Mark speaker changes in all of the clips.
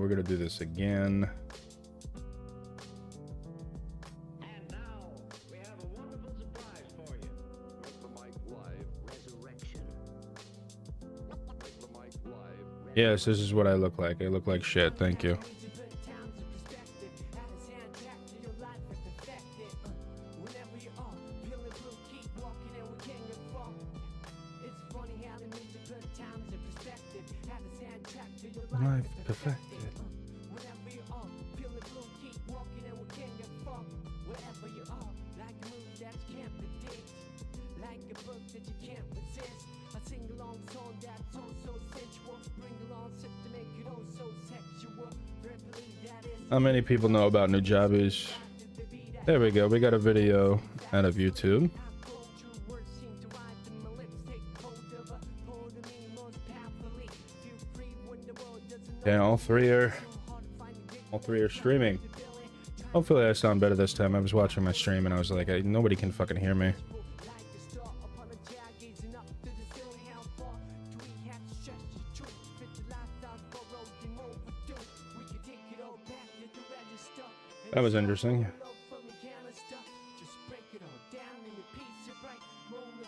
Speaker 1: we're gonna do this again.
Speaker 2: And now we have a wonderful surprise for you.
Speaker 3: Make the mic live.
Speaker 2: Resurrection.
Speaker 3: Make the mic live.
Speaker 1: Yes, this is what I look like. I look like shit. Thank you. Life perfected. How many people know about Nujabes? There we go. We got a video out of YouTube. Okay, all three are streaming. Hopefully I sound better this time. I was watching my stream and I was like, nobody can fucking hear me. That was interesting.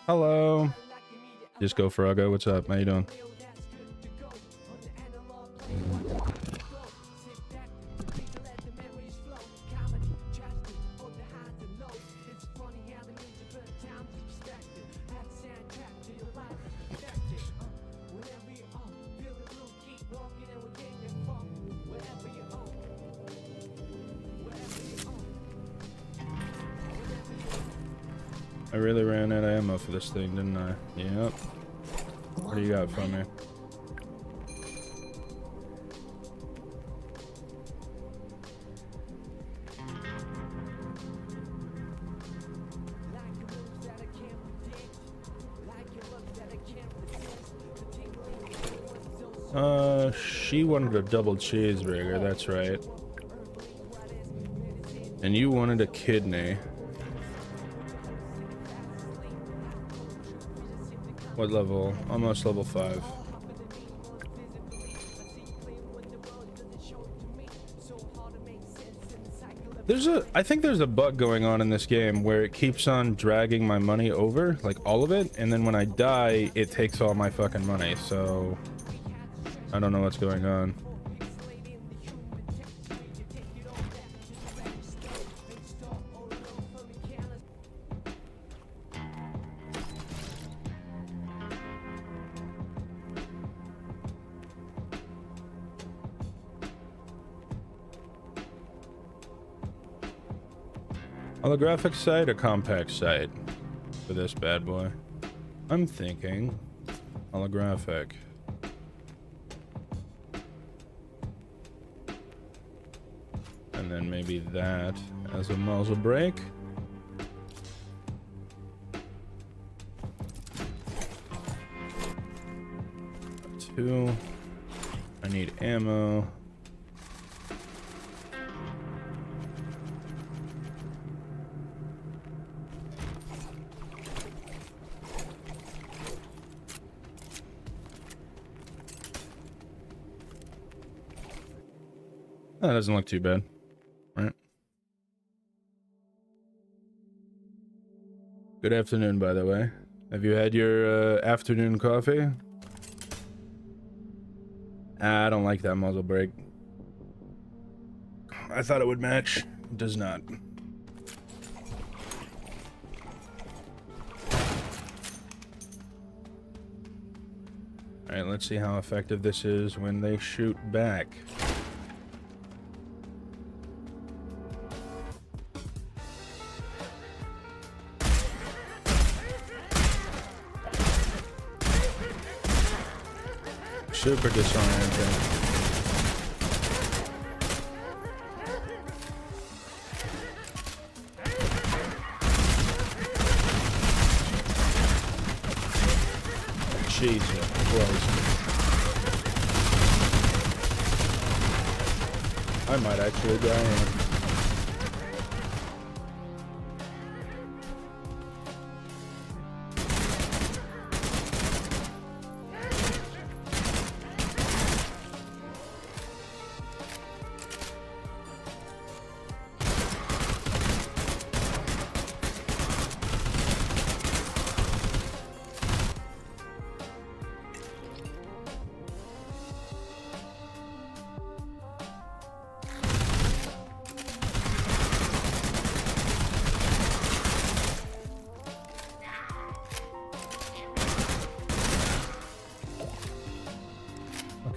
Speaker 1: Hello. Disco Froggo, what's up? How you doing? I really ran out of ammo for this thing, didn't I? Yep. What do you got for me? She wanted a double cheeseburger, that's right. And you wanted a kidney. What level? Almost level 5. I think there's a bug going on in this game where it keeps on dragging my money over, like all of it, and then when I die, it takes all my fucking money, so I don't know what's going on. Holographic sight or compact sight for this bad boy? I'm thinking holographic. And then maybe that as a muzzle brake. Two. I need ammo. That doesn't look too bad, right? Good afternoon, by the way. Have you had your afternoon coffee? I don't like that muzzle brake. I thought it would match. It does not. Alright, let's see how effective this is when they shoot back. Super disorienting. Jesus Christ. I might actually die in.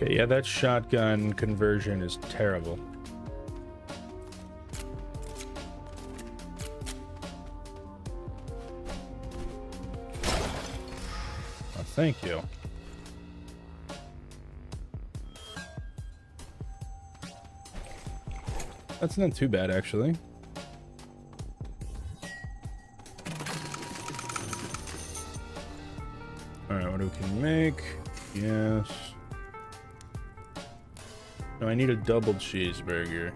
Speaker 1: Okay, yeah, that shotgun conversion is terrible. Oh, thank you. That's not too bad, actually. Alright, what we can make? Yes. No, I need a double cheeseburger.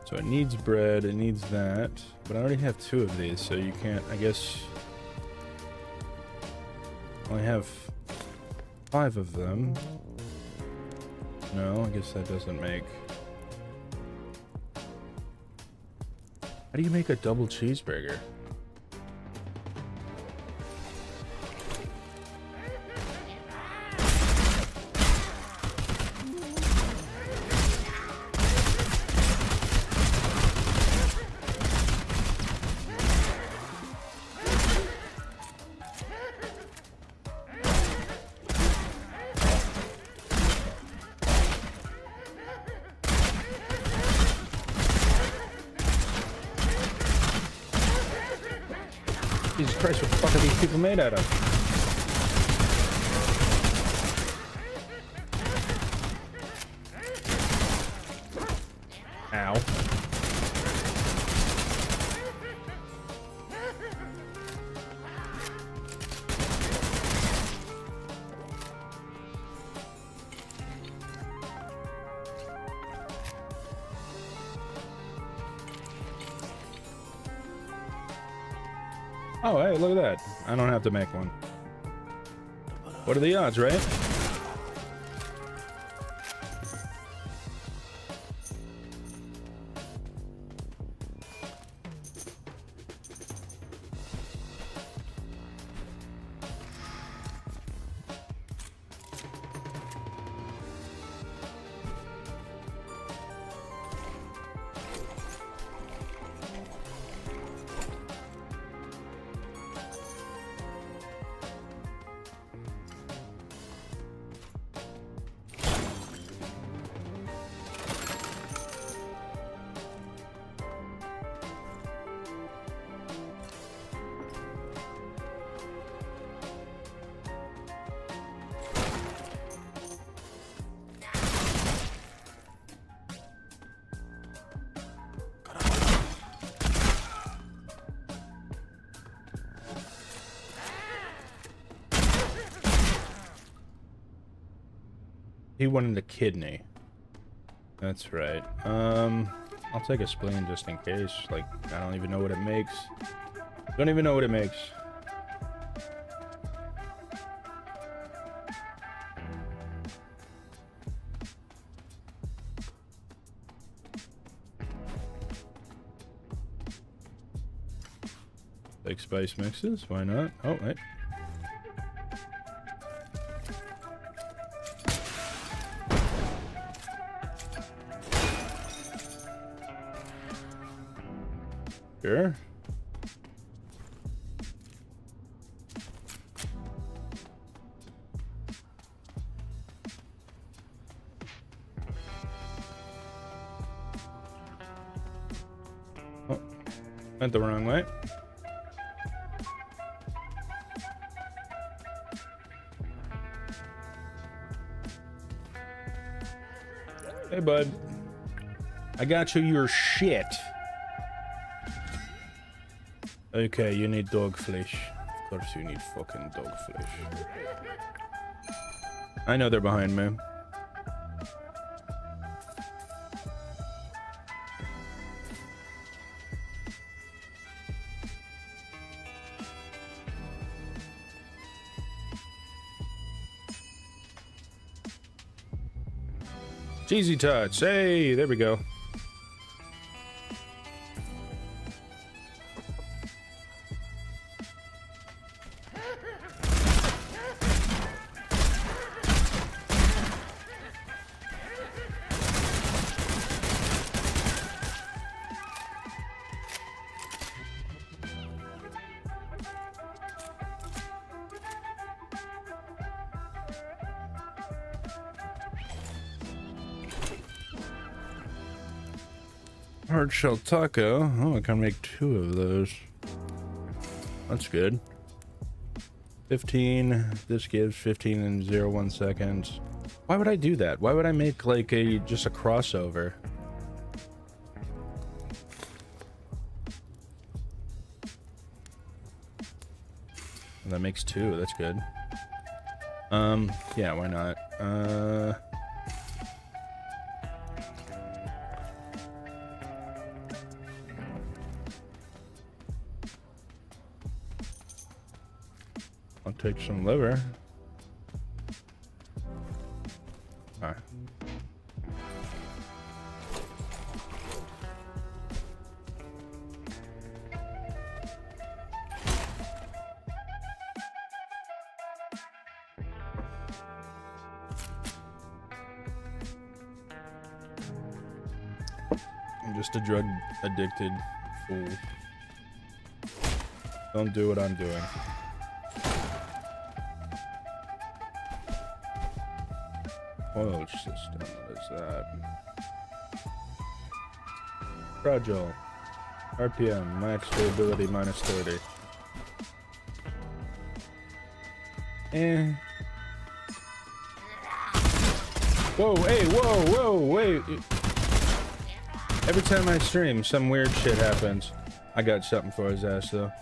Speaker 1: So it needs bread, it needs that. But I already have 2 of these, so you can't, I guess... I only have 5 of them. No, I guess that doesn't make... How do you make a double cheeseburger? Jesus Christ, what the fuck are these people made out of? Ow. Oh, hey, look at that. I don't have to make one. What are the odds, right? He wanted a kidney. That's right. I'll take a spleen just in case. Like, I don't even know what it makes. Don't even know what it makes. Take spice mixes, why not? Oh, wait. Sure. Oh, went the wrong way. Hey, bud. I got you your shit. Okay, you need dog flesh. Of course you need fucking dog flesh. I know they're behind me. Cheesy touch. Hey, there we go. Hard shell taco. Oh, I can make 2 of those. That's good. 15. This gives 15 and 0.1 seconds. Why would I do that? Why would I make like just a crossover? And that makes 2. That's good. Yeah, why not? I'll take some liver. All right. I'm just a drug addicted fool. Don't do what I'm doing. Oil system, what is that? Fragile. RPM, max stability minus 30. Eh. Whoa, hey, whoa, wait. Every time I stream, some weird shit happens. I got something for his ass, though.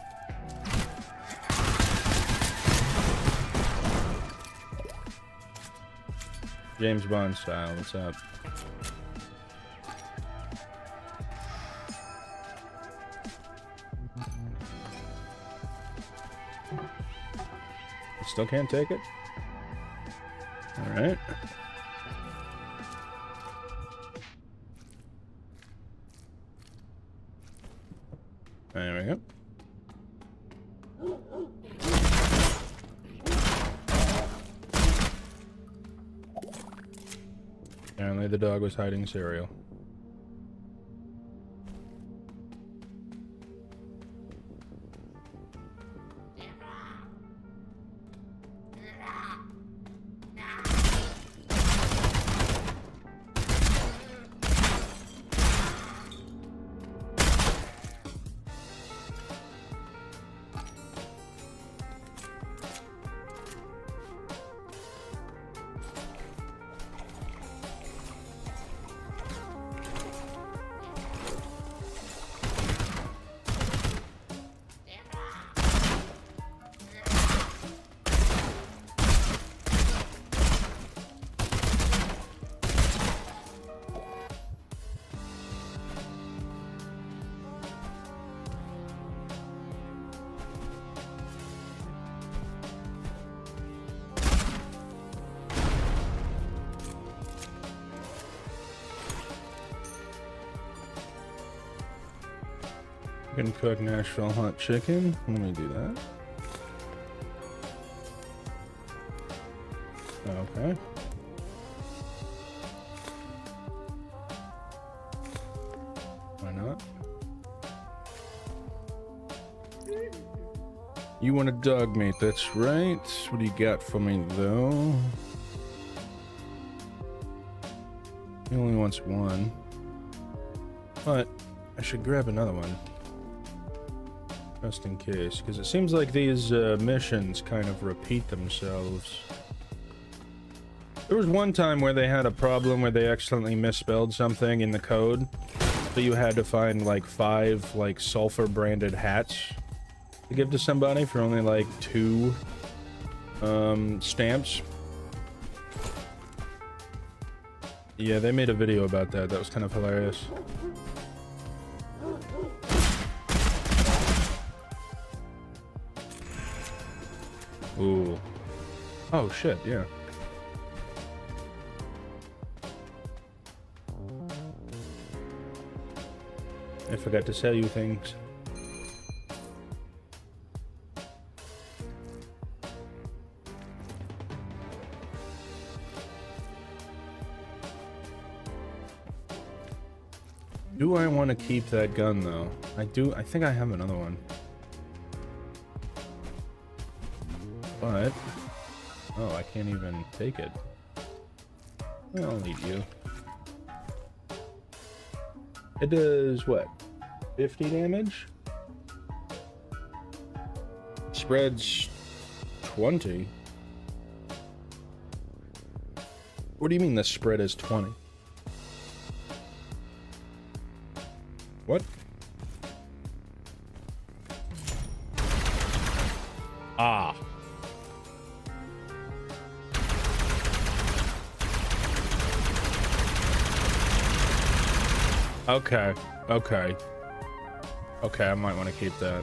Speaker 1: James Bond style, what's up? Still can't take it? Alright. There we go. Apparently the dog was hiding cereal. Can cook Nashville hot chicken. Let me do that. Okay. Why not? You want a dog meat, that's right. What do you got for me though? He only wants 1. But I should grab another one. Just in case, because it seems like these missions kind of repeat themselves. There was one time where they had a problem where they accidentally misspelled something in the code, so you had to find like 5 like Sulfur branded hats to give to somebody for only like 2 stamps. Yeah, they made a video about that. That was kind of hilarious. Ooh. Oh shit, yeah. I forgot to sell you things. Do I want to keep that gun though? I do. I think I have another one. But, oh, I can't even take it. I'll need you. It does what? 50 damage? Spreads 20. What do you mean the spread is 20? What? Ah. Okay. Okay. Okay, I might want to keep that.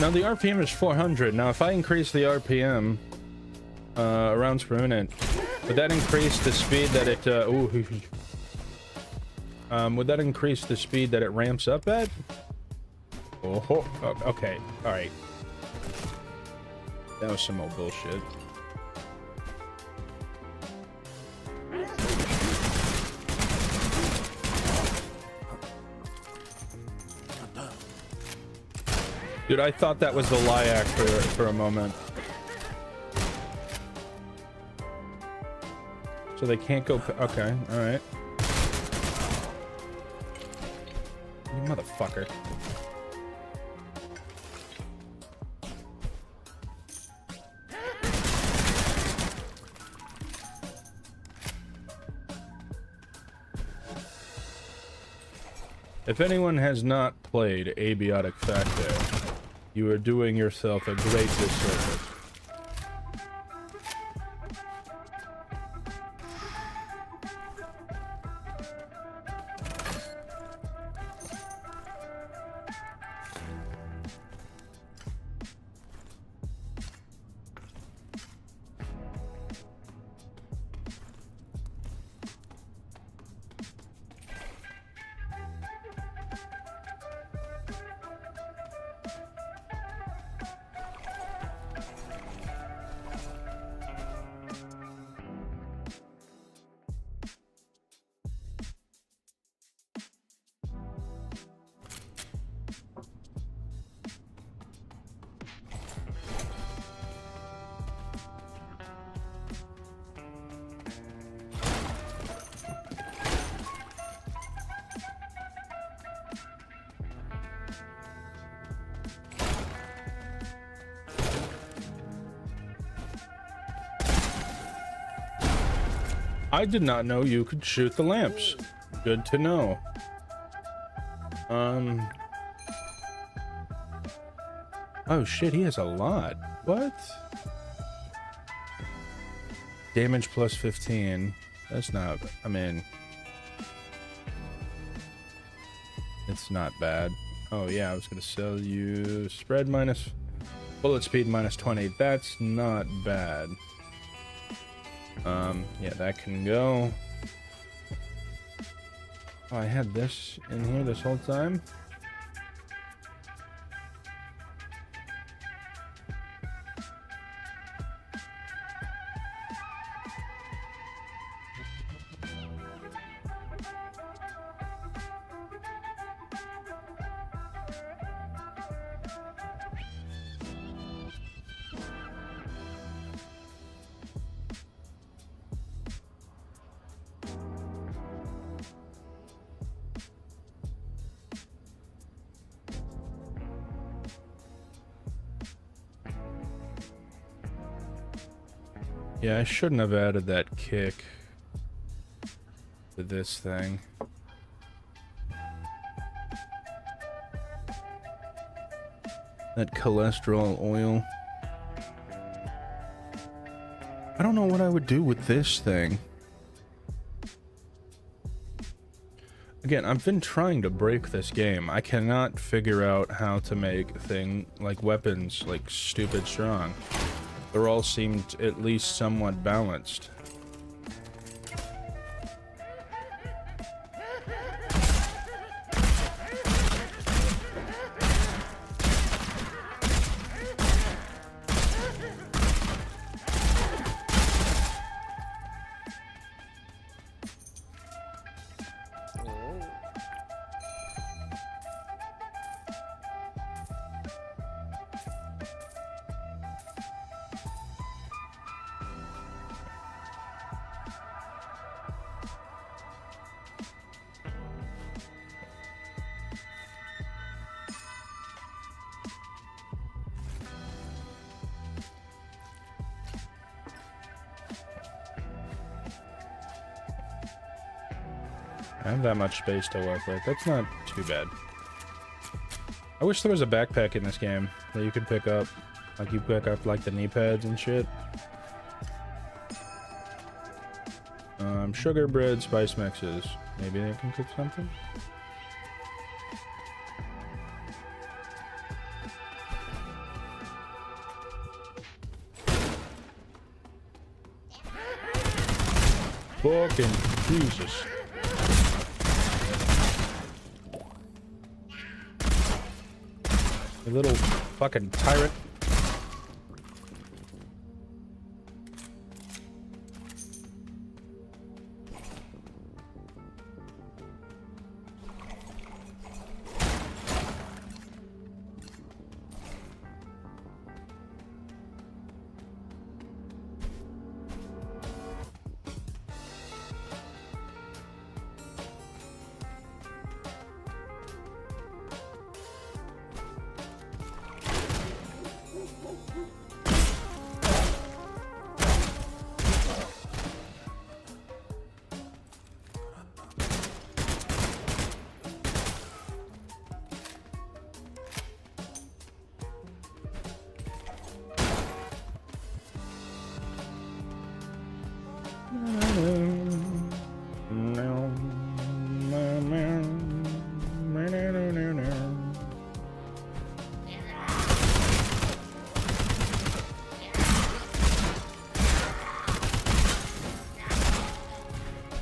Speaker 1: Now the RPM is 400. Now if I increase the RPM rounds per minute, would that increase the speed that it would that increase the speed that it ramps up at? Oh, okay. All right. That was some old bullshit. Dude, I thought that was the Lyak for a moment. So they can't go... Okay, alright. You motherfucker. If anyone has not played Abiotic Facto, you are doing yourself a great disservice. I did not know you could shoot the lamps. Good to know. Oh shit, he has a lot. What? Damage plus 15. That's not... I mean... It's not bad. Oh yeah, I was gonna sell you... Spread minus... Bullet speed minus 20. That's not bad. Yeah, that can go. Oh, I had this in here this whole time. Yeah, I shouldn't have added that kick to this thing. That cholesterol oil. I don't know what I would do with this thing. Again, I've been trying to break this game. I cannot figure out how to make weapons like stupid strong. They all seemed at least somewhat balanced. I have that much space to work with. That's not too bad. I wish there was a backpack in this game that you could pick up. Like, you pick up, like, the knee pads and shit. Sugar bread, spice mixes. Maybe they can cook something? Fucking Jesus. You little fucking tyrant.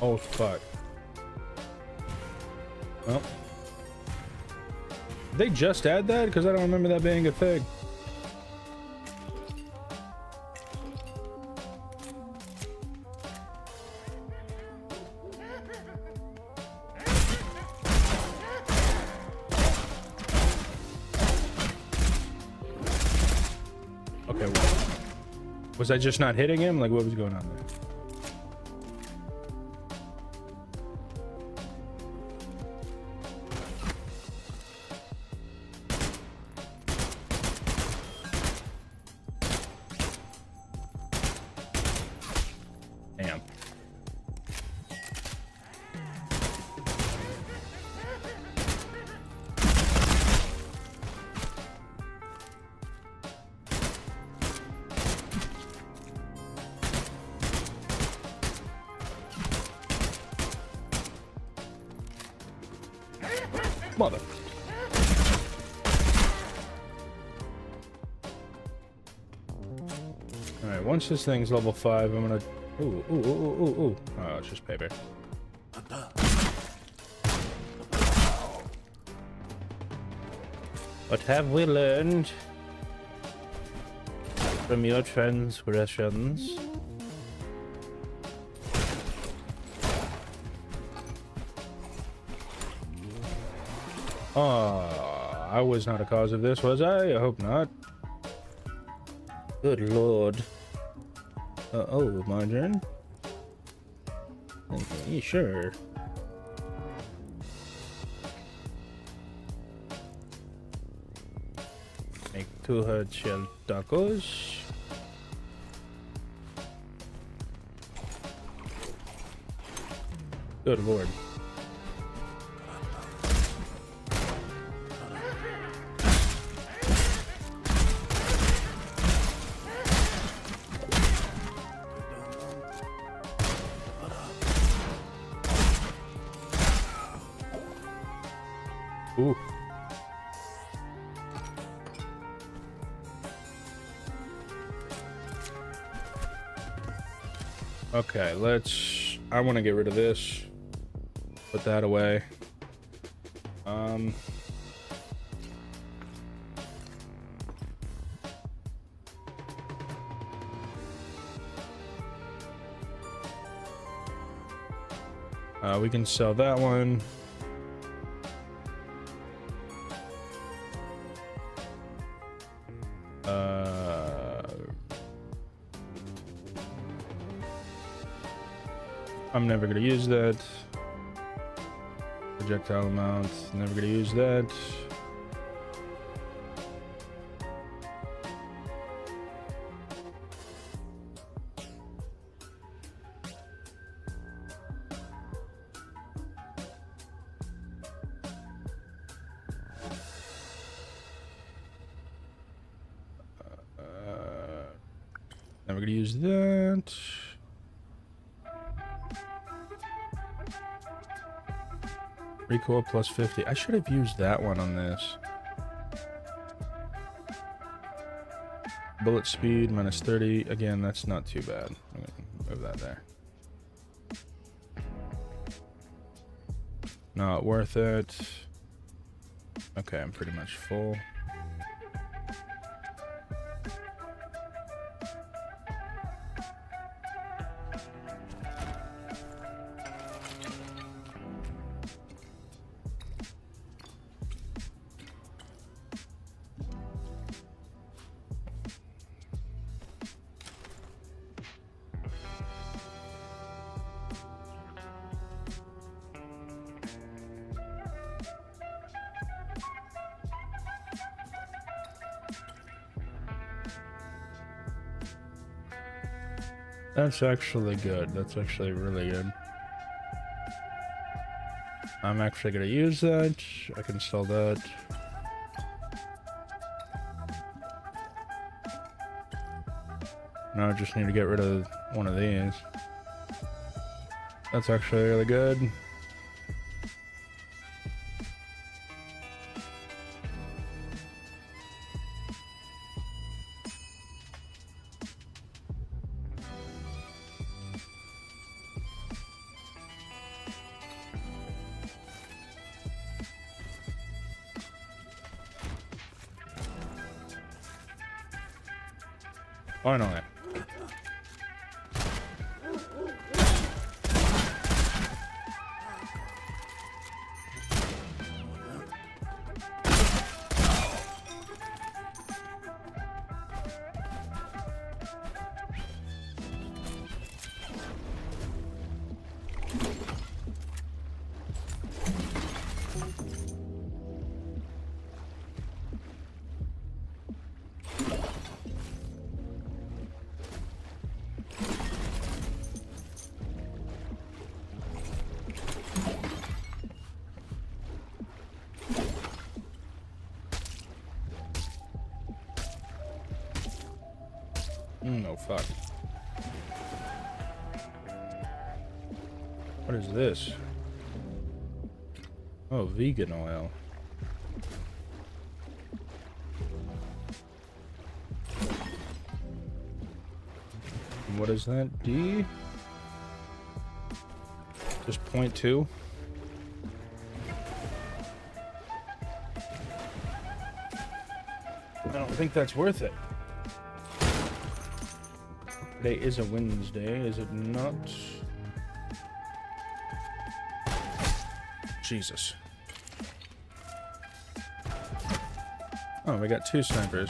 Speaker 1: Oh, fuck. Well. Did they just add that? Because I don't remember that being a thing. Okay, well, was I just not hitting him? Like, what was going on there? Damn. Mother. Alright, once this thing's level 5, I'm gonna... Ooh, ooh, ooh, ooh, ooh, ooh. Oh, it's just paper. What have we learned from your transgressions? I was not a cause of this, was I? I hope not. Good lord. Oh, margarine? Okay, sure. Make 2 hard shell tacos. Good lord. Ooh. Okay, let's... I want to get rid of this. Put that away. We can sell that one. I'm never gonna use that. Projectile amount, never gonna use that. Now we're gonna use that. Recoil plus 50. I should have used that one on this. Bullet speed minus 30. Again, that's not too bad. I'm gonna move that there. Not worth it. Okay, I'm pretty much full. That's actually good. That's actually really good. I'm actually going to use that. I can sell that. Now I just need to get rid of one of these. That's actually really good. Finally. Oh, fuck. What is this? Oh, vegan oil. And what is that? D? Just 0.2? I don't think that's worth it. Today is a Wednesday, is it not? Jesus. Oh, we got 2 snipers.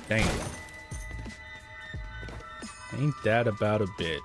Speaker 1: Dang it. Ain't that about a bitch?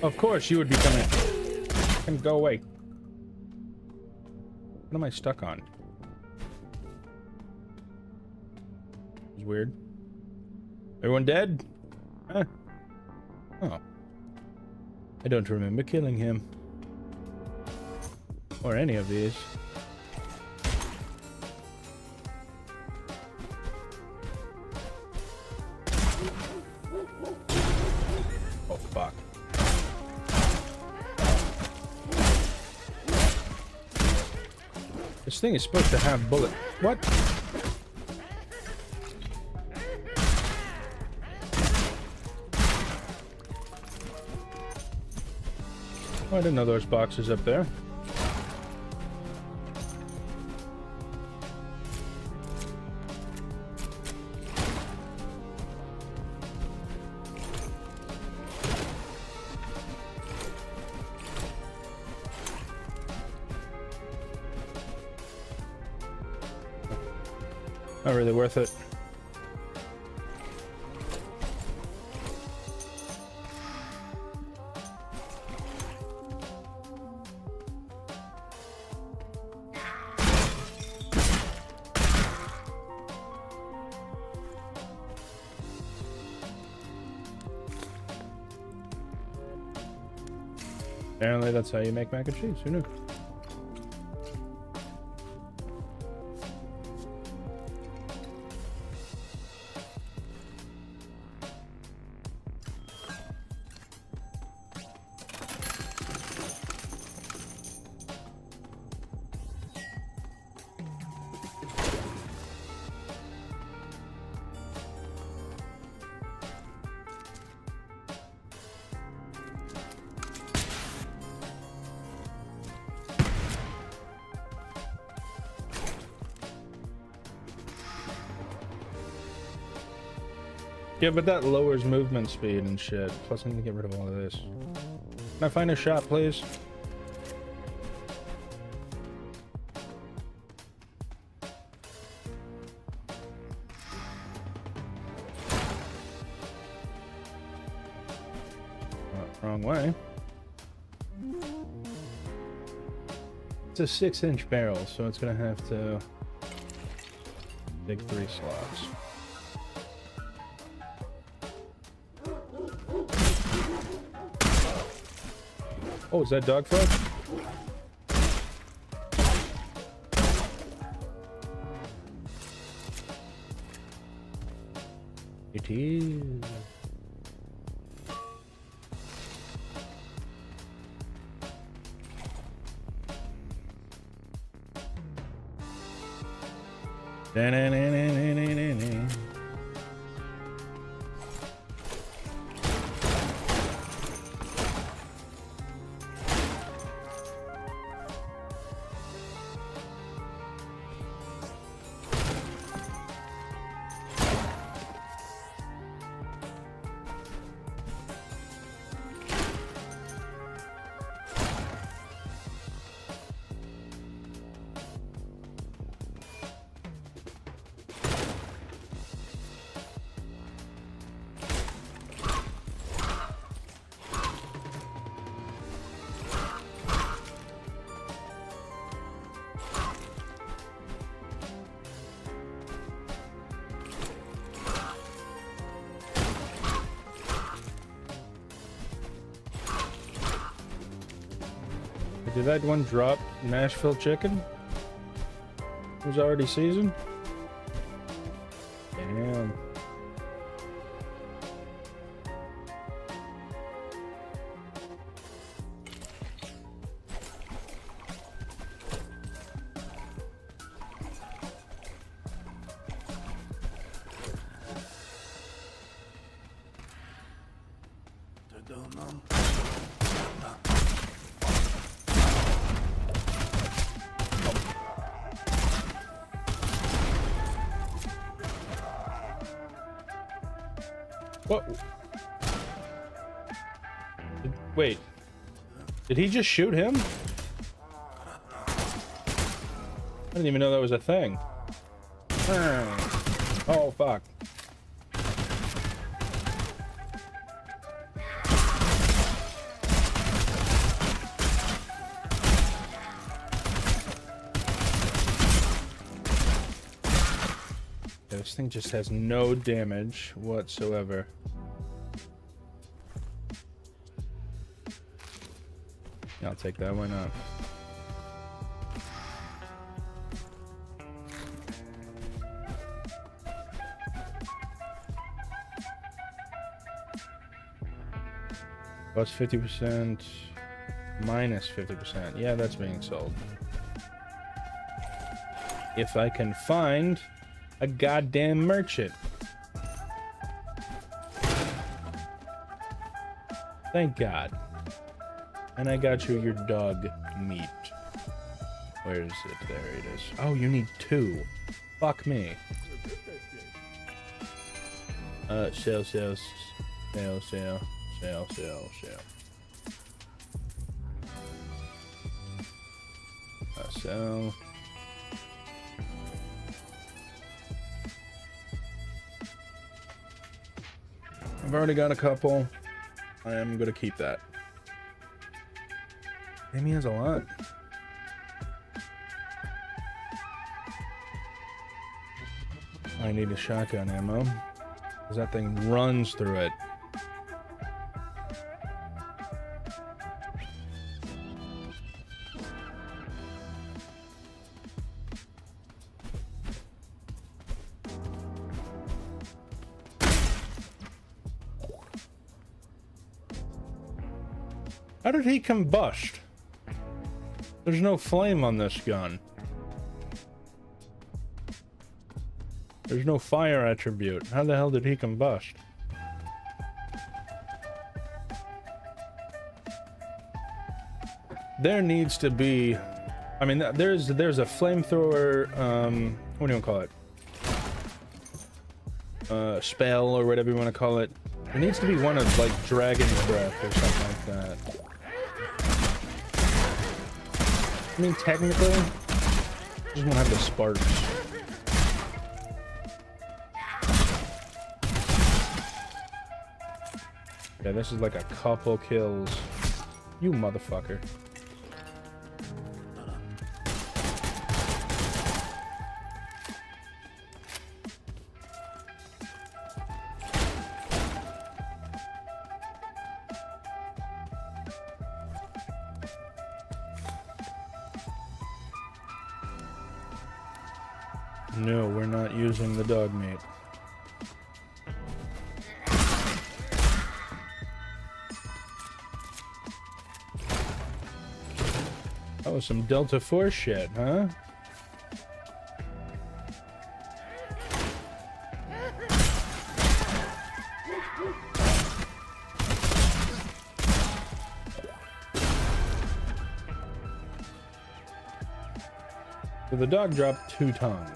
Speaker 1: Of course you would be coming. And go away. What am I stuck on? It's weird. Everyone dead? Huh. Oh. I don't remember killing him. Or any of these. Oh, fuck. This thing is supposed to have bullet. What? Oh, I didn't know there was boxes up there. Not really worth it. Apparently that's how you make mac and cheese. Who knew? Yeah, but that lowers movement speed and shit. Plus, I need to get rid of all of this. Can I find a shop, please? Wrong way. It's a 6-inch barrel, so it's gonna have to dig 3 slots. Oh, is that dog food? It is. Da-na-na-na-na-na-na. Did that one drop Nashville chicken? It was already seasoned? Damn. What? Wait. Did he just shoot him? I didn't even know that was a thing. Oh, fuck. This thing just has no damage whatsoever. I'll take that, why not? Plus 50%, minus 50%. Yeah, that's being sold. If I can find a goddamn merchant. Thank God. And I got you your dog meat. Where is it? There it is. Oh, you need 2. Fuck me. Sell. Sell. I've already got a couple. I am gonna keep that. Amy has a lot. I need a shotgun ammo. Because that thing runs through it. How did he combust? There's no flame on this gun. There's no fire attribute. How the hell did he combust? There needs to be... I mean, there's a flamethrower, what do you want to call it? Spell, or whatever you want to call it. There needs to be one of, like, Dragon's Breath or something like that. I mean, technically, I just want to have the sparks. Yeah, this is like a couple kills. You motherfucker. No, we're not using the dog meat. Oh, some Delta Force shit, huh? So the dog dropped 2 tongues.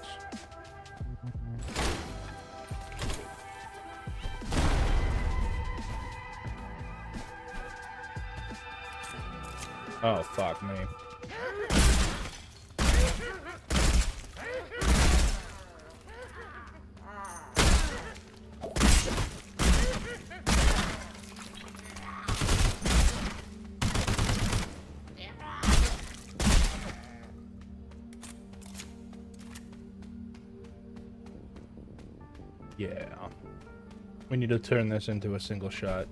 Speaker 1: Oh, fuck me. Yeah. We need to turn this into a single shot.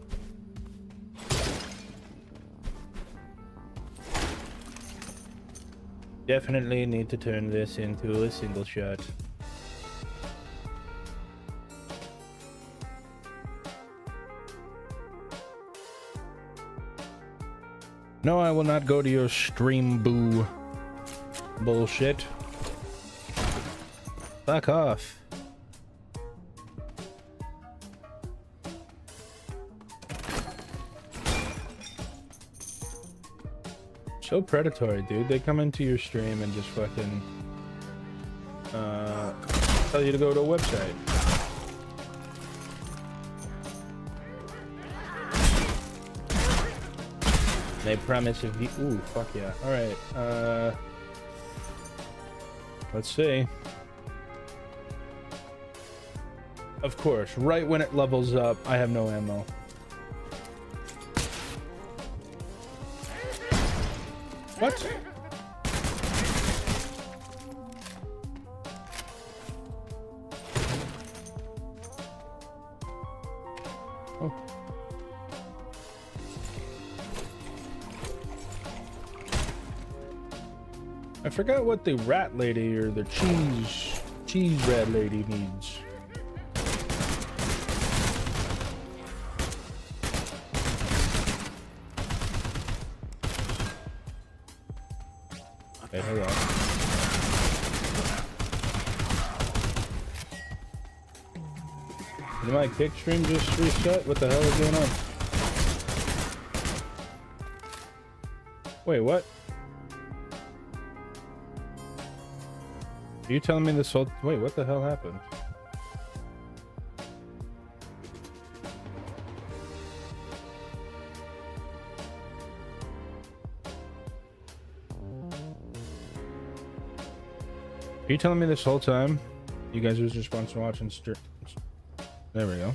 Speaker 1: Definitely need to turn this into a single shot. No, I will not go to your stream boo bullshit. Fuck off. So predatory, dude. They come into your stream and just fucking tell you to go to a website. They promise if you... Ooh, fuck yeah. Alright, let's see. Of course, right when it levels up, I have no ammo. What? Oh. I forgot what the rat lady or the cheese rat lady needs. Okay, hold on. Did my kick stream just reset? What the hell is going on? Wait, what? Are you telling me this whole... Wait, what the hell happened? Are you telling me this whole time you guys was just watching streams? There we go.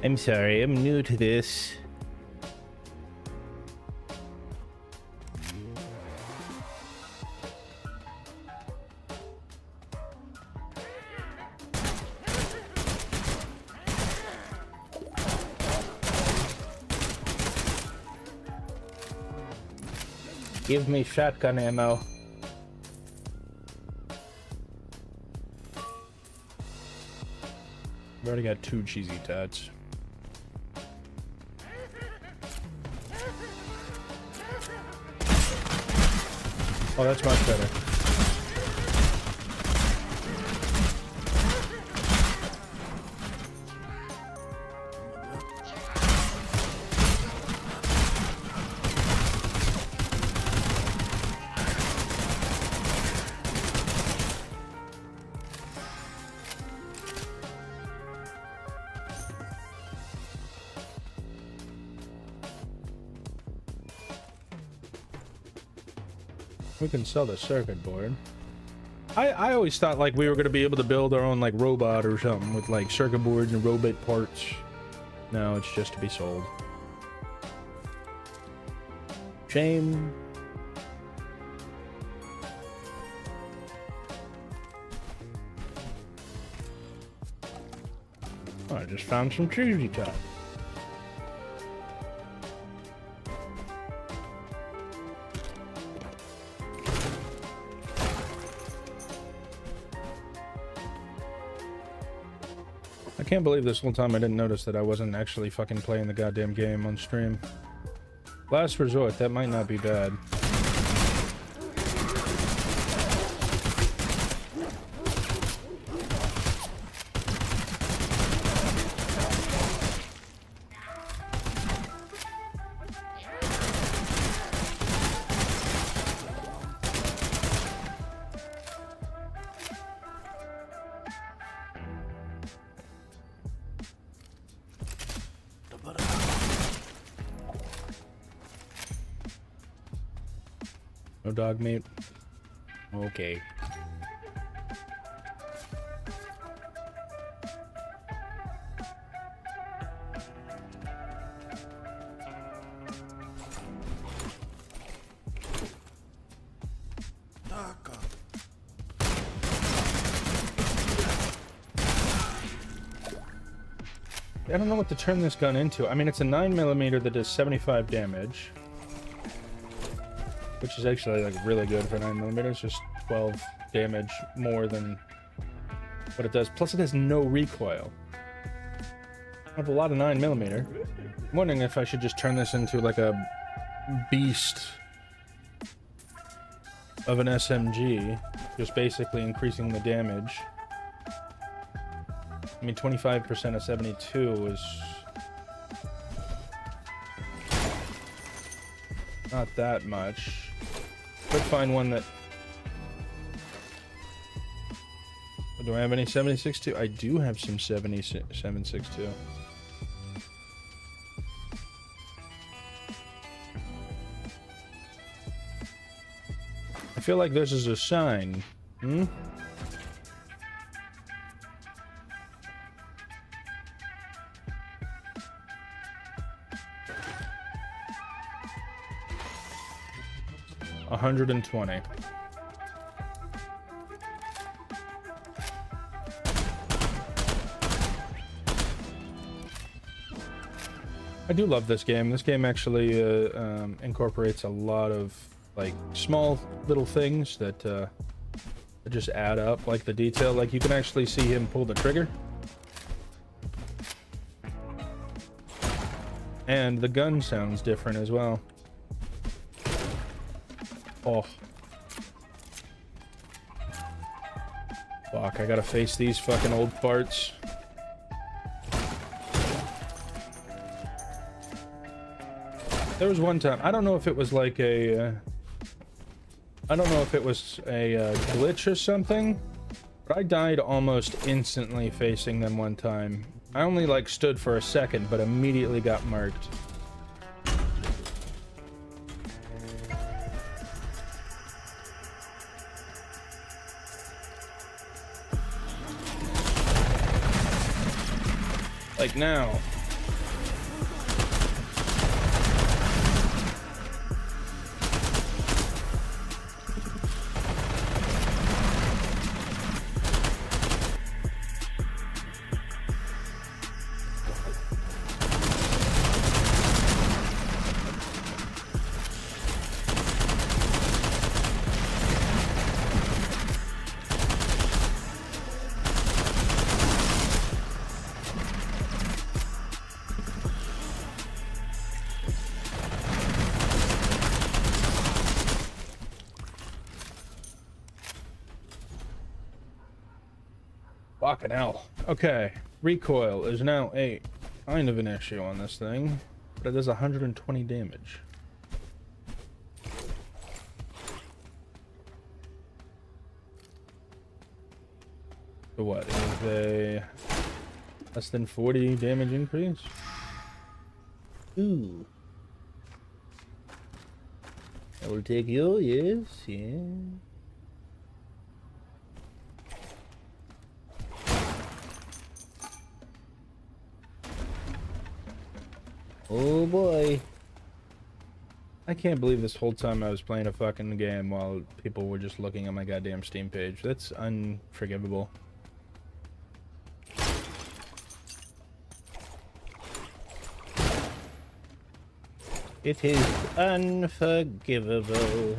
Speaker 1: I'm sorry, I'm new to this. Give me shotgun ammo. I've already got 2 cheesy tats. Oh, that's much better. We can sell the circuit board. I always thought like we were gonna be able to build our own like robot or something with like circuit boards and robot parts. No, it's just to be sold. Shame. Oh, I just found some cheesy top. I can't believe this whole time I didn't notice that I wasn't actually fucking playing the goddamn game on stream. Last resort, that might not be bad. No dog meat? Okay. I don't know what to turn this gun into. I mean, it's a 9mm that does 75 damage. Which is actually like really good for 9mm. It's just 12 damage more than what it does. Plus it has no recoil. I have a lot of 9mm. I'm wondering if I should just turn this into like a beast of an SMG. Just basically increasing the damage. I mean, 25% of 72 is not that much. Could find one that... Do I have any 76.2? I do have some 7.62. I feel like this is a sign. Hmm? $120. I do love this game. This game actually incorporates a lot of like small little things that just add up, like the detail. Like you can actually see him pull the trigger. And the gun sounds different as well. Oh. Fuck, I gotta face these fucking old farts. There was one time, I don't know if it was like a, I don't know if it was a glitch or something, but I died almost instantly facing them one time. I only like stood for a second, but immediately got marked. Like now. Fucking hell. Okay. Recoil is now a kind of an issue on this thing, but it does 120 damage. So what? Is a less than 40 damage increase? Ooh. I will take you, yes, yeah. Oh boy. I can't believe this whole time I was playing a fucking game while people were just looking at my goddamn Steam page. That's unforgivable. It is unforgivable.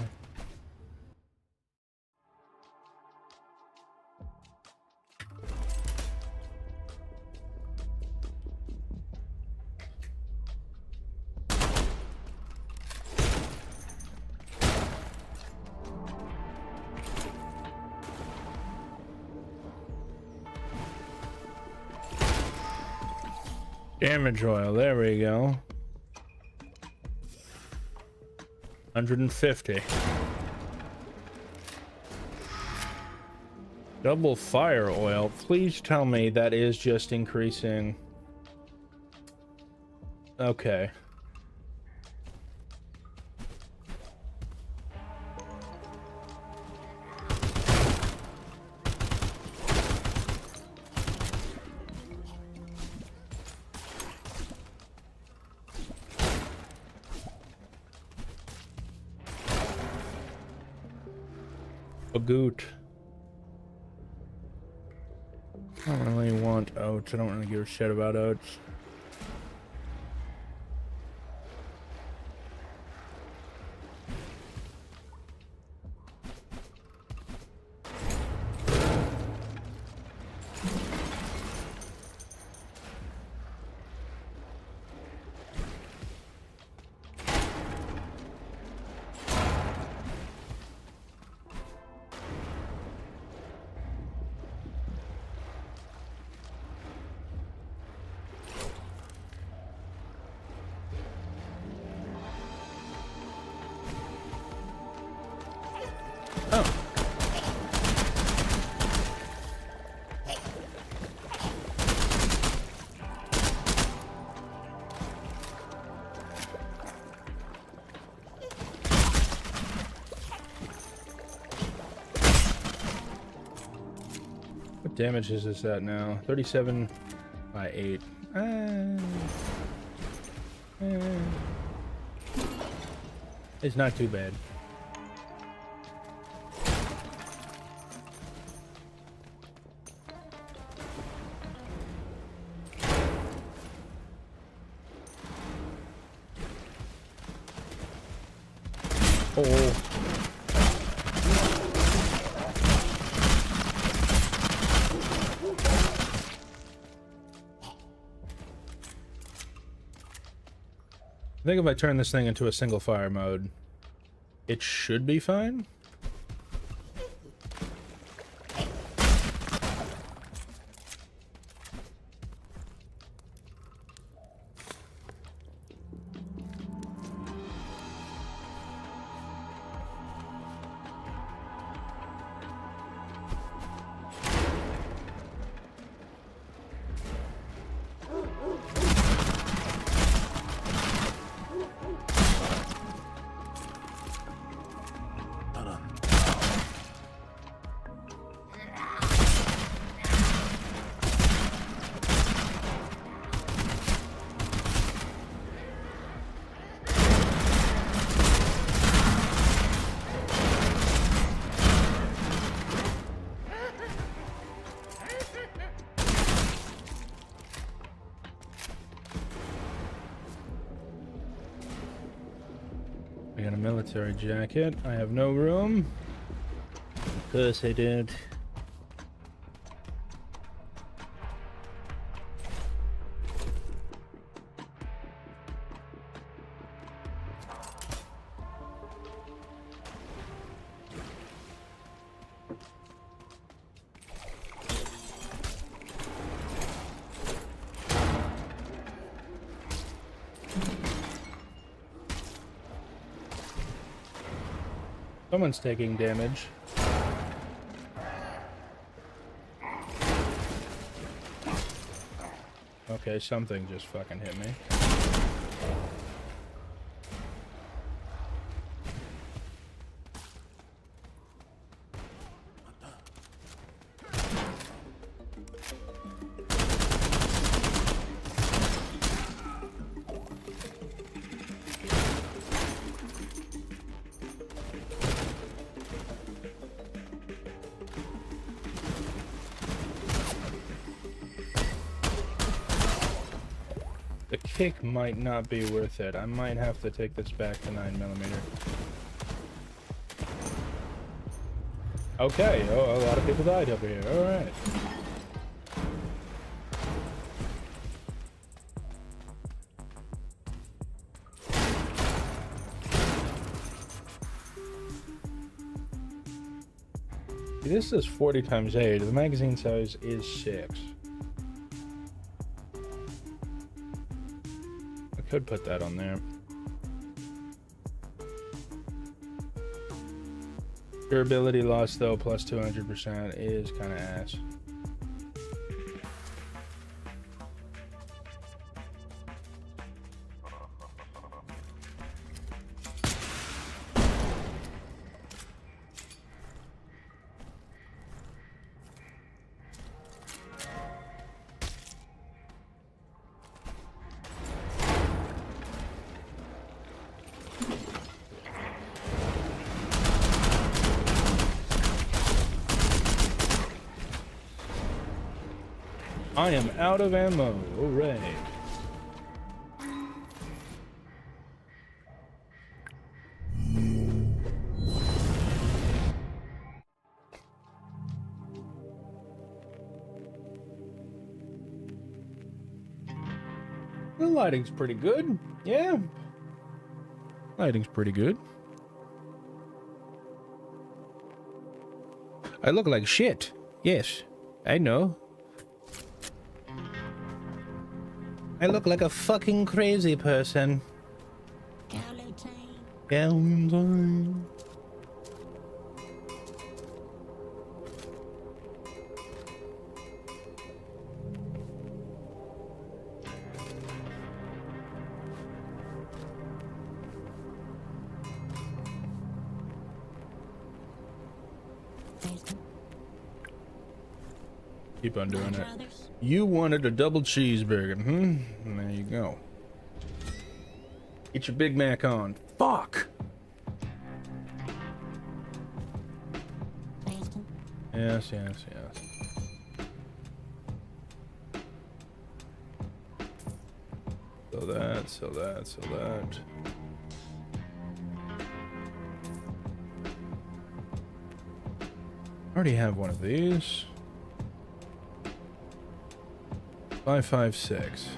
Speaker 1: Damage oil, there we go. 150. Double fire oil. Please tell me that is just increasing. Okay. Goot. I don't really want oats. I don't really give a shit about oats. What damage is this at now? 37 by 8. It's not too bad. Oh. I think if I turn this thing into a single fire mode, it should be fine. I got a military jacket. I have no room. Of course I did. Someone's taking damage. Okay, something just fucking hit me. The kick might not be worth it. I might have to take this back to 9mm. Okay, oh, a lot of people died over here. Alright. This is 40 times 8. The magazine size is 6. Could put that on there. Durability loss though, plus 200% is kind of ass. I am out of ammo. Hooray. The lighting's pretty good. Yeah. Lighting's pretty good. I look like shit. Yes, I know. I look like a fucking crazy person. Galentine. Keep on doing it. You wanted a double cheeseburger, and there you go. Get your Big Mac on. Fuck! Yes, yes, yes. So that, so that, so that. Already have one of these. 556.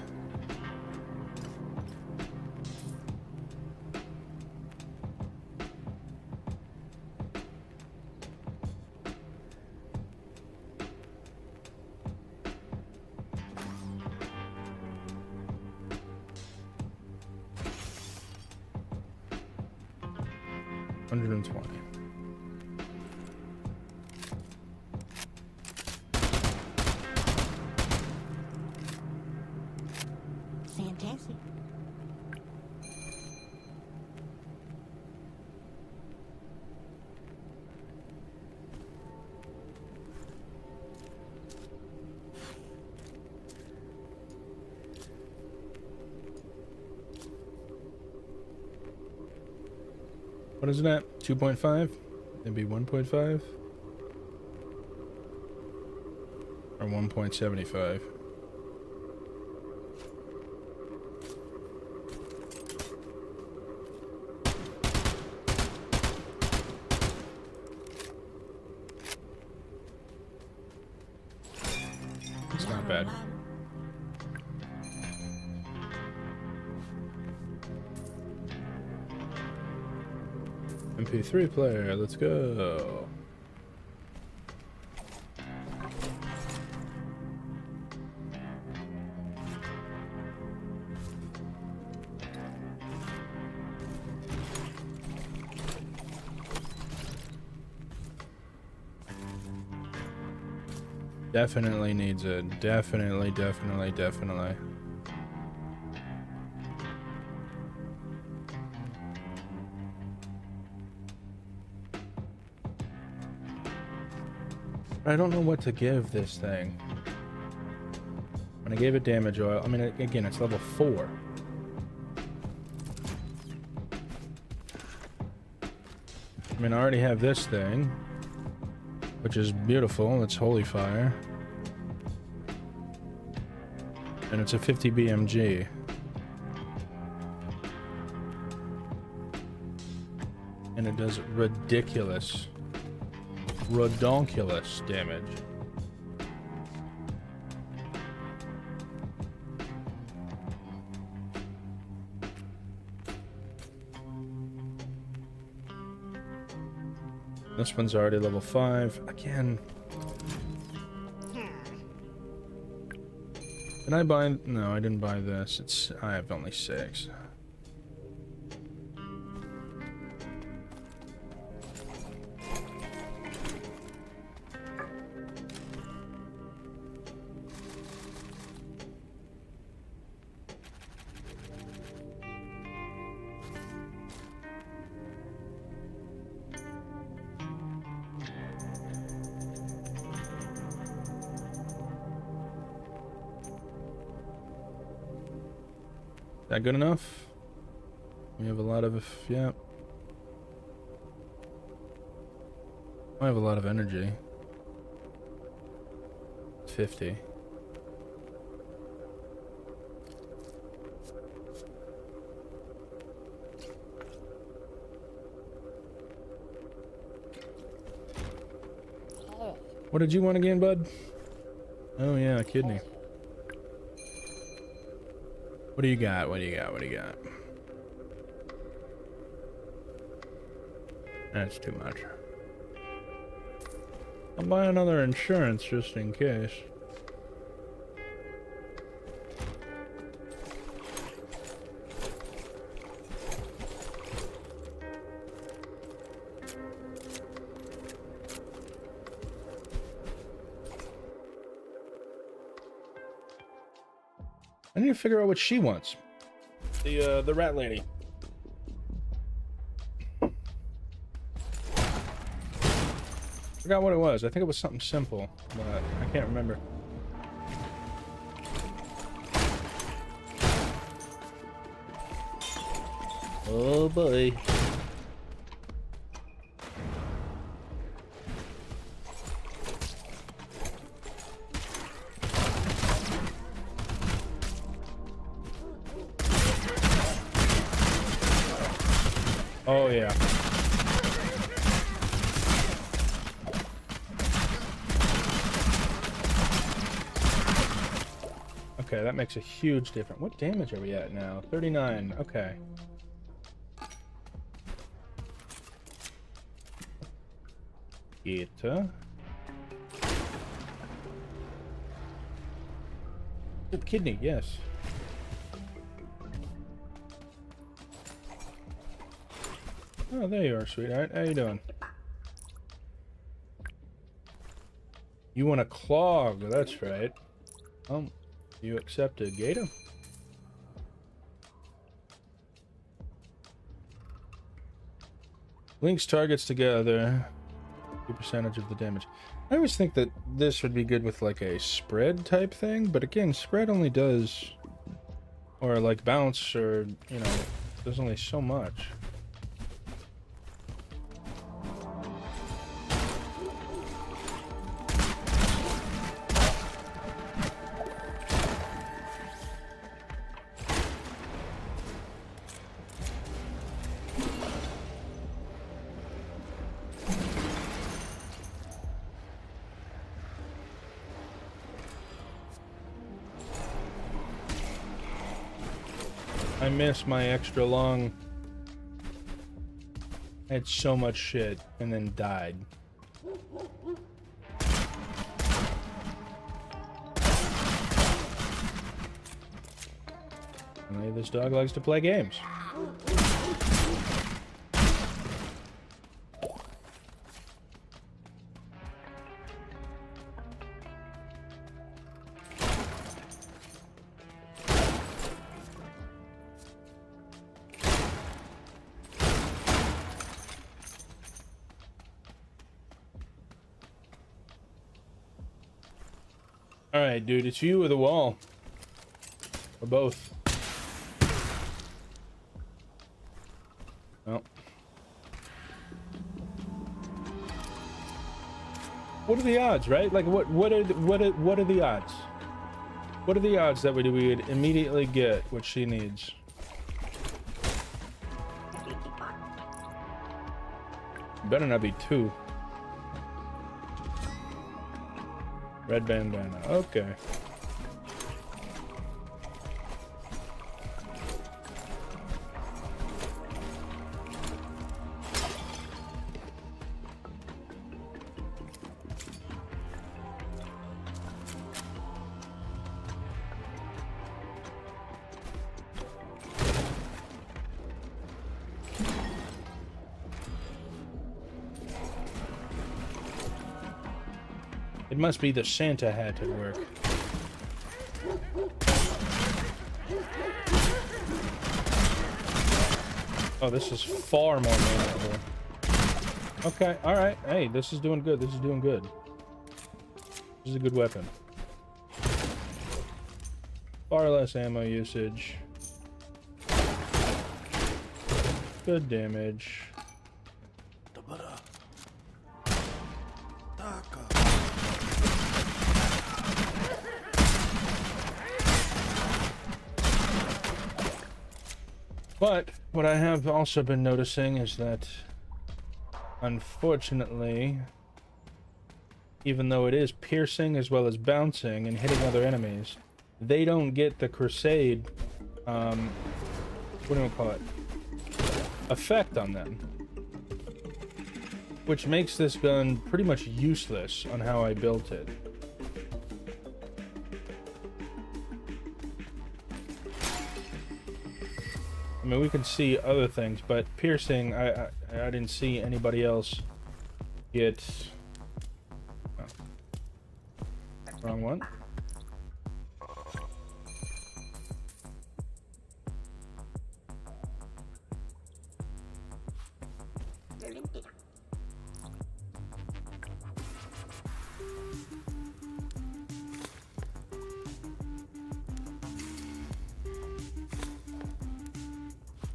Speaker 1: $120.
Speaker 4: Fantastic.
Speaker 1: What is that? 2.5? Maybe 1.5? Or 1.75? MP3 player, let's go. Definitely needs it. Definitely. I don't know what to give this thing. When I gave it damage oil, I mean, again, it's level 4. I mean, I already have this thing, which is beautiful. It's holy fire. And it's a 50 BMG. And it does ridiculous, redonkulous damage. This one's already level 5. Again. Did I buy... No, I didn't buy this. I have only 6. That good enough? We have a lot of... Yeah. I have a lot of energy. 50. What did you want again, bud? Oh yeah, a kidney. What do you got? What do you got? What do you got? That's too much. I'll buy another insurance just in case. I need to figure out what she wants. The rat lady. Forgot what it was. I think it was something simple, but I can't remember. Oh boy. Oh yeah. Okay, that makes a huge difference. What damage are we at now? 39. Okay. Get good kidney, yes. Oh, there you are, sweetheart. How you doing? You want a clog? That's right. You accept a gator? Links targets together. 2% of the damage. I always think that this would be good with like a spread type thing, but again, spread only does, or like bounce, or you know, there's only so much. I miss my extra long I had so much shit and then died. Maybe this dog likes to play games. Alright, dude, it's you or the wall. Or both. No. What are the odds, right? Like, what are the odds? What are the odds that we would immediately get what she needs? Better not be 2. Red bandana. Okay. It must be the Santa hat at work. Oh, this is far more manageable. Okay, alright. Hey, this is doing good. This is doing good. This is a good weapon. Far less ammo usage. Good damage. But what I have also been noticing is that, unfortunately, even though it is piercing as well as bouncing and hitting other enemies, they don't get the crusade, what do you call it, effect on them. Which makes this gun pretty much useless on how I built it. I mean, we can see other things, but piercing, I didn't see anybody else get... Oh. Wrong one.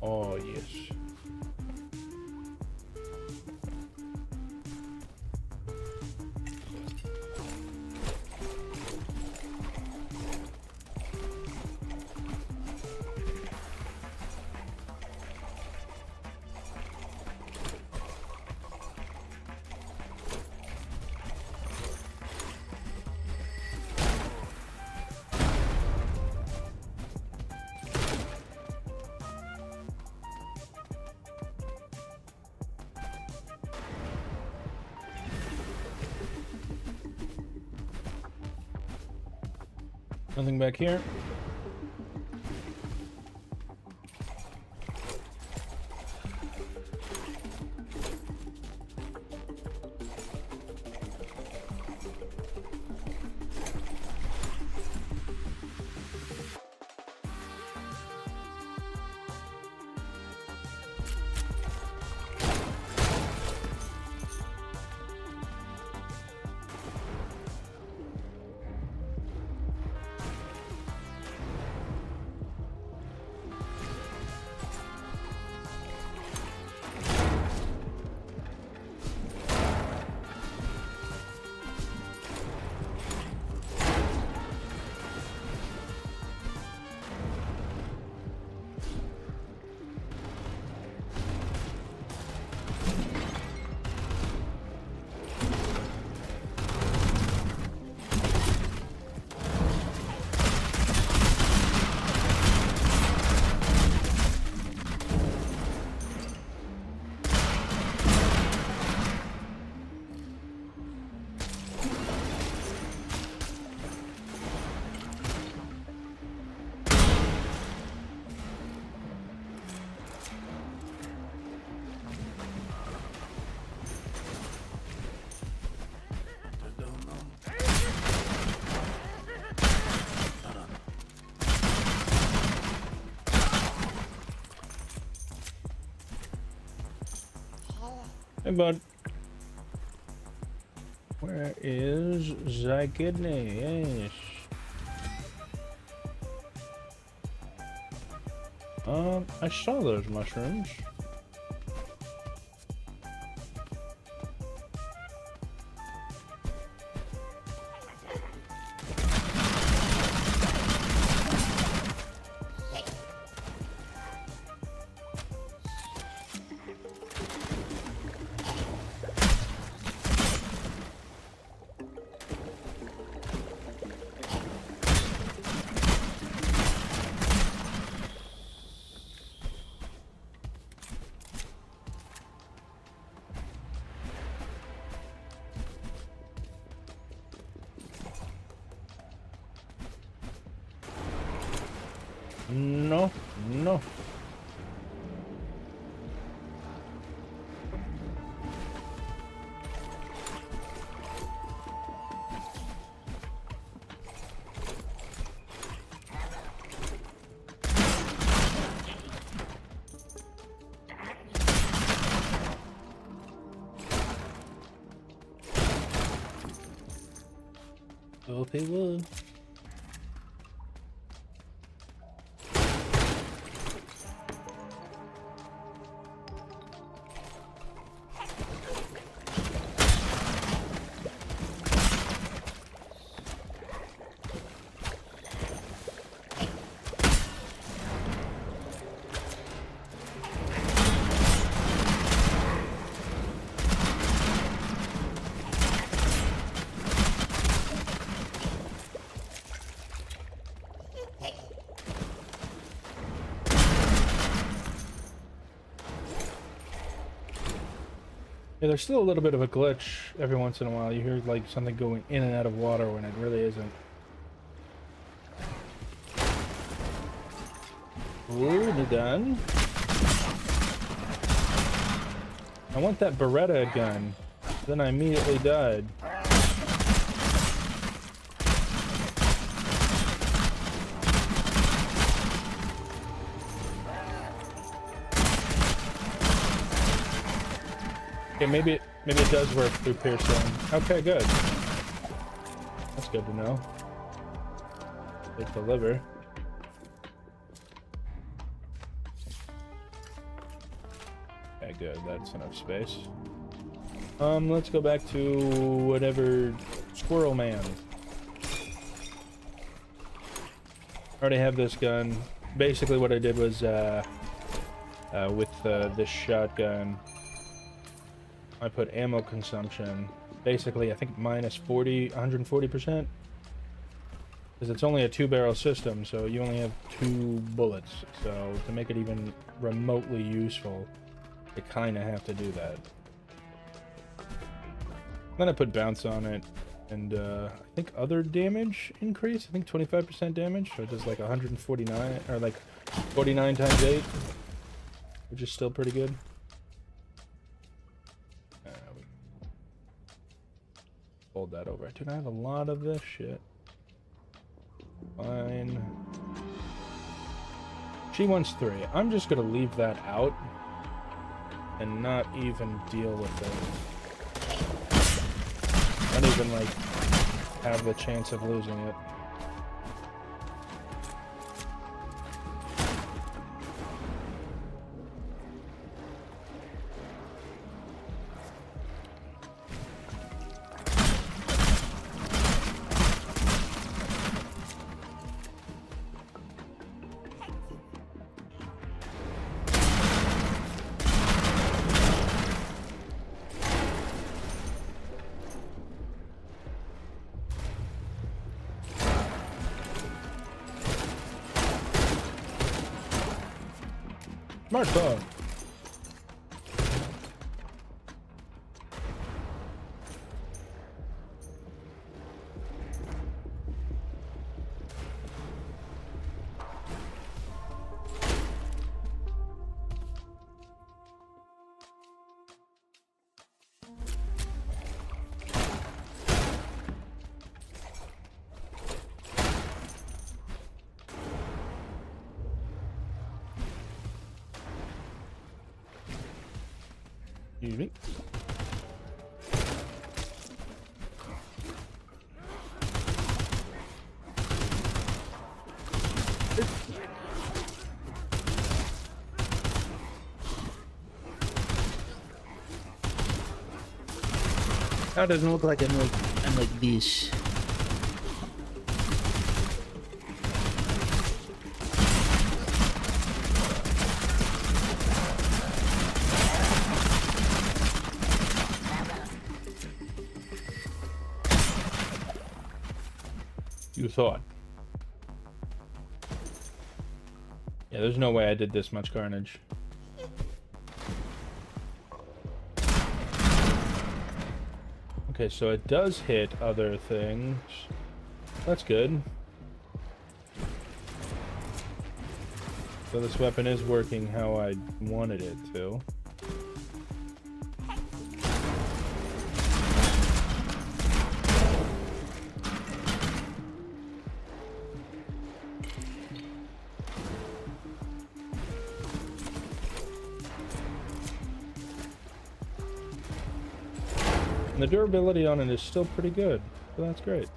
Speaker 1: Oh, yes. Nothing back here. Hey, bud. Where is the kidney? Yes. I saw those mushrooms. No, no. Hope he would. Yeah, there's still a little bit of a glitch every once in a while. You hear like something going in and out of water when it really isn't. Ooh, the gun. I want that Beretta gun. Then I immediately died. Okay, maybe it does work through piercing. Okay, good. That's good to know. Take the liver. Okay, good. That's enough space. Let's go back to whatever Squirrel Man. I already have this gun. Basically, what I did was with this shotgun. I put ammo consumption, basically I think minus 140%, because it's only a 2-barrel system, so you only have 2 bullets, so to make it even remotely useful, you kind of have to do that. Then I put bounce on it, and I think other damage increase, I think 25% damage, so it does like 149, or like 49 times 8, which is still pretty good. Hold that over. Dude, I have a lot of this shit. Fine. She wants 3. I'm just gonna leave that out and not even deal with it. Not even like have the chance of losing it. Smart dog. Excuse me.
Speaker 5: That doesn't look like I'm like this.
Speaker 1: You thought. Yeah, there's no way I did this much carnage. Okay, so it does hit other things. That's good. So this weapon is working how I wanted it to. And the durability on it is still pretty good, so that's great.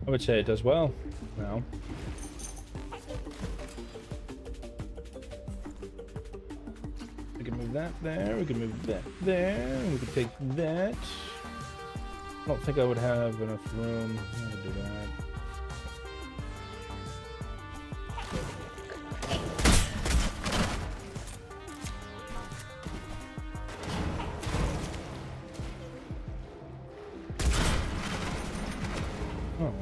Speaker 1: I would say it does well now. We can move that there, we can move that there, we can take that. I don't think I would have enough room to do that. Oh.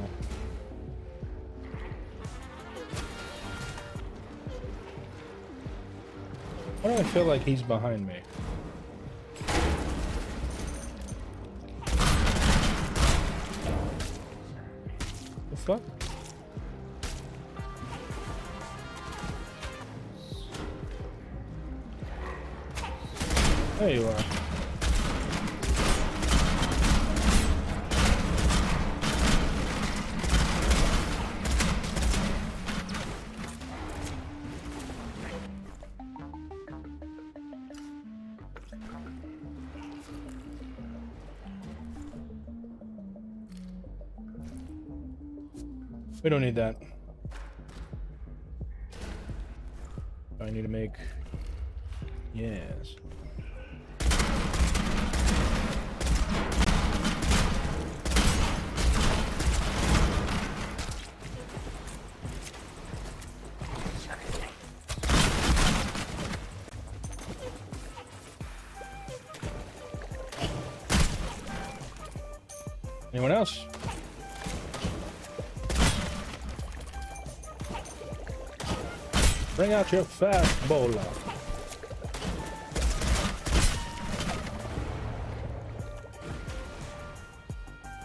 Speaker 1: Why do I feel like he's behind me? The fuck? There you are. We don't need that. I need to make... Yes. Anyone else? Bring out your fast bowler.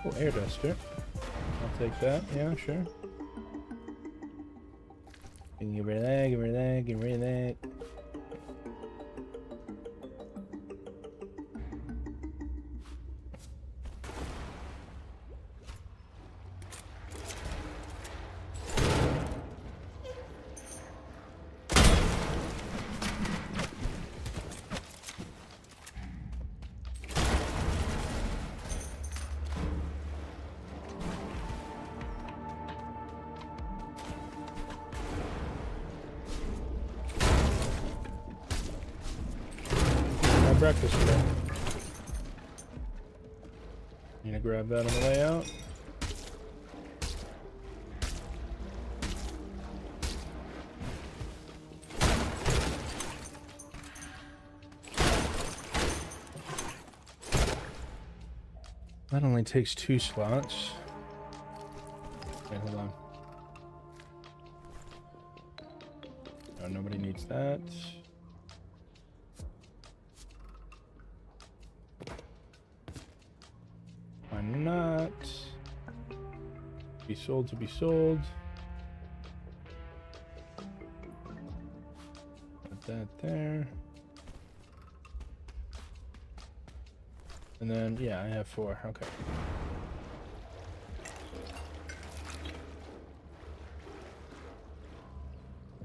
Speaker 1: Oh, air duster. I'll take that. Yeah, sure. Get rid of that, get rid of that, get rid of that. Breakfast today. Need to grab that on the way out. That only takes 2 slots. Okay, hold on. No, nobody needs that. not? Be sold to be sold. Put that there. And then, yeah, I have 4. Okay.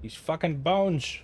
Speaker 1: These fucking bones.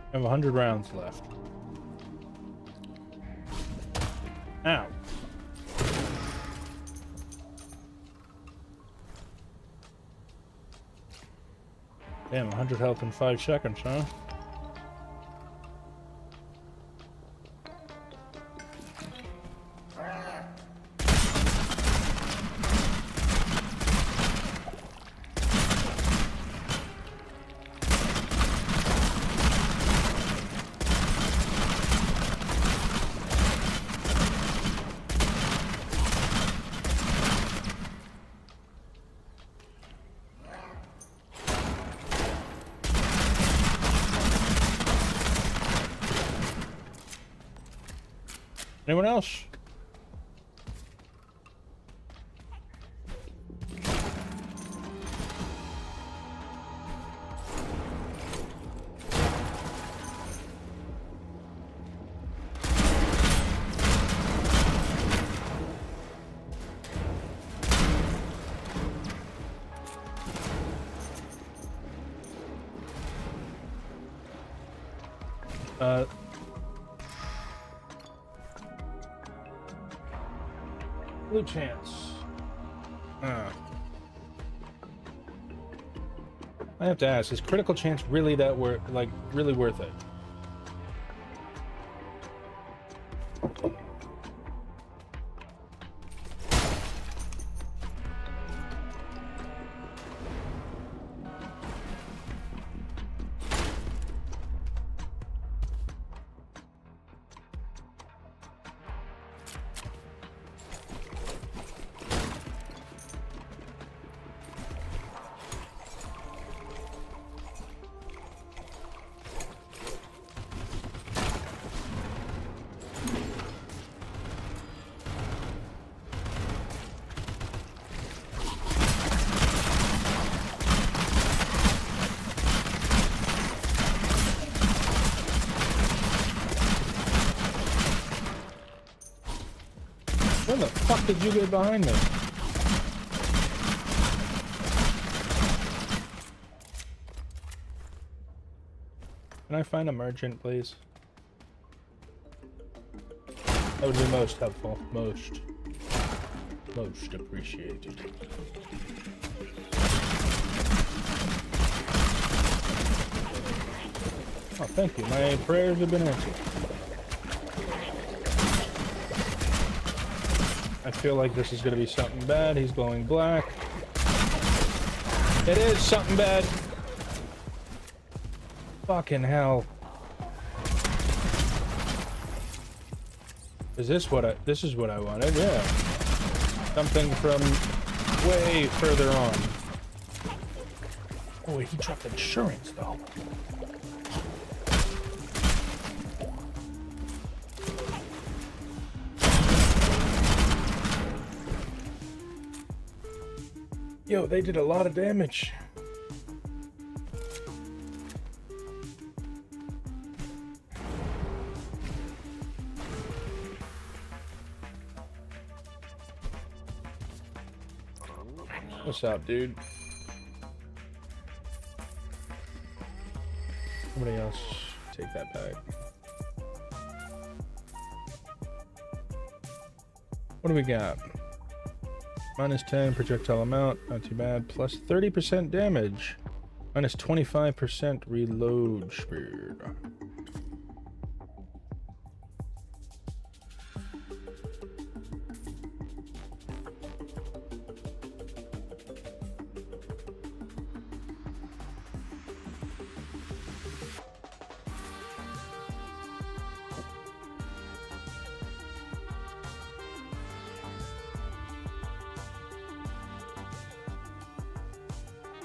Speaker 1: I have 100 rounds left. Ow. Damn, 100 health in 5 seconds, huh? Anyone else? Blue chance. I have to ask, is critical chance really that really worth it? Where the fuck did you get behind me? Can I find a merchant, please? That would be most helpful. Most appreciated. Oh, thank you. My prayers have been answered. I feel like this is going to be something bad. He's glowing black. It is something bad. Fucking hell. Is this what this is what I wanted? Yeah. Something from way further on. Oh, he dropped insurance though. Yo, they did a lot of damage. What's up, dude? Somebody else take that back. What do we got? -10 projectile amount, not too bad. Plus 30% damage. Minus 25% reload speed.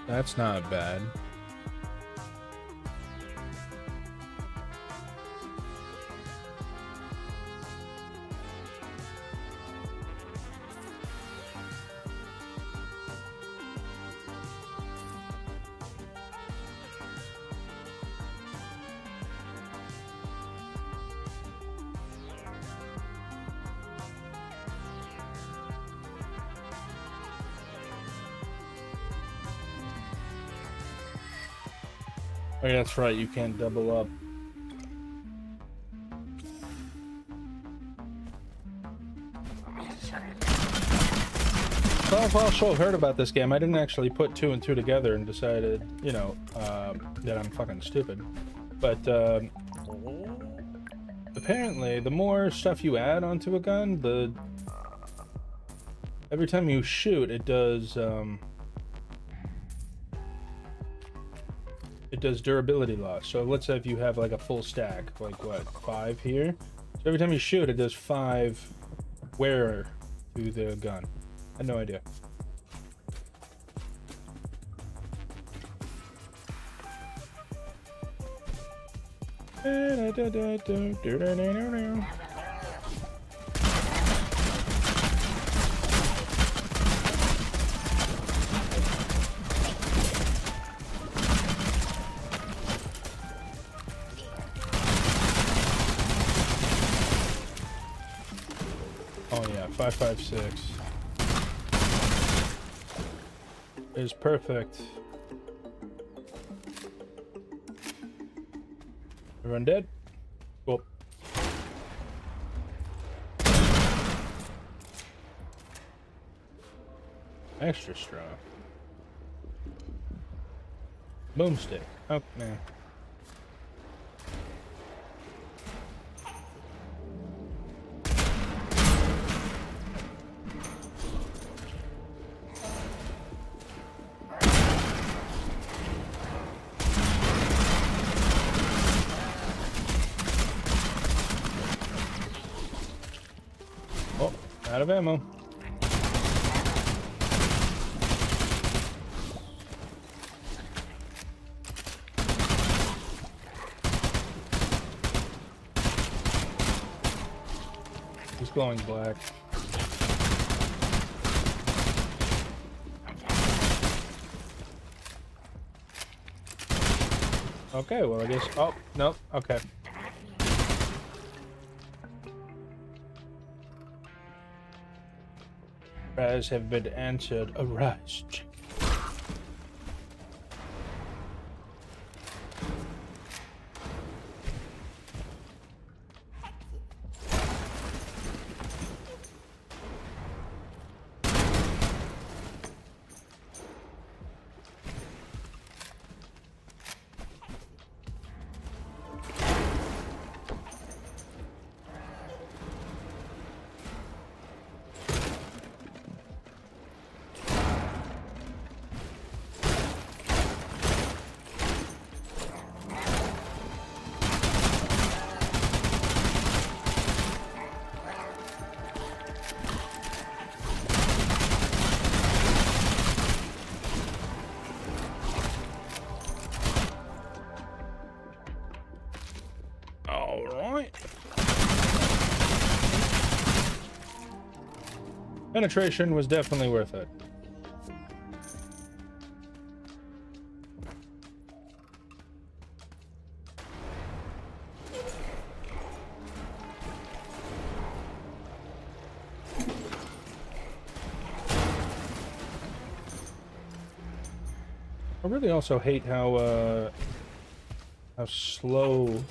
Speaker 1: That's not bad. Oh, yeah, that's right. You can't double up. So I've also heard about this game. I didn't actually put 2 and 2 together and decided, you know, that I'm fucking stupid. But apparently, the more stuff you add onto a gun, the every time you shoot, it does durability loss. So let's say if you have like a full stack, like what, 5 here, so every time you shoot, it does 5 wear to the gun. I had no idea. Oh yeah, 5.56 is perfect. Everyone dead? Cool. Extra strong. Boomstick. Oh man. Oh, out of ammo. He's glowing black. Okay, well I guess. Oh, no, okay. Prayers have been answered. Arise. All right. Penetration was definitely worth it. I really also hate how slow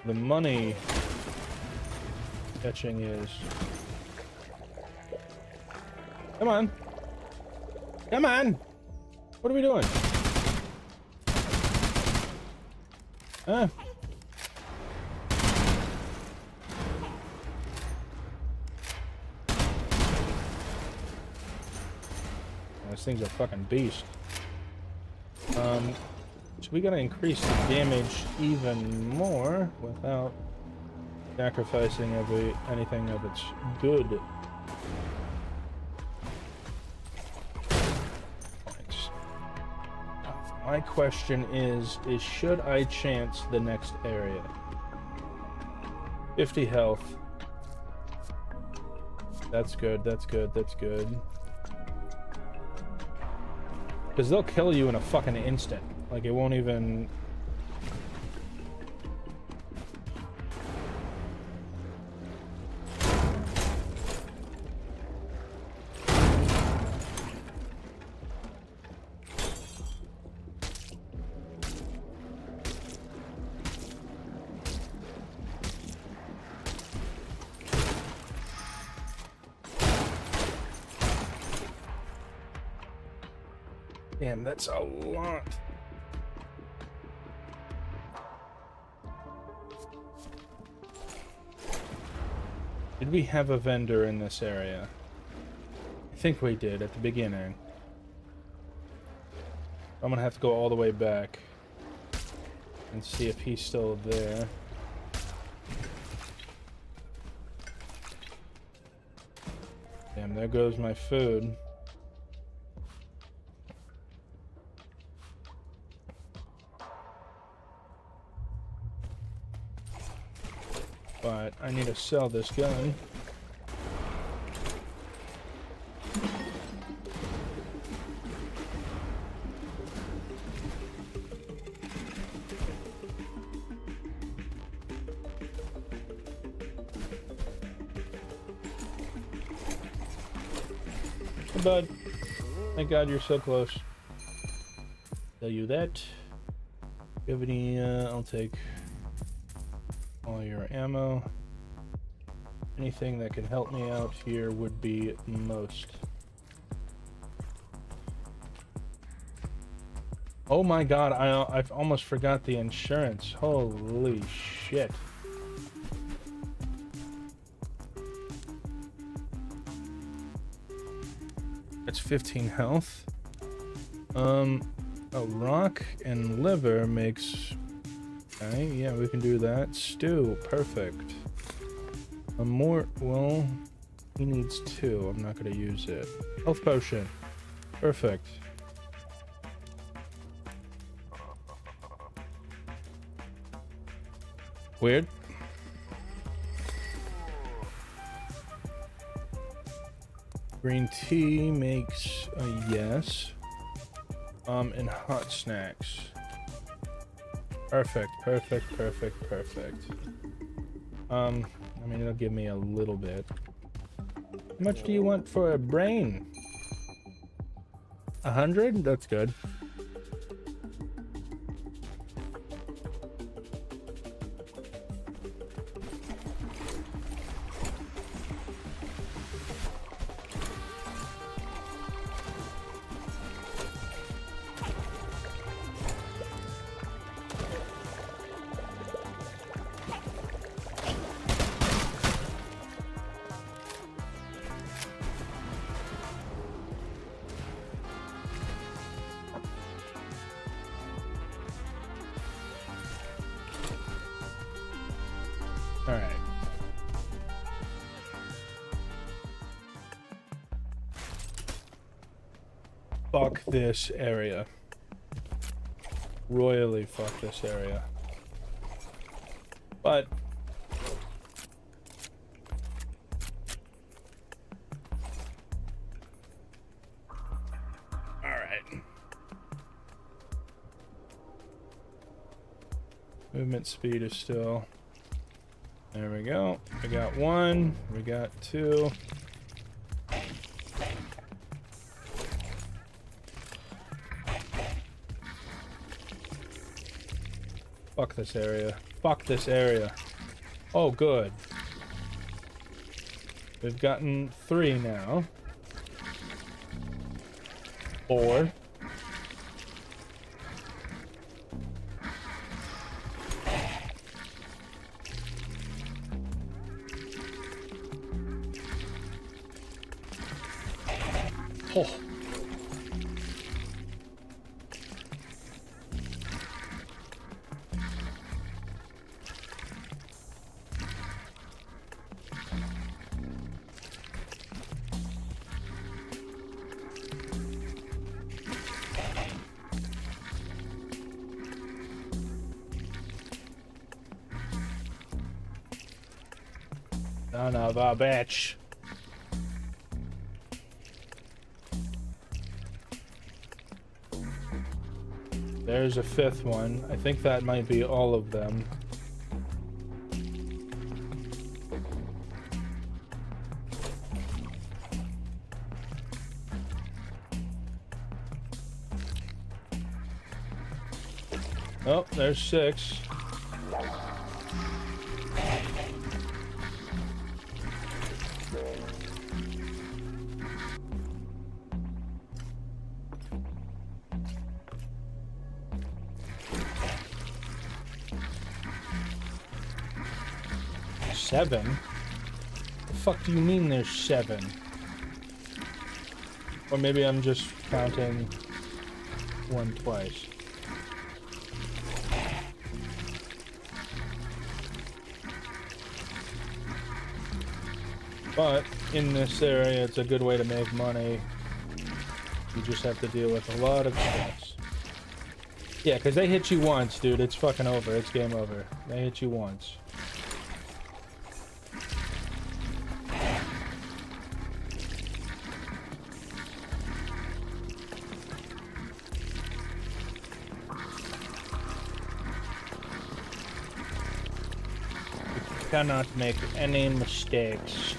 Speaker 1: the money catching is. Come on. Come on. What are we doing? Ah. This thing's a fucking beast. So we gotta increase the damage even more without sacrificing anything of its good points. My question is should I chance the next area? 50 health. That's good, that's good, that's good. Because they'll kill you in a fucking instant. Like, it won't even... Damn, that's a lot. Did we have a vendor in this area? I think we did at the beginning. I'm gonna have to go all the way back and see if he's still there. Damn, there goes my food. But I need to sell this gun. Hey, bud. Thank God you're so close. Tell you that. You have any, I'll take all your ammo. Anything that can help me out here would be most. Oh my God, I've almost forgot the insurance. Holy shit. That's 15 health. A rock and liver makes... Okay, yeah, we can do that. Stew, perfect. A more... well, he needs 2. I'm not gonna use it. Health potion. Perfect. Weird. Green tea makes a yes. And hot snacks. Perfect, perfect, perfect, perfect. I mean, it'll give me a little bit. How much do you want for a brain? 100? That's good. Alright. Fuck this area. Royally fuck this area. But... alright. Movement speed is still... there we go. We got 1. We got 2. Fuck this area. Fuck this area. Oh, good. We've gotten 3 now. 4. Oh. Son of a bitch. There's a fifth one. I think that might be all of them. Oh, there's 6. Seven? The fuck do you mean there's 7? Or maybe I'm just counting one twice. But in this area, it's a good way to make money. You just have to deal with a lot of stress. Yeah, because they hit you once, dude. It's fucking over. It's game over. They hit you once. You cannot make any mistakes.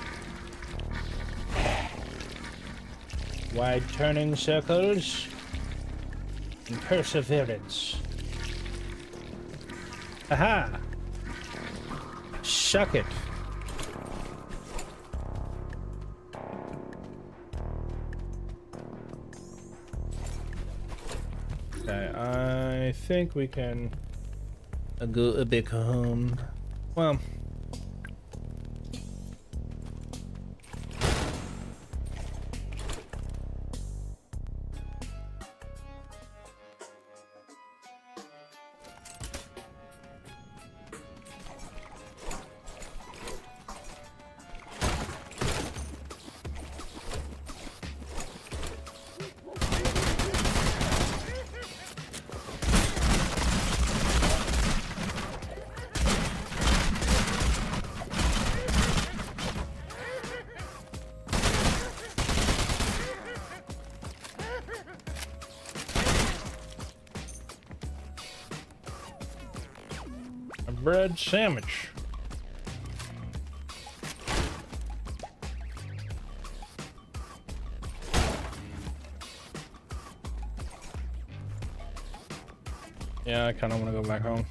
Speaker 1: Wide turning circles and perseverance. Aha! Suck it. Okay, I think we can go a bit home. Well, a bread sandwich. Yeah, I kind of want to go back home.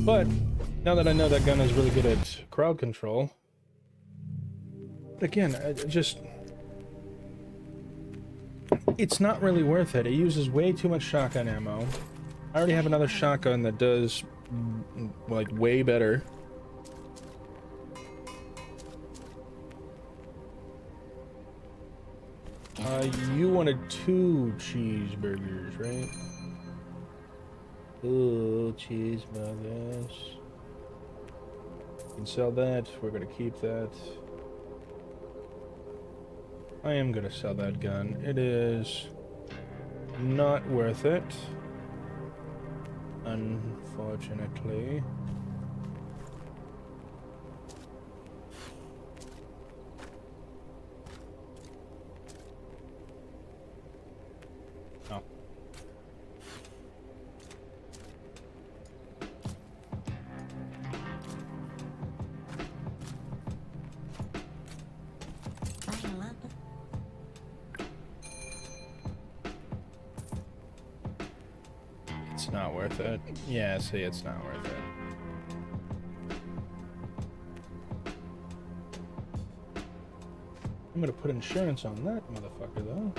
Speaker 1: But now that I know that gun is really good at crowd control, but again, it's not really worth it. It uses way too much shotgun ammo. I already have another shotgun that does like way better. You wanted 2 cheeseburgers, right? Ooh, cheeseburgers. You can sell that. We're gonna keep that. I am gonna sell that gun. It is not worth it, unfortunately. Oh.
Speaker 4: I love it.
Speaker 1: It's not worth it. Yeah, see, it's not worth it. I'm gonna put insurance on that motherfucker, though.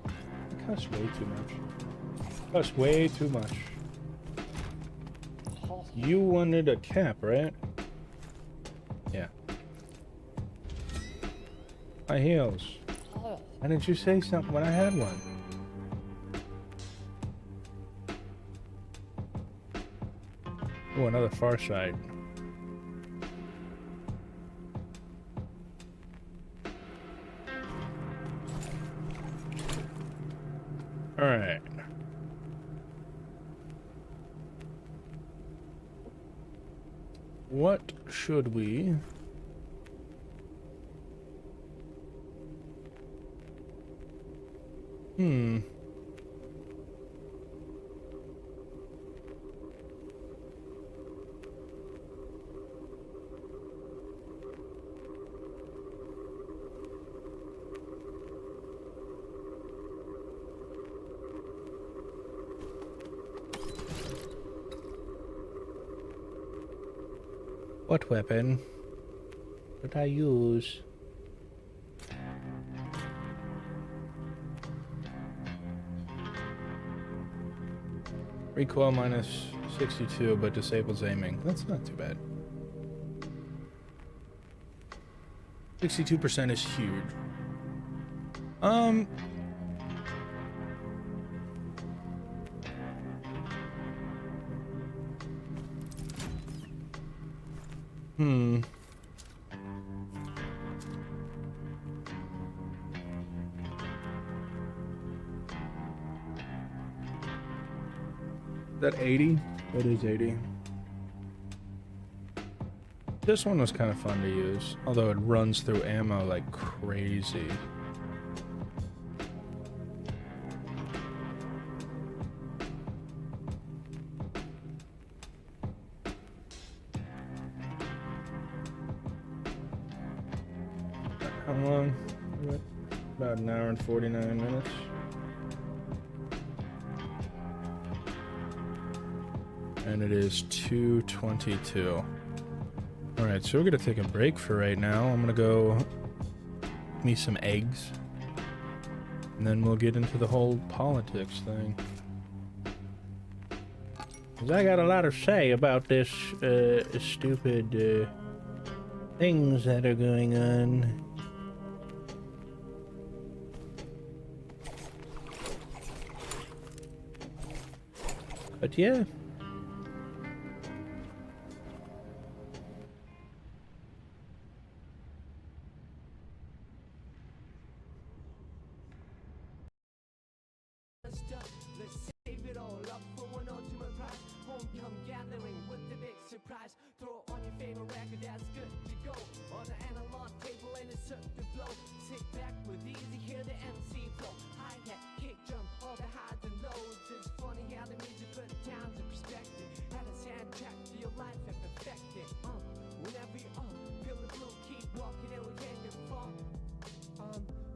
Speaker 1: It costs way too much. It costs way too much. You wanted a cap, right? Yeah. My heels. Why didn't you say something when I had one? Oh, another far side. Alright. What should we... What weapon should I use? Recoil minus 62, but disables aiming. That's not too bad. 62% is huge. Is that 80? That is 80. This one was kind of fun to use, although it runs through ammo like crazy. How long? About an hour and 49 minutes. And it is 2:22. Alright, so we're gonna take a break for right now. I'm gonna go eat me some eggs. And then we'll get into the whole politics thing. 'Cause I got a lot to say about this stupid things that are going on. But yeah.
Speaker 6: Let's save it all up for one ultimate prize. Homecoming gathering with the big surprise. Throw on your favorite record that's good to go. On the analog table and it's set to blow. Sit back with easy, hear the MC flow. Hi-hat, kick drum, all the highs and lows. It's funny how the music put down to perspective. Add a soundtrack to your life and perfect it. Whenever you're feel the blue, keep walking and we can't get far.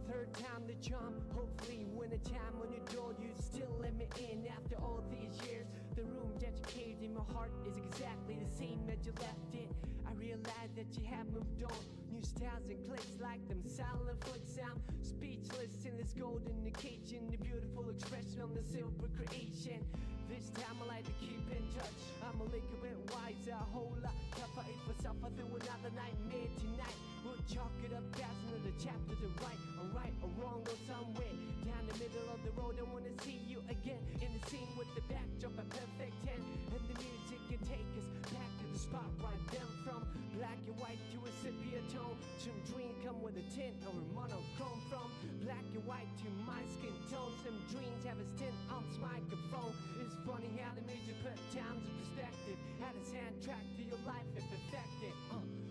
Speaker 6: Third time the charm. Hopefully when the time on your door you still let me in after all these years. The room that you caved in my heart is exactly the same that you left it. I realize that you have moved on. New styles and clicks like them silent foot sound. Speechless in this golden occasion. The beautiful expression on the silver creation. This time I like to keep in touch. I'm a little bit wiser, a whole lot tougher. It was suffer through another nightmare tonight. We'll chalk it up as another chapter to write. Or right or wrong or somewhere down the middle of the road. I wanna see you again in the scene with the backdrop a perfect 10. And the music can take us back to the spot right then. From black and white to a sepia tone. Some dreams come with a tint or a monochrome. From black and white to my skin tone. Some dreams have a stint on this microphone. It's funny how the music put times in perspective. Add a soundtrack to your life and perfect it.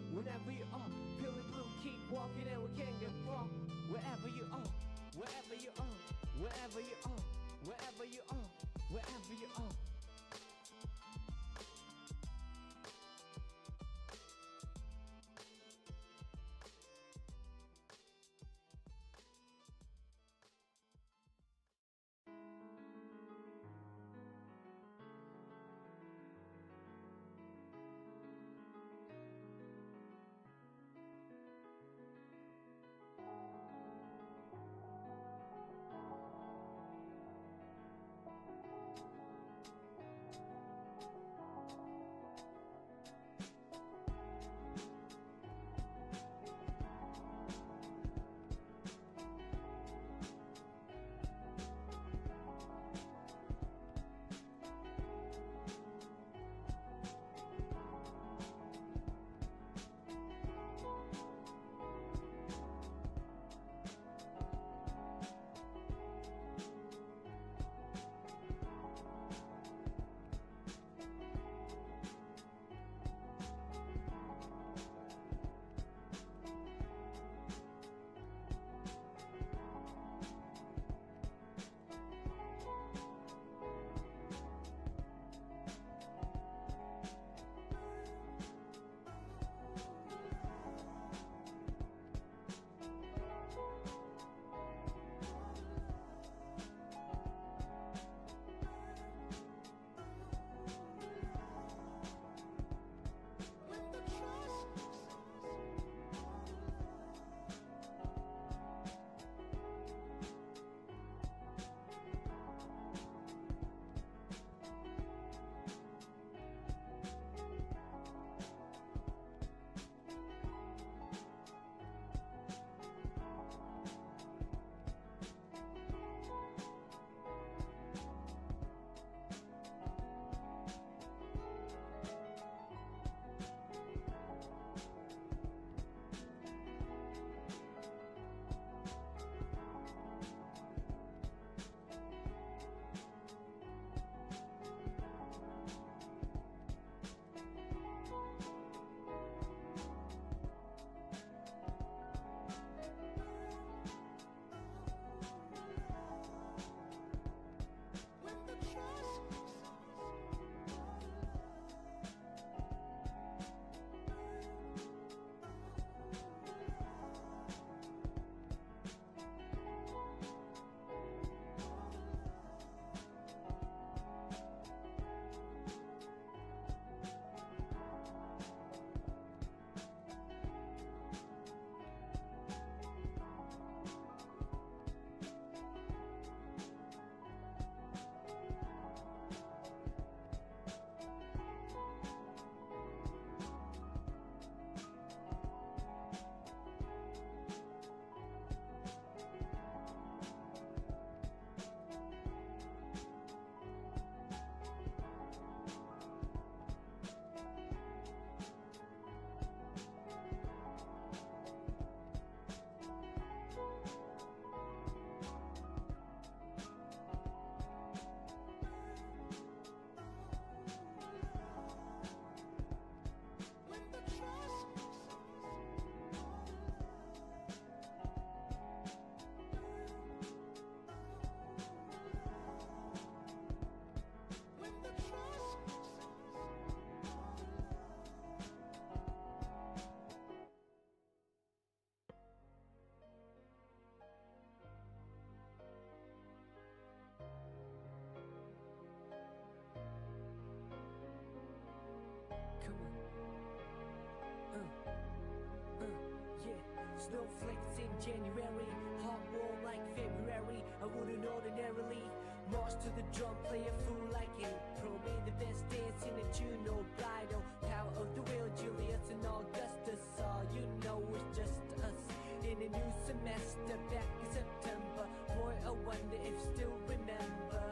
Speaker 6: Whenever you are feeling blue, keep walking and we can't get far. Wherever you are, wherever you are, wherever you are, wherever you are, wherever you are. snowflakes in January, hot warm like February. I wouldn't ordinarily march to the drum, play a fool like April. Made the best dance in a June or bridal. Power of the wheel, Julius and Augustus. All you know is just us in a new semester back in September. Boy, I wonder if still remember.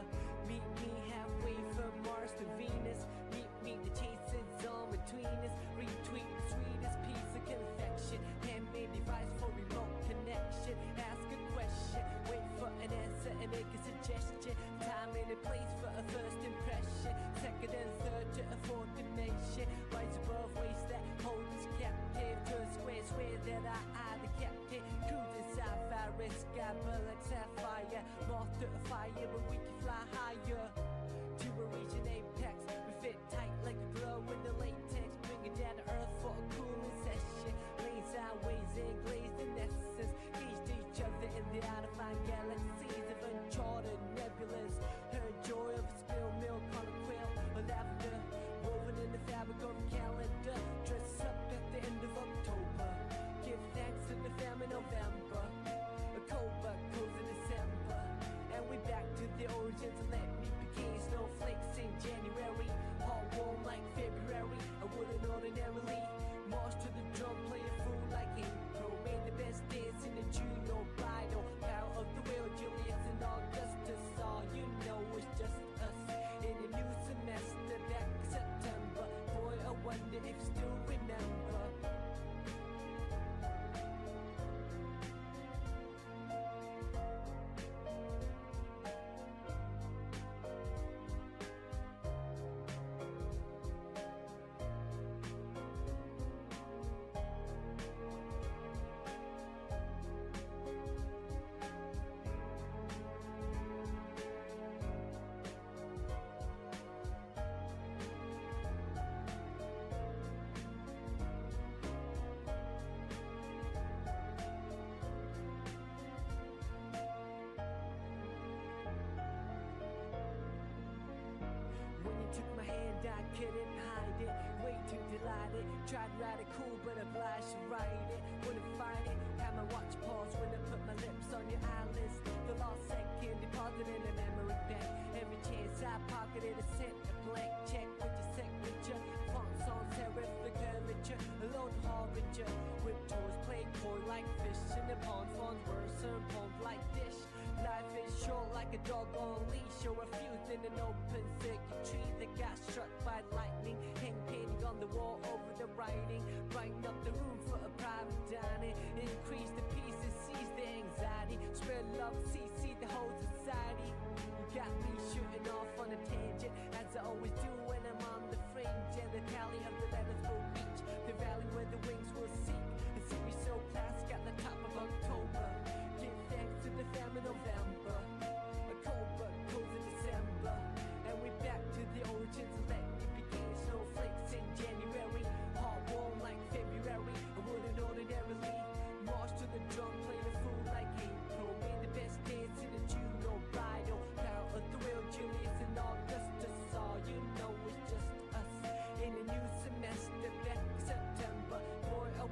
Speaker 6: Meet me halfway from Mars to Venus. Meet me, the chase is on between us. Retweet the sweetest piece of confection. Handmade device for remote connection. Ask a question, wait for an answer and make a suggestion. Time and a place for a first impression. Second and third to a fourth dimension. Rise above ways that hold us captive. To a square, swear that I the captain. Cruising sapphire, sky burn like sapphire. Moth to a fire, but we can fly higher. To a region apex, we fit tight like a glove with the latex. Bring it down to earth for a cooling session. Lane sideways and glazed in essence. Gauged each other in the out-of-mind galaxies of uncharted nebulas. Heard joy of a spilled milk on a quill or lavender. Woven in the fabric of a calendar. Dress up at the end of October. Give thanks to the famine November. A October, close in December. And we back to the origins. Let me begin. Snowflakes in January. Hot warm like February. I wouldn't ordinarily march to the drum, play a fool like April. Made the best dance in the June or bridal. Power of the wheel, Julius and Augustus. All you know is just us in a new semester back in September. Boy, I wonder if still remember. When you took my hand, I couldn't hide it. Way too delighted. Tried to ride it cool, but obliged to ride it. Wouldn't fight it. Had my watch pause when I put my lips on your eyelids. The lost second deposited in a memory bank. Every chance I pocketed a cent, a blank check with your signature. Fonts on serif, the curvature. A lone harbinger. With toes played coy like fish in the pond. Fawns were served pond like dish. Life is short like a dog on leash, or a fuse in an open circuitry that got struck by lightning. Hang painting on the wall over the writing. Brighten up the room for a private dining. Increase the pieces, seize the anxiety. Spread love, see the whole society. You got me shooting off on a tangent, as I always do when I'm on the fringe. And the tally of the letters will reach the valley where the wings will seek. A series so classic at the top of October. Give thanks to the famine November. October, close in December. And we back to the origins. Let me begin. Snowflakes in January. Hot warm like February. I wouldn't ordinarily march to the drum, play a fool like April. Made the best dance in the June or bridal. Power of the wheel, Julius and Augustus. All you know is just us in a new semester back in September. Boy, I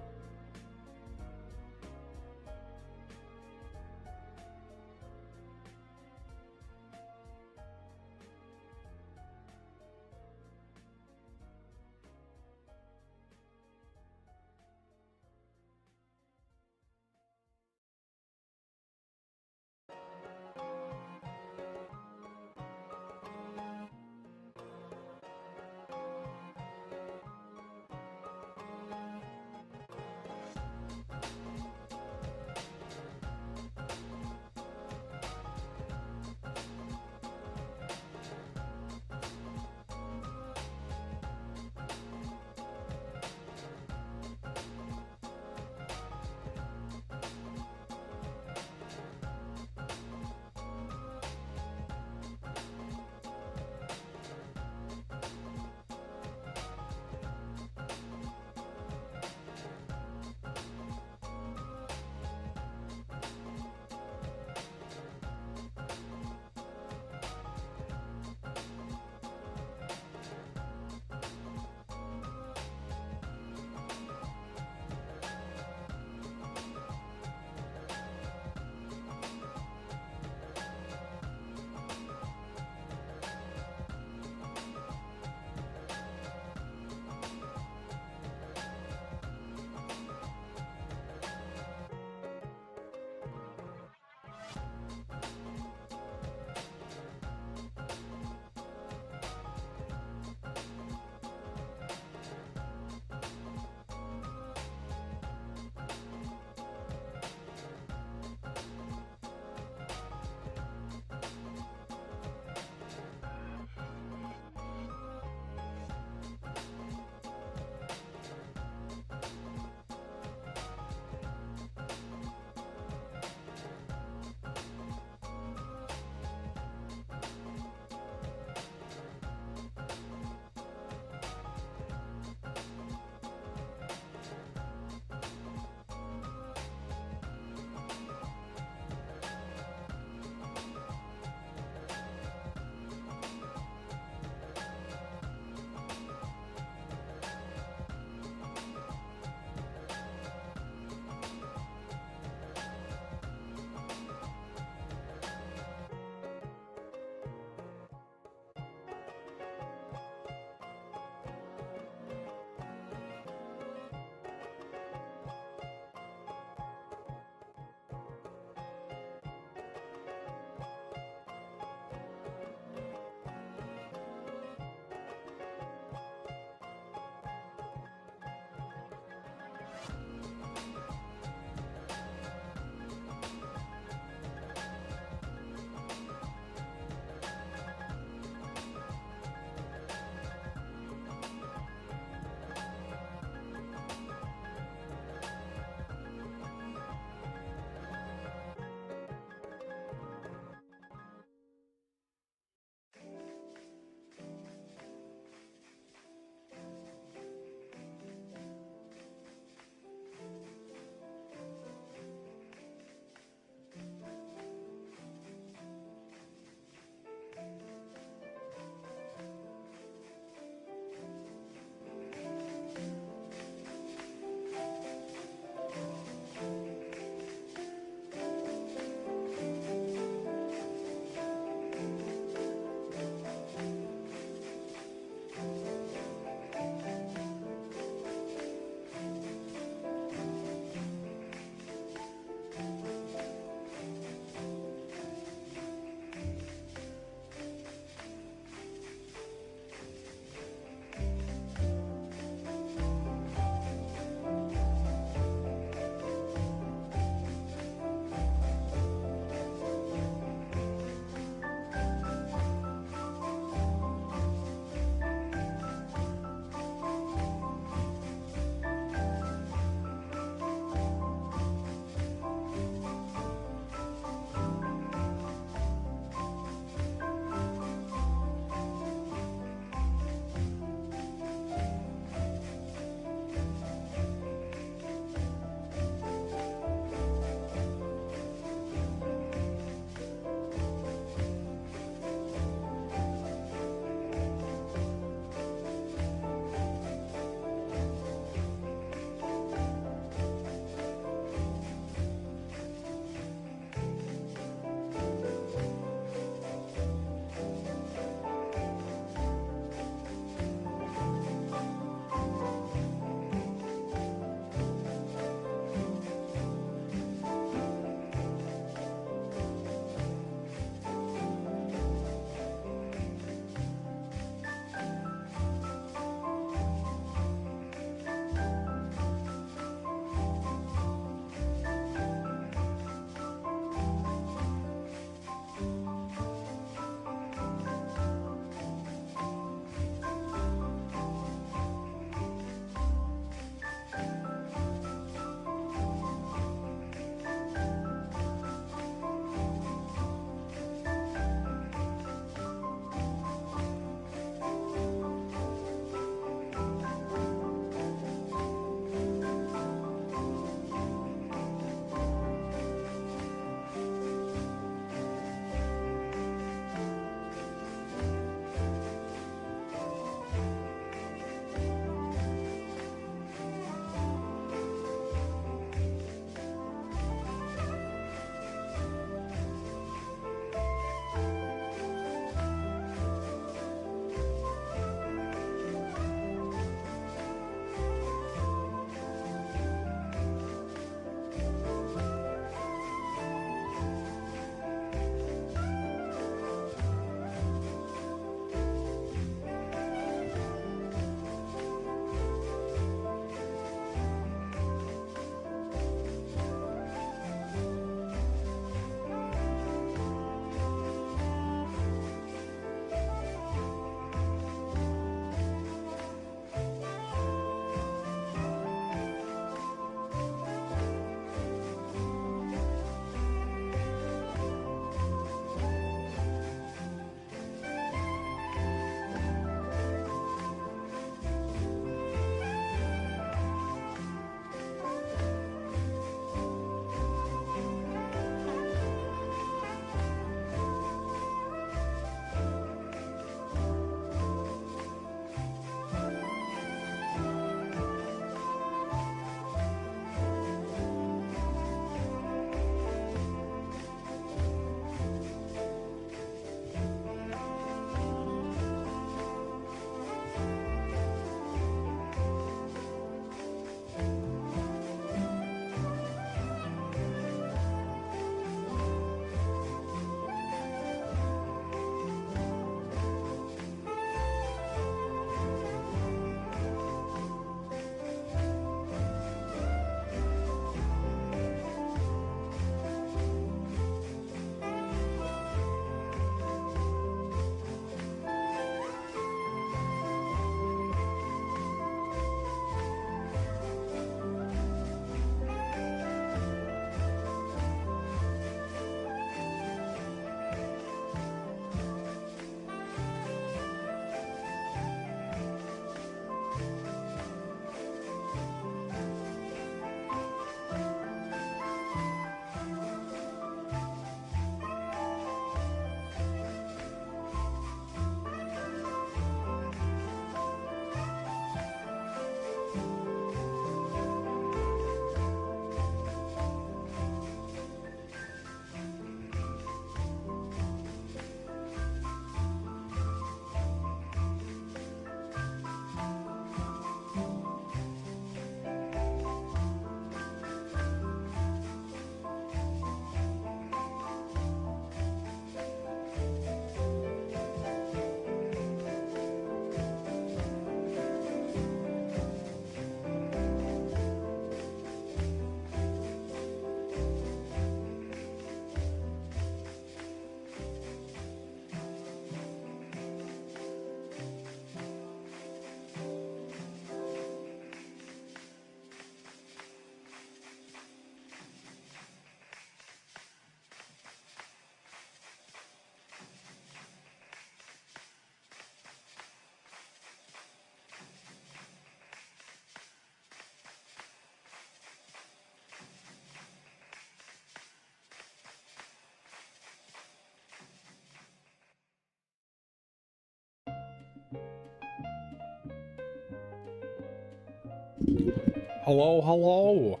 Speaker 1: Hello, hello.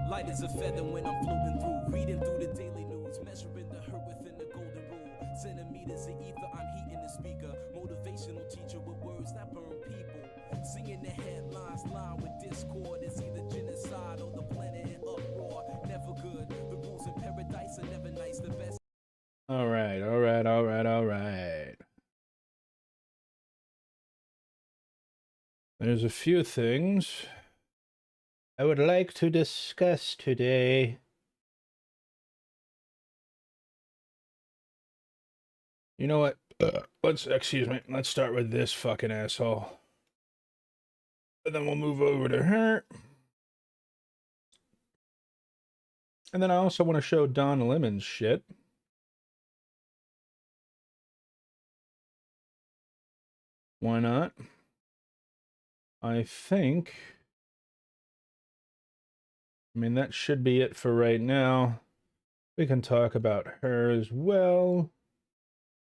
Speaker 6: Light as a feather when I'm floating through, reading through the daily news, measuring the hurt within the golden rule. Centimeters of ether, I'm heating the speaker. Motivational teacher with words that burn people. Singing the headlines, line with discord. It's either genocide or the planet in uproar. Never good. The rules in paradise are never nice. The best.
Speaker 1: All right, all right, all right, all right. There's a few things I would like to discuss today. You know what? Excuse me. Let's start with this fucking asshole. And then we'll move over to her. And then I also want to show Don Lemon's shit. Why not? I think... I mean, that should be it for right now. We can talk about her as well.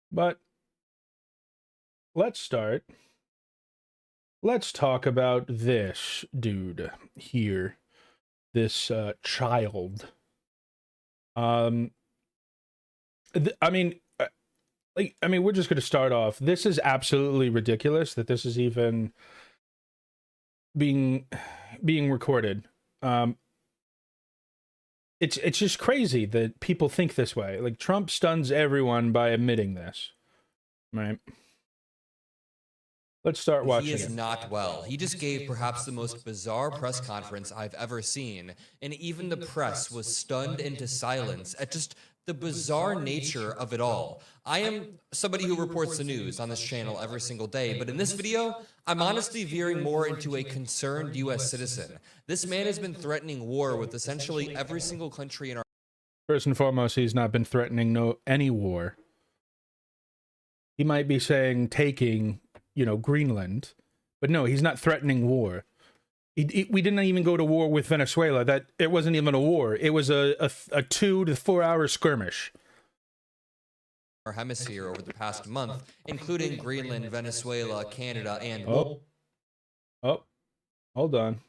Speaker 1: But let's start. Let's talk about this dude here. This child. I mean, we're just going to start off. This is absolutely ridiculous that this is even being recorded. It's just crazy that people think this way. Like, Trump stuns everyone by admitting this, right? Let's start watching.
Speaker 7: He is
Speaker 1: it.
Speaker 7: not well. He just gave perhaps the most bizarre press conference I've ever seen, and even the press was stunned into silence at just the bizarre nature of it all. I am somebody who reports the news on this channel every single day, but in this video, I'm honestly veering more into a concerned U.S. citizen. This man has been threatening war with essentially every single country in our...
Speaker 1: First and foremost, he's not been threatening any war. He might be saying taking, Greenland, but no, he's not threatening war. We didn't even go to war with Venezuela. That it wasn't even a war. It was a 2 to 4 hour skirmish.
Speaker 7: Our hemisphere over the past month, including Greenland, Venezuela, Canada, and...
Speaker 1: Oh, hold on.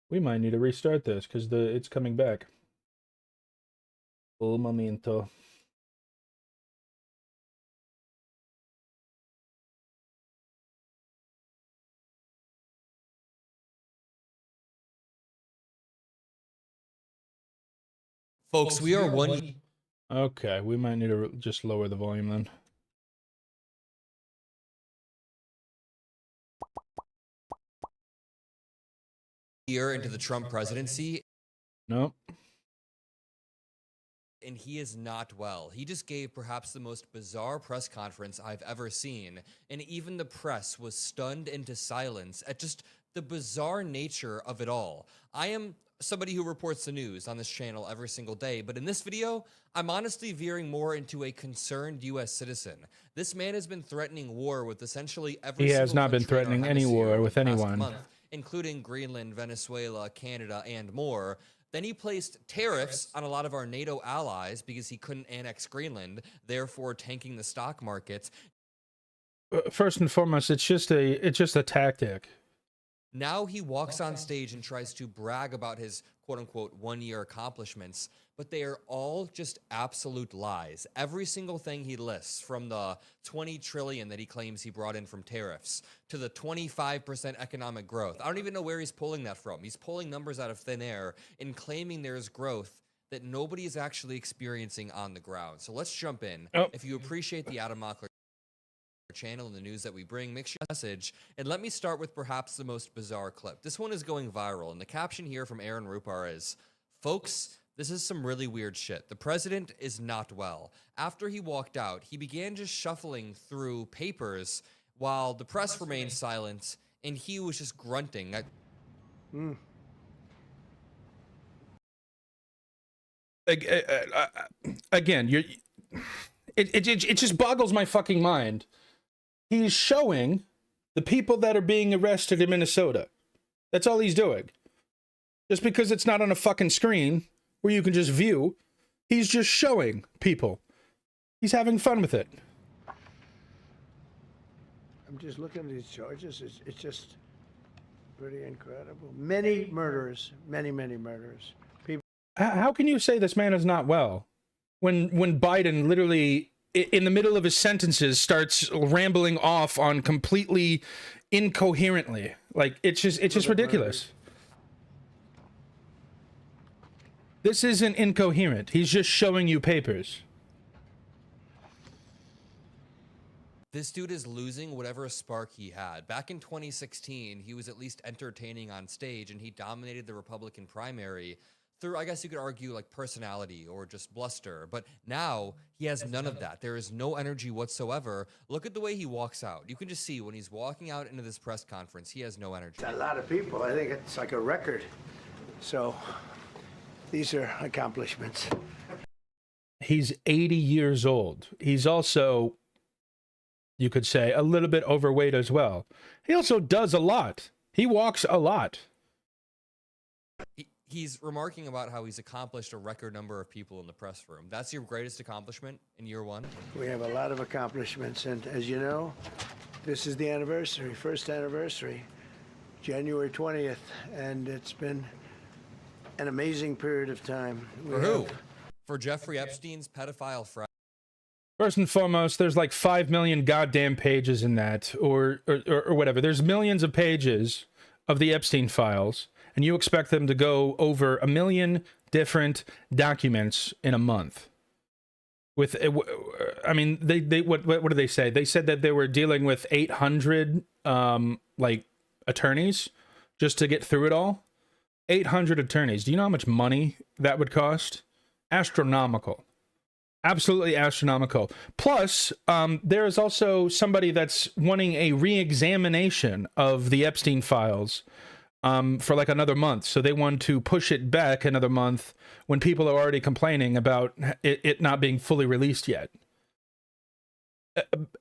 Speaker 1: We might need to restart this because it's coming back. Un momento.
Speaker 7: Folks, we are one...
Speaker 1: Okay, we might need to just lower the volume then.
Speaker 7: year into the Trump presidency.
Speaker 1: Nope.
Speaker 7: And he is not well. He just gave perhaps the most bizarre press conference I've ever seen, and even the press was stunned into silence at just the bizarre nature of it all. I am somebody who reports the news on this channel every single day, but in this video, I'm honestly veering more into a concerned U.S. citizen. This man has been threatening war with essentially every
Speaker 1: He has not been threatening any war with anyone,
Speaker 7: including Greenland, Venezuela, Canada, and more. Then he placed tariffs on a lot of our NATO allies because he couldn't annex Greenland, therefore tanking the stock markets.
Speaker 1: First and foremost, it's just a tactic.
Speaker 7: Now he walks on stage and tries to brag about his quote-unquote one-year accomplishments, but they are all just absolute lies. Every single thing he lists, from the 20 trillion that he claims he brought in from tariffs to the 25% economic growth. I don't even know where he's pulling that from. He's pulling numbers out of thin air and claiming there's growth that nobody is actually experiencing on the ground. So let's jump in.
Speaker 1: Oh.
Speaker 7: If you appreciate the Adam Mockler channel and the news that we bring, make sure you message, and let me start with perhaps the most bizarre clip. This one is going viral, and the caption here from Aaron Rupar is, "Folks, this is some really weird shit. The president is not well." After he walked out, he began just shuffling through papers while the press remained silent, and he was just grunting.
Speaker 1: Again, it just boggles my fucking mind. He's showing the people that are being arrested in Minnesota. That's all he's doing. Just because it's not on a fucking screen where you can just view, he's just showing people. He's having fun with it.
Speaker 8: I'm just looking at these charges. It's just pretty incredible. Many murderers, many murderers. People.
Speaker 1: How can you say this man is not well when Biden literally in the middle of his sentences starts rambling off on completely incoherently? Like it's just ridiculous. This isn't incoherent. He's just showing you papers.
Speaker 7: This dude is losing whatever spark he had. Back in 2016, he was at least entertaining on stage, and he dominated the Republican primary through, I guess you could argue, like personality or just bluster. But now he has none of that. There is no energy whatsoever. Look at the way he walks out. You can just see when he's walking out into this press conference, he has no energy.
Speaker 8: It's a lot of people. I think it's like a record. So these are accomplishments.
Speaker 1: He's 80 years old. He's also, you could say, a little bit overweight as well. He also does a lot. He walks a lot.
Speaker 7: He's remarking about how he's accomplished a record number of people in the press room. That's your greatest accomplishment in year one?
Speaker 8: We have a lot of accomplishments, and as you know, this is the anniversary, first anniversary, January 20th, and it's been an amazing period of time.
Speaker 7: For who? For Jeffrey Epstein's pedophile friend?
Speaker 1: First and foremost, there's like 5 million goddamn pages in that, or whatever. There's millions of pages of the Epstein files, and you expect them to go over 1 million different documents in a month. With, I mean, they what did they say? They said that they were dealing with 800 like attorneys just to get through it all. 800 attorneys. Do you know how much money that would cost? Astronomical. Absolutely astronomical. Plus, there is also somebody that's wanting a re-examination of the Epstein files for like another month. So they want to push it back another month when people are already complaining about it not being fully released yet.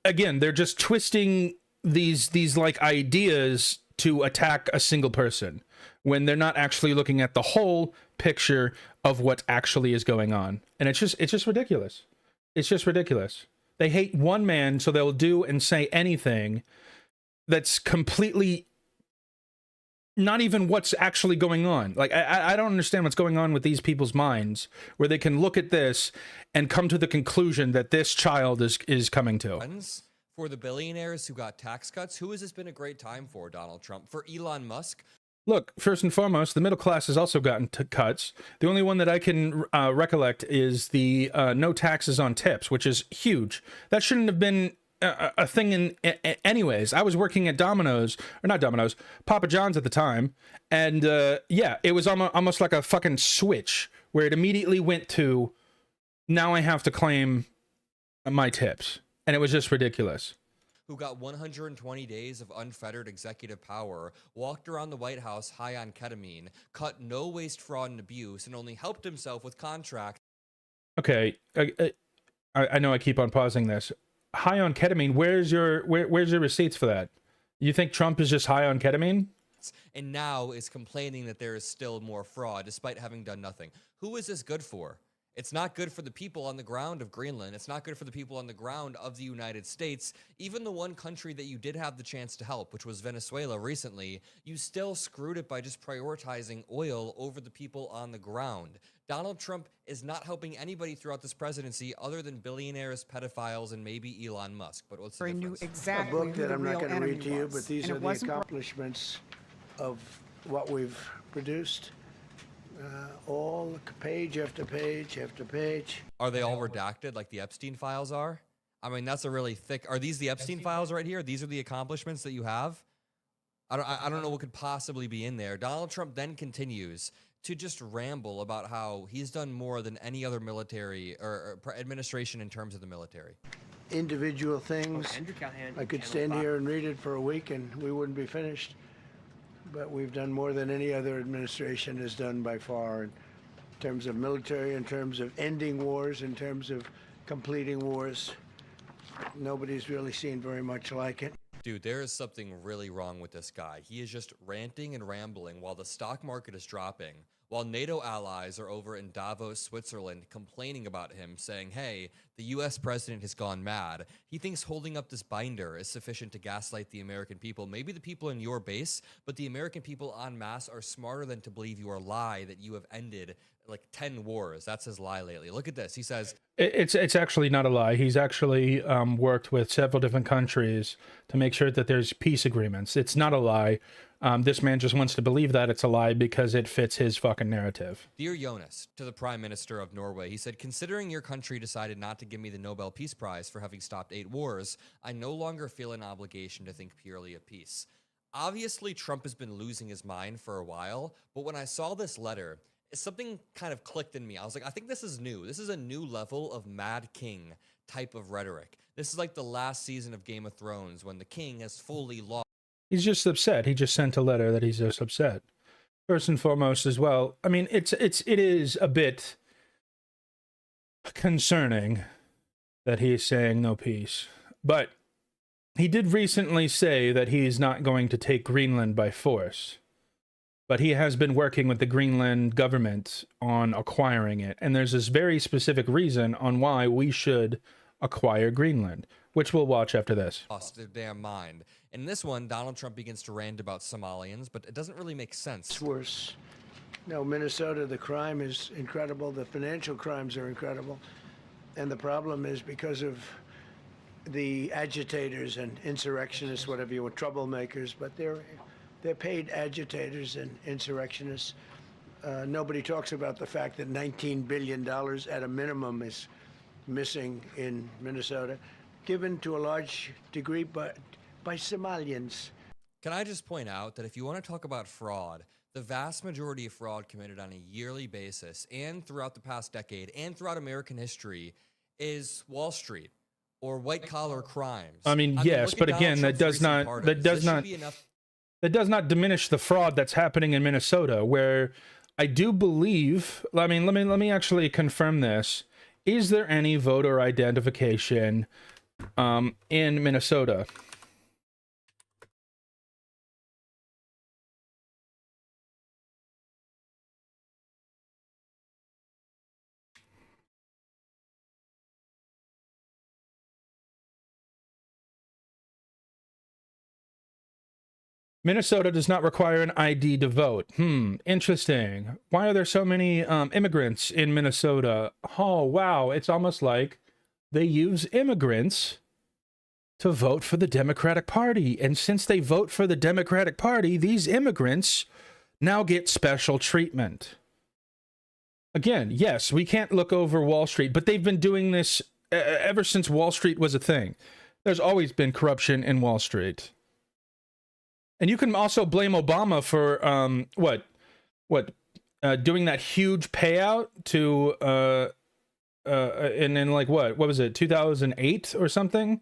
Speaker 1: Again, they're just twisting these like ideas to attack a single person when they're not actually looking at the whole picture of what actually is going on. And it's just ridiculous. It's just ridiculous. They hate one man, so they'll do and say anything that's completely not even what's actually going on. Like, I don't understand what's going on with these people's minds, where they can look at this and come to the conclusion that this child is coming to.
Speaker 7: For the billionaires who got tax cuts, who has this been a great time for, Donald Trump? For Elon Musk?
Speaker 1: Look, first and foremost, the middle class has also gotten cuts. The only one that I can recollect is the no taxes on tips, which is huge. That shouldn't have been a thing in anyways. I was working at Domino's, or not Domino's, Papa John's at the time, and yeah, it was almost like a fucking switch where it immediately went to, now I have to claim my tips, and it was just ridiculous.
Speaker 7: Who got 120 days of unfettered executive power, walked around the White House high on ketamine, cut no waste, fraud, and abuse, and only helped himself with contracts.
Speaker 1: Okay, I know I keep on pausing this. High on ketamine, where's your receipts for that? You think Trump is just high on ketamine?
Speaker 7: And now is complaining that there is still more fraud, despite having done nothing. Who is this good for? It's not good for the people on the ground of Greenland. It's not good for the people on the ground of the United States. Even the one country that you did have the chance to help, which was Venezuela recently, you still screwed it by just prioritizing oil over the people on the ground. Donald Trump is not helping anybody throughout this presidency other than billionaires, pedophiles, and maybe Elon Musk. But what's the difference?
Speaker 8: Exactly a book that I'm not going to read to you, but these are the accomplishments of what we've produced. All page after page after page.
Speaker 7: Are they all redacted like the Epstein files are? I mean, that's a really thick... Are these the Epstein files right here? These are the accomplishments that you have? I don't know what could possibly be in there. Donald Trump then continues to just ramble about how he's done more than any other military or administration in terms of the military.
Speaker 8: Individual things. I could stand here and read it for a week and we wouldn't be finished. But we've done more than any other administration has done by far in terms of military, in terms of ending wars, in terms of completing wars. Nobody's really seen very much like it.
Speaker 7: Dude, there is something really wrong with this guy. He is just ranting and rambling while the stock market is dropping, while NATO allies are over in Davos, Switzerland, complaining about him, saying, hey, the US president has gone mad. He thinks holding up this binder is sufficient to gaslight the American people. Maybe the people in your base, but the American people en masse are smarter than to believe your lie that you have ended like 10 wars. That's his lie lately. Look at this. He says,
Speaker 1: It's actually not a lie. He's actually worked with several different countries to make sure that there's peace agreements. It's not a lie. This man just wants to believe that it's a lie because it fits his fucking narrative.
Speaker 7: Dear Jonas, to the Prime Minister of Norway, he said, considering your country decided not to give me the Nobel Peace Prize for having stopped 8 wars, I no longer feel an obligation to think purely of peace. Obviously, Trump has been losing his mind for a while, but when I saw this letter, something kind of clicked in me. I was like, I think this is new. This is a new level of Mad King type of rhetoric. This is like the last season of Game of Thrones when the king has fully lost.
Speaker 1: He's just upset. He just sent a letter that he's just upset. First and foremost as well. I mean, it is a bit concerning that he is saying no peace. But he did recently say that he's not going to take Greenland by force. But he has been working with the Greenland government on acquiring it. And there's this very specific reason on why we should acquire Greenland, which we'll watch after this.
Speaker 7: Lost their damn mind. In this one, Donald Trump begins to rant about Somalians, but it doesn't really make sense.
Speaker 8: It's worse. No, Minnesota, the crime is incredible. The financial crimes are incredible. And the problem is because of the agitators and insurrectionists, whatever you want, troublemakers, but they're paid agitators and insurrectionists. Nobody talks about the fact that $19 billion at a minimum is missing in Minnesota, given to a large degree by Somalians.
Speaker 7: Can I just point out that if you want to talk about fraud, the vast majority of fraud committed on a yearly basis and throughout the past decade and throughout American history is Wall Street or white-collar crimes.
Speaker 1: I mean, yes,
Speaker 7: look
Speaker 1: but
Speaker 7: at
Speaker 1: again,
Speaker 7: Donald
Speaker 1: that
Speaker 7: Trump's
Speaker 1: does
Speaker 7: recent
Speaker 1: not
Speaker 7: pardons.
Speaker 1: that does
Speaker 7: This should
Speaker 1: not
Speaker 7: be enough.
Speaker 1: that does not diminish the fraud that's happening in Minnesota, where I do believe, I mean, let me actually confirm this. Is there any voter identification in Minnesota? Minnesota does not require an ID to vote. Interesting. Why are there so many immigrants in Minnesota? Oh, wow. It's almost like they use immigrants to vote for the Democratic Party. And since they vote for the Democratic Party, these immigrants now get special treatment. Again, yes, we can't look over Wall Street, but they've been doing this ever since Wall Street was a thing. There's always been corruption in Wall Street. And you can also blame Obama for doing that huge payout to and then like what was it, 2008 or something,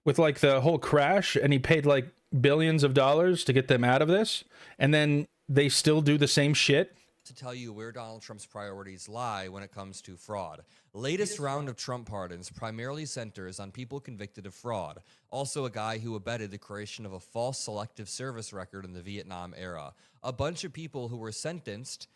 Speaker 1: with like the whole crash, and he paid like billions of dollars to get them out of this, and then they still do the same shit.
Speaker 7: To tell you where Donald Trump's priorities lie when it comes to fraud. Latest round of Trump pardons primarily centers on people convicted of fraud. Also a guy who abetted the creation of a false selective service record in the Vietnam era. A bunch of people who were sentenced,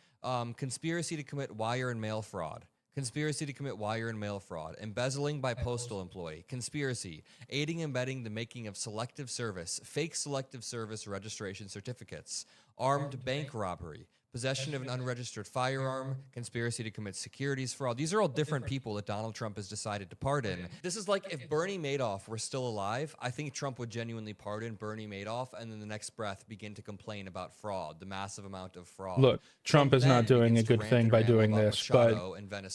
Speaker 7: conspiracy to commit wire and mail fraud. Conspiracy to commit wire and mail fraud, embezzling by postal employee, conspiracy, aiding and abetting the making of selective service, fake selective service registration certificates, armed bank robbery, possession of an unregistered firearm, conspiracy to commit securities fraud. These are all different people that Donald Trump has decided to pardon. This is like if Bernie Madoff were still alive, I think Trump would genuinely pardon Bernie Madoff and then the next breath begin to complain about fraud, the massive amount of fraud.
Speaker 1: Look, Trump is not doing a good thing by doing this, but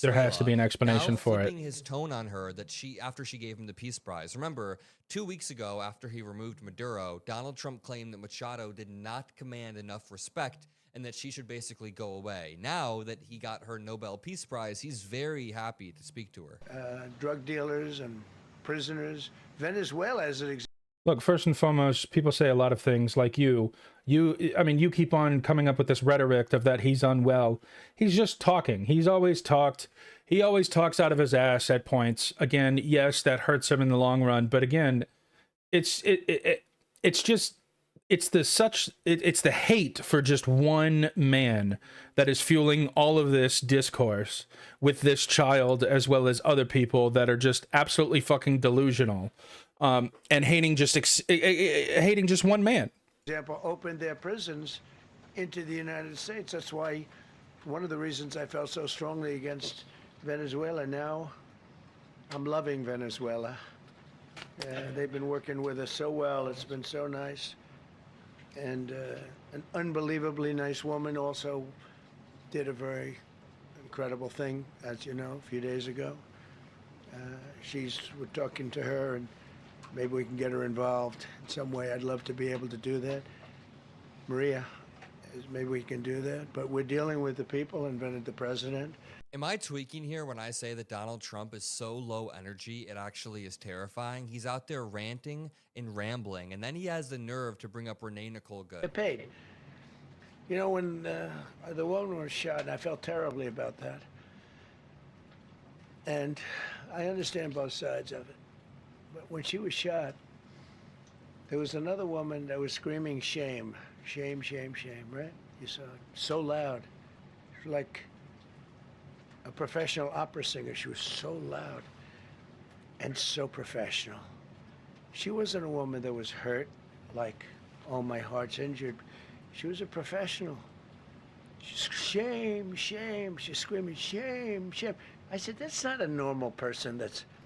Speaker 1: there has to be an explanation for it.
Speaker 7: His tone on her that after she gave him the Peace Prize. Remember, 2 weeks ago, after he removed Maduro, Donald Trump claimed that Machado did not command enough respect and that she should basically go away. Now that he got her Nobel Peace Prize, he's very happy to speak to her.
Speaker 8: Drug dealers and prisoners. Venezuela, as it exists.
Speaker 1: Look, first and foremost, people say a lot of things like you keep on coming up with this rhetoric of that he's unwell. He's just talking. He's always talked. He always talks out of his ass at points. Again, yes, that hurts him in the long run. But again, it's just it's it's the hate for just one man that is fueling all of this discourse with this child, as well as other people that are just absolutely fucking delusional, and hating just one man.
Speaker 8: Example, opened their prisons into the United States. That's why one of the reasons I felt so strongly against Venezuela. Now I'm loving Venezuela. They've been working with us so well. It's been so nice. And an unbelievably nice woman also did a very incredible thing, as you know, a few days ago. We're talking to her, and maybe we can get her involved in some way. I'd love to be able to do that. Maria, maybe we can do that. But we're dealing with the people and the president.
Speaker 7: Am I tweaking here when I say that Donald Trump is so low energy, it actually is terrifying? He's out there ranting and rambling, and then he has the nerve to bring up Renee Nicole Good.
Speaker 8: Get paid. You know, when the woman was shot, I felt terribly about that. And I understand both sides of it. But when she was shot, there was another woman that was screaming shame, shame, shame, shame, right? You saw it. So loud. It was like a professional opera singer. She was so loud and so professional. She wasn't a woman that was hurt, like, oh, my heart's injured. She was a professional. She's shame, shame. She's screaming shame, shame. I said, that's not a normal person.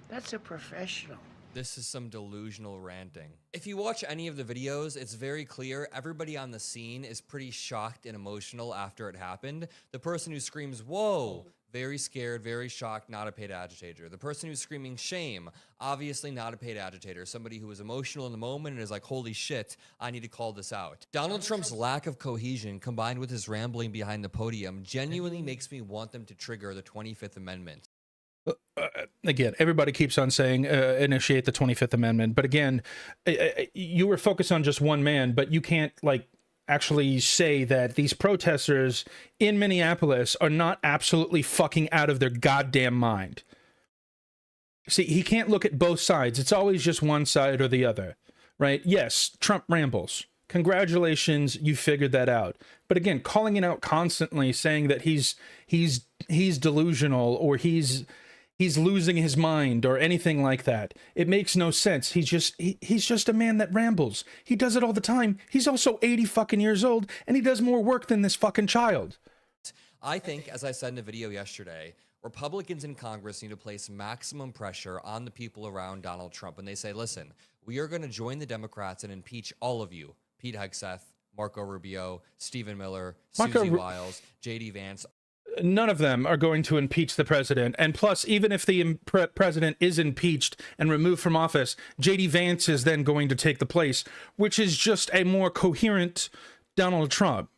Speaker 8: That's a professional.
Speaker 7: This is some delusional ranting. If you watch any of the videos, it's very clear everybody on the scene is pretty shocked and emotional after it happened. The person who screams, whoa, very scared, very shocked, not a paid agitator. The person who's screaming shame, obviously not a paid agitator. Somebody who is emotional in the moment and is like, holy shit, I need to call this out. Donald Trump's lack of cohesion combined with his rambling behind the podium genuinely makes me want them to trigger the 25th Amendment.
Speaker 1: Again, everybody keeps on saying initiate the 25th Amendment, but again, you were focused on just one man, but you can't like actually say that these protesters in Minneapolis are not absolutely fucking out of their goddamn mind. See, he can't look at both sides. It's always just one side or the other, right? Yes, Trump rambles. Congratulations, you figured that out. But again, calling it out constantly, saying that he's delusional or he's losing his mind or anything like that. It makes no sense. He's just a man that rambles. He does it all the time. He's also 80 fucking years old, and he does more work than this fucking child.
Speaker 7: I think, as I said in a video yesterday, Republicans in Congress need to place maximum pressure on the people around Donald Trump. And they say, listen, we are going to join the Democrats and impeach all of you. Pete Hegseth, Marco Rubio, Stephen Miller, Susie Wiles, J.D. Vance.
Speaker 1: None of them are going to impeach the president. And plus, even if the president is impeached and removed from office, J.D. Vance is then going to take the place, which is just a more coherent Donald Trump.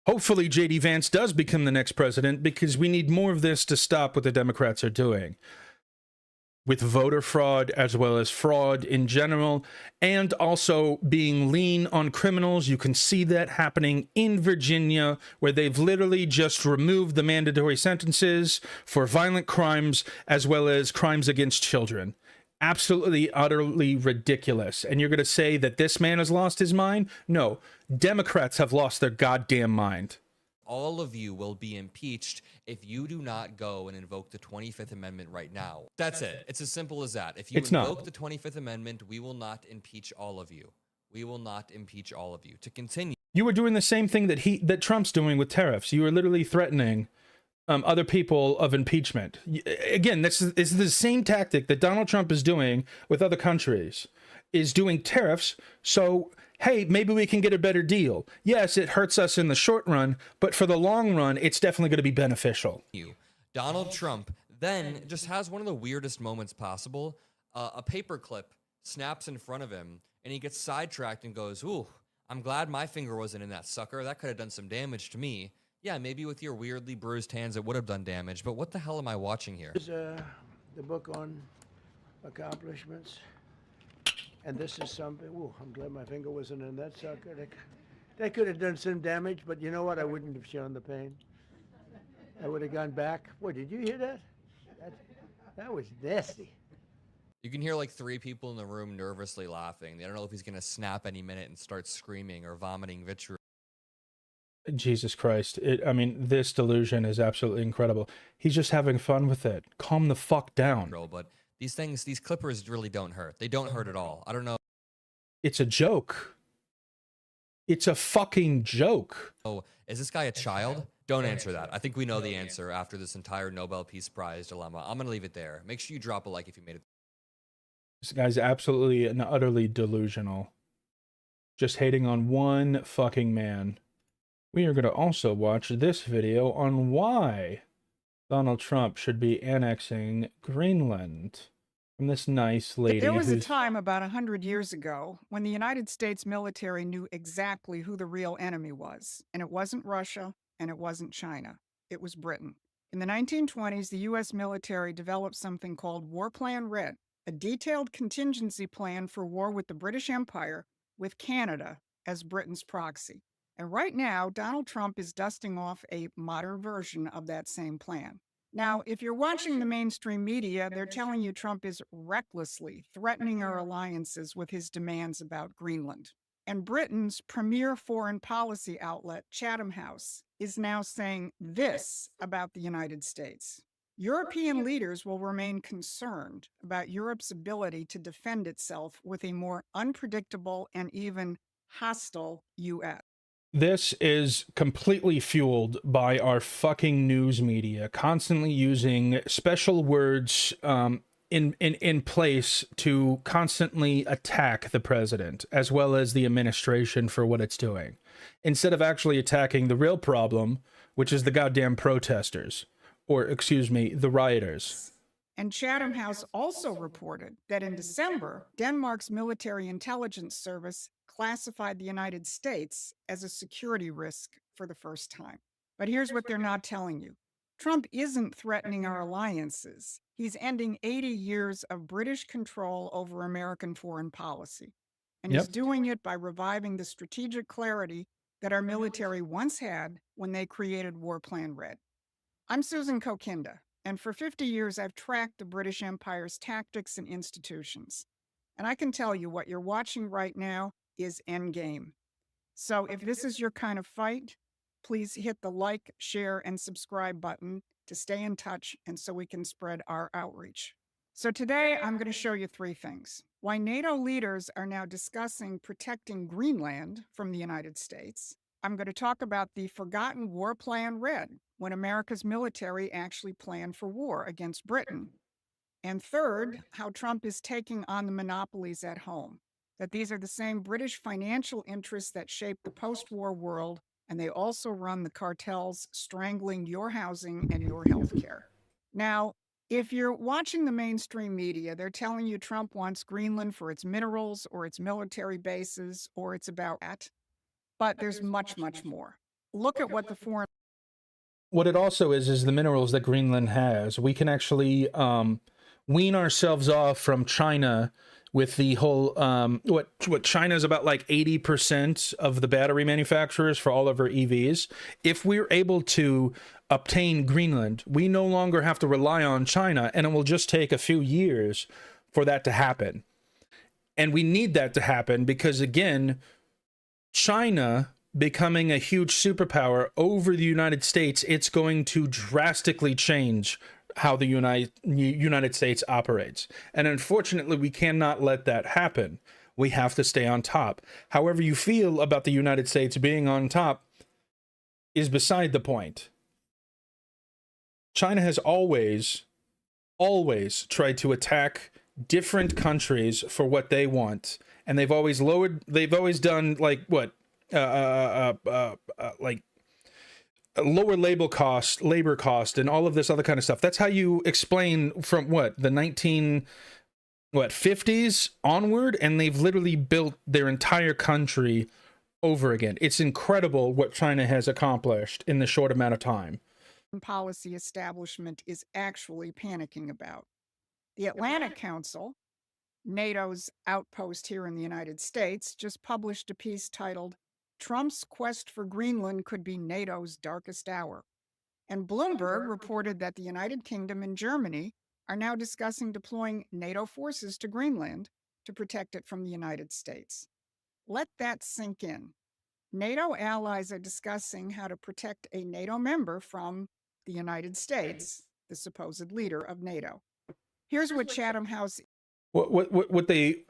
Speaker 1: Hopefully, J.D. Vance does become the next president, because we need more of this to stop what the Democrats are doing with voter fraud, as well as fraud in general, and also being lean on criminals. You can see that happening in Virginia, where they've literally just removed the mandatory sentences for violent crimes, as well as crimes against children. Absolutely, utterly ridiculous. And you're going to say that this man has lost his mind? No, Democrats have lost their goddamn mind.
Speaker 7: All of you will be impeached if you do not go and invoke the 25th Amendment right now. That's it. It's as simple as that. If you invoke the 25th Amendment, we will not impeach all of you. We will not impeach all of you. To continue.
Speaker 1: You were doing the same thing that Trump's doing with tariffs. You were literally threatening other people of impeachment. Again, this is the same tactic that Donald Trump is doing with other countries, is doing tariffs. So, hey, maybe we can get a better deal. Yes, it hurts us in the short run, but for the long run, it's definitely going to be beneficial.
Speaker 7: Donald Trump then just has one of the weirdest moments possible. A paperclip snaps in front of him, and he gets sidetracked and goes, ooh, I'm glad my finger wasn't in that sucker. That could have done some damage to me. Yeah, maybe with your weirdly bruised hands, it would have done damage, but what the hell am I watching here?
Speaker 8: There's the book on accomplishments. And this is something, ooh, I'm glad my finger wasn't in that sucker. That could have done some damage, but you know what? I wouldn't have shown the pain. I would have gone back. Boy, did you hear that? That was nasty.
Speaker 7: You can hear like 3 people in the room nervously laughing. They don't know if he's gonna snap any minute and start screaming or vomiting vitriol.
Speaker 1: Jesus Christ. I mean, this delusion is absolutely incredible. He's just having fun with it. Calm the fuck down.
Speaker 7: But these things, these clippers really don't hurt. They don't hurt at all. I don't know.
Speaker 1: It's a joke. It's a fucking joke.
Speaker 7: Oh, is this guy a child? Don't answer that. I think we know the answer after this entire Nobel Peace Prize dilemma. I'm gonna leave it there. Make sure you drop a like if you made it.
Speaker 1: This guy's absolutely and utterly delusional. Just hating on one fucking man. We are going to also watch this video on why Donald Trump should be annexing Greenland from this nice lady.
Speaker 9: There was a time about 100 years ago when the United States military knew exactly who the real enemy was. And it wasn't Russia and it wasn't China. It was Britain. In the 1920s, the U.S. military developed something called War Plan Red, a detailed contingency plan for war with the British Empire, with Canada as Britain's proxy. And right now, Donald Trump is dusting off a modern version of that same plan. Now, if you're watching the mainstream media, they're telling you Trump is recklessly threatening our alliances with his demands about Greenland. And Britain's premier foreign policy outlet, Chatham House, is now saying this about the United States. European leaders will remain concerned about Europe's ability to defend itself with a more unpredictable and even hostile U.S.
Speaker 1: This is completely fueled by our fucking news media, constantly using special words in place to constantly attack the president, as well as the administration for what it's doing, instead of actually attacking the real problem, which is the goddamn protesters. Or, excuse me, the rioters.
Speaker 9: And Chatham House also reported that in December, Denmark's military intelligence service classified the United States as a security risk for the first time. But here's what they're not telling you. Trump isn't threatening our alliances. He's ending 80 years of British control over American foreign policy. And he's doing it by reviving the strategic clarity that our military once had when they created War Plan Red. I'm Susan Kokinda, and for 50 years I've tracked the British Empire's tactics and institutions. And I can tell you what you're watching right now is endgame. So if this is your kind of fight, please hit the like, share, and subscribe button to stay in touch and so we can spread our outreach. So today I'm going to show you 3 things. Why NATO leaders are now discussing protecting Greenland from the United States. I'm going to talk about the forgotten War Plan Red, when America's military actually planned for war against Britain. And third, how Trump is taking on the monopolies at home, that these are the same British financial interests that shape the post-war world, and they also run the cartels strangling your housing and your health care. Now, if you're watching the mainstream media, they're telling you Trump wants Greenland for its minerals or its military bases, or it's about that. But there's much, much more. Look at what the foreign...
Speaker 1: What it also is the minerals that Greenland has. We can actually wean ourselves off from China with the whole what China is about like 80% of the battery manufacturers for all of our EVs. If we're able to obtain Greenland, we no longer have to rely on China, and it will just take a few years for that to happen. And we need that to happen because, again, China becoming a huge superpower over the United States, it's going to drastically change how the United States operates. And unfortunately, we cannot let that happen. We have to stay on top. However you feel about the United States being on top is beside the point. China has always tried to attack different countries for what they want. And they've always done like what? Like lower labor cost, and all of this other kind of stuff. That's how you explain from what, the 50s onward, and they've literally built their entire country over again. It's incredible what China has accomplished in the short amount of time.
Speaker 9: Policy establishment is actually panicking about. The Atlantic Council, NATO's outpost here in the United States, just published a piece titled Trump's Quest for Greenland Could Be NATO's Darkest Hour. And Bloomberg reported that the United Kingdom and Germany are now discussing deploying NATO forces to Greenland to protect it from the United States. Let that sink in. NATO allies are discussing how to protect a NATO member from the United States, the supposed leader of NATO. Here's what Chatham House.
Speaker 1: What they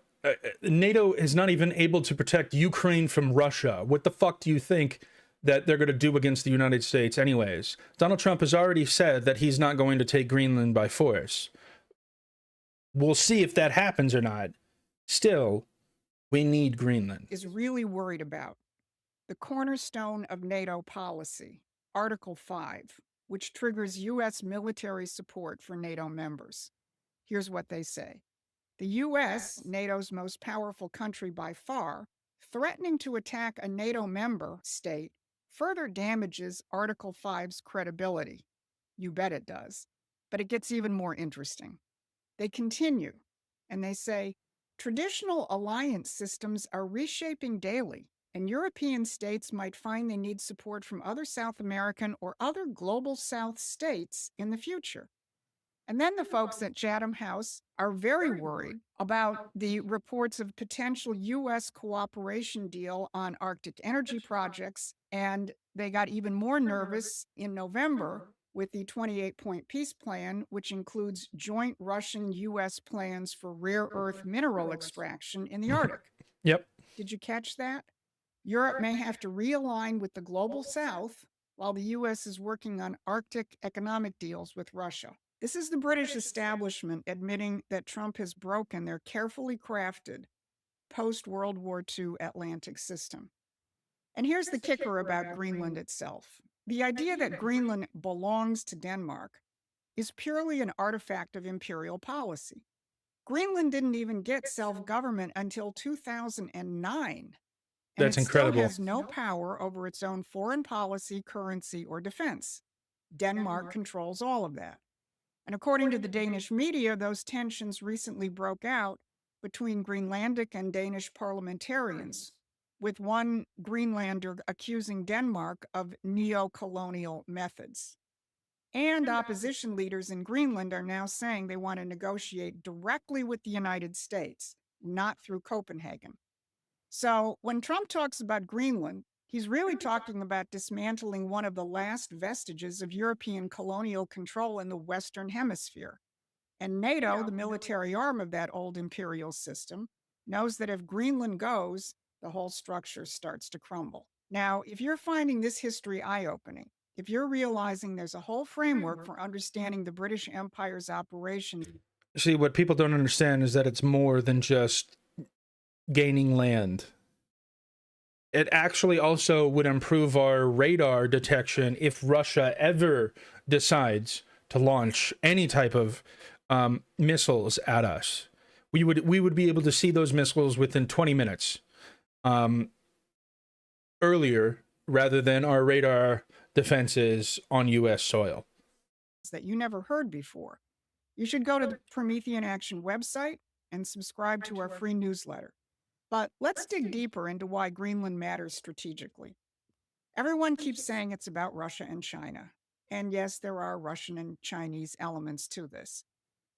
Speaker 1: NATO is not even able to protect Ukraine from Russia. What the fuck do you think that they're going to do against the United States anyways? Donald Trump has already said that he's not going to take Greenland by force. We'll see if that happens or not. Still, we need Greenland.
Speaker 9: Is really worried about the cornerstone of NATO policy, Article 5, which triggers U.S. military support for NATO members. Here's what they say. The U.S., NATO's most powerful country by far, threatening to attack a NATO member state further damages Article 5's credibility. You bet it does. But it gets even more interesting. They continue, and they say, traditional alliance systems are reshaping daily, and European states might find they need support from other South American or other global South states in the future. And then the folks at Chatham House are very worried about the reports of potential U.S. cooperation deal on Arctic energy projects, and they got even more nervous in November with the 28-point peace plan, which includes joint Russian-U.S. plans for rare earth mineral extraction in the Arctic.
Speaker 1: Yep.
Speaker 9: Did you catch that? Europe may have to realign with the global South while the U.S. is working on Arctic economic deals with Russia. This is the British establishment admitting that Trump has broken their carefully crafted post-World War II Atlantic system. And here's the kicker about Greenland itself. The idea that Greenland belongs to Denmark is purely an artifact of imperial policy. Greenland didn't even get self-government until 2009.
Speaker 1: That's
Speaker 9: it
Speaker 1: incredible.
Speaker 9: Still has no power over its own foreign policy, currency, or defense. Denmark controls all of that. And according to the Danish media, those tensions recently broke out between Greenlandic and Danish parliamentarians, with one Greenlander accusing Denmark of neo-colonial methods. And opposition leaders in Greenland are now saying they want to negotiate directly with the United States, not through Copenhagen. So when Trump talks about Greenland, he's really talking about dismantling one of the last vestiges of European colonial control in the Western Hemisphere. And NATO, the military arm of that old imperial system, knows that if Greenland goes, the whole structure starts to crumble. Now, if you're finding this history eye-opening, if you're realizing there's a whole framework for understanding the British Empire's operations.
Speaker 1: See, what people don't understand is that it's more than just gaining land. It actually also would improve our radar detection if Russia ever decides to launch any type of missiles at us. We would be able to see those missiles within 20 minutes earlier, rather than our radar defenses on U.S. soil.
Speaker 9: That you never heard before. You should go to the Promethean Action website and subscribe to our free newsletter. But let's dig deeper into why Greenland matters strategically. Everyone keeps saying it's about Russia and China. And yes, there are Russian and Chinese elements to this.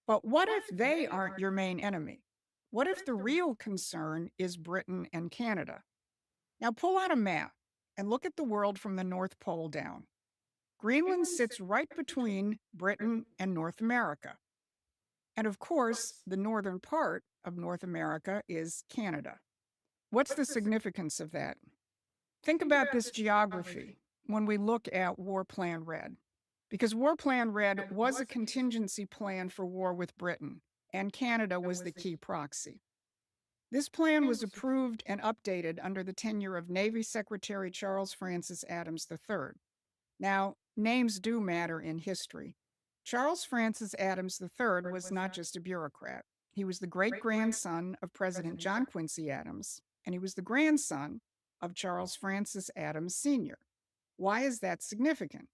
Speaker 9: But what if they aren't your main enemy? What if the real concern is Britain and Canada? Now pull out a map and look at the world from the North Pole down. Greenland sits right between Britain and North America. And of course, the northern part of North America is Canada. What's the significance of that? Think about this geography when we look at War Plan Red. Because War Plan Red was a contingency plan for war with Britain, and Canada was the key proxy. This plan was approved and updated under the tenure of Navy Secretary Charles Francis Adams III. Now, names do matter in history. Charles Francis Adams III was not just a bureaucrat. He was the great-grandson of President John Quincy Adams, and he was the grandson of Charles Francis Adams Sr. Why is that significant?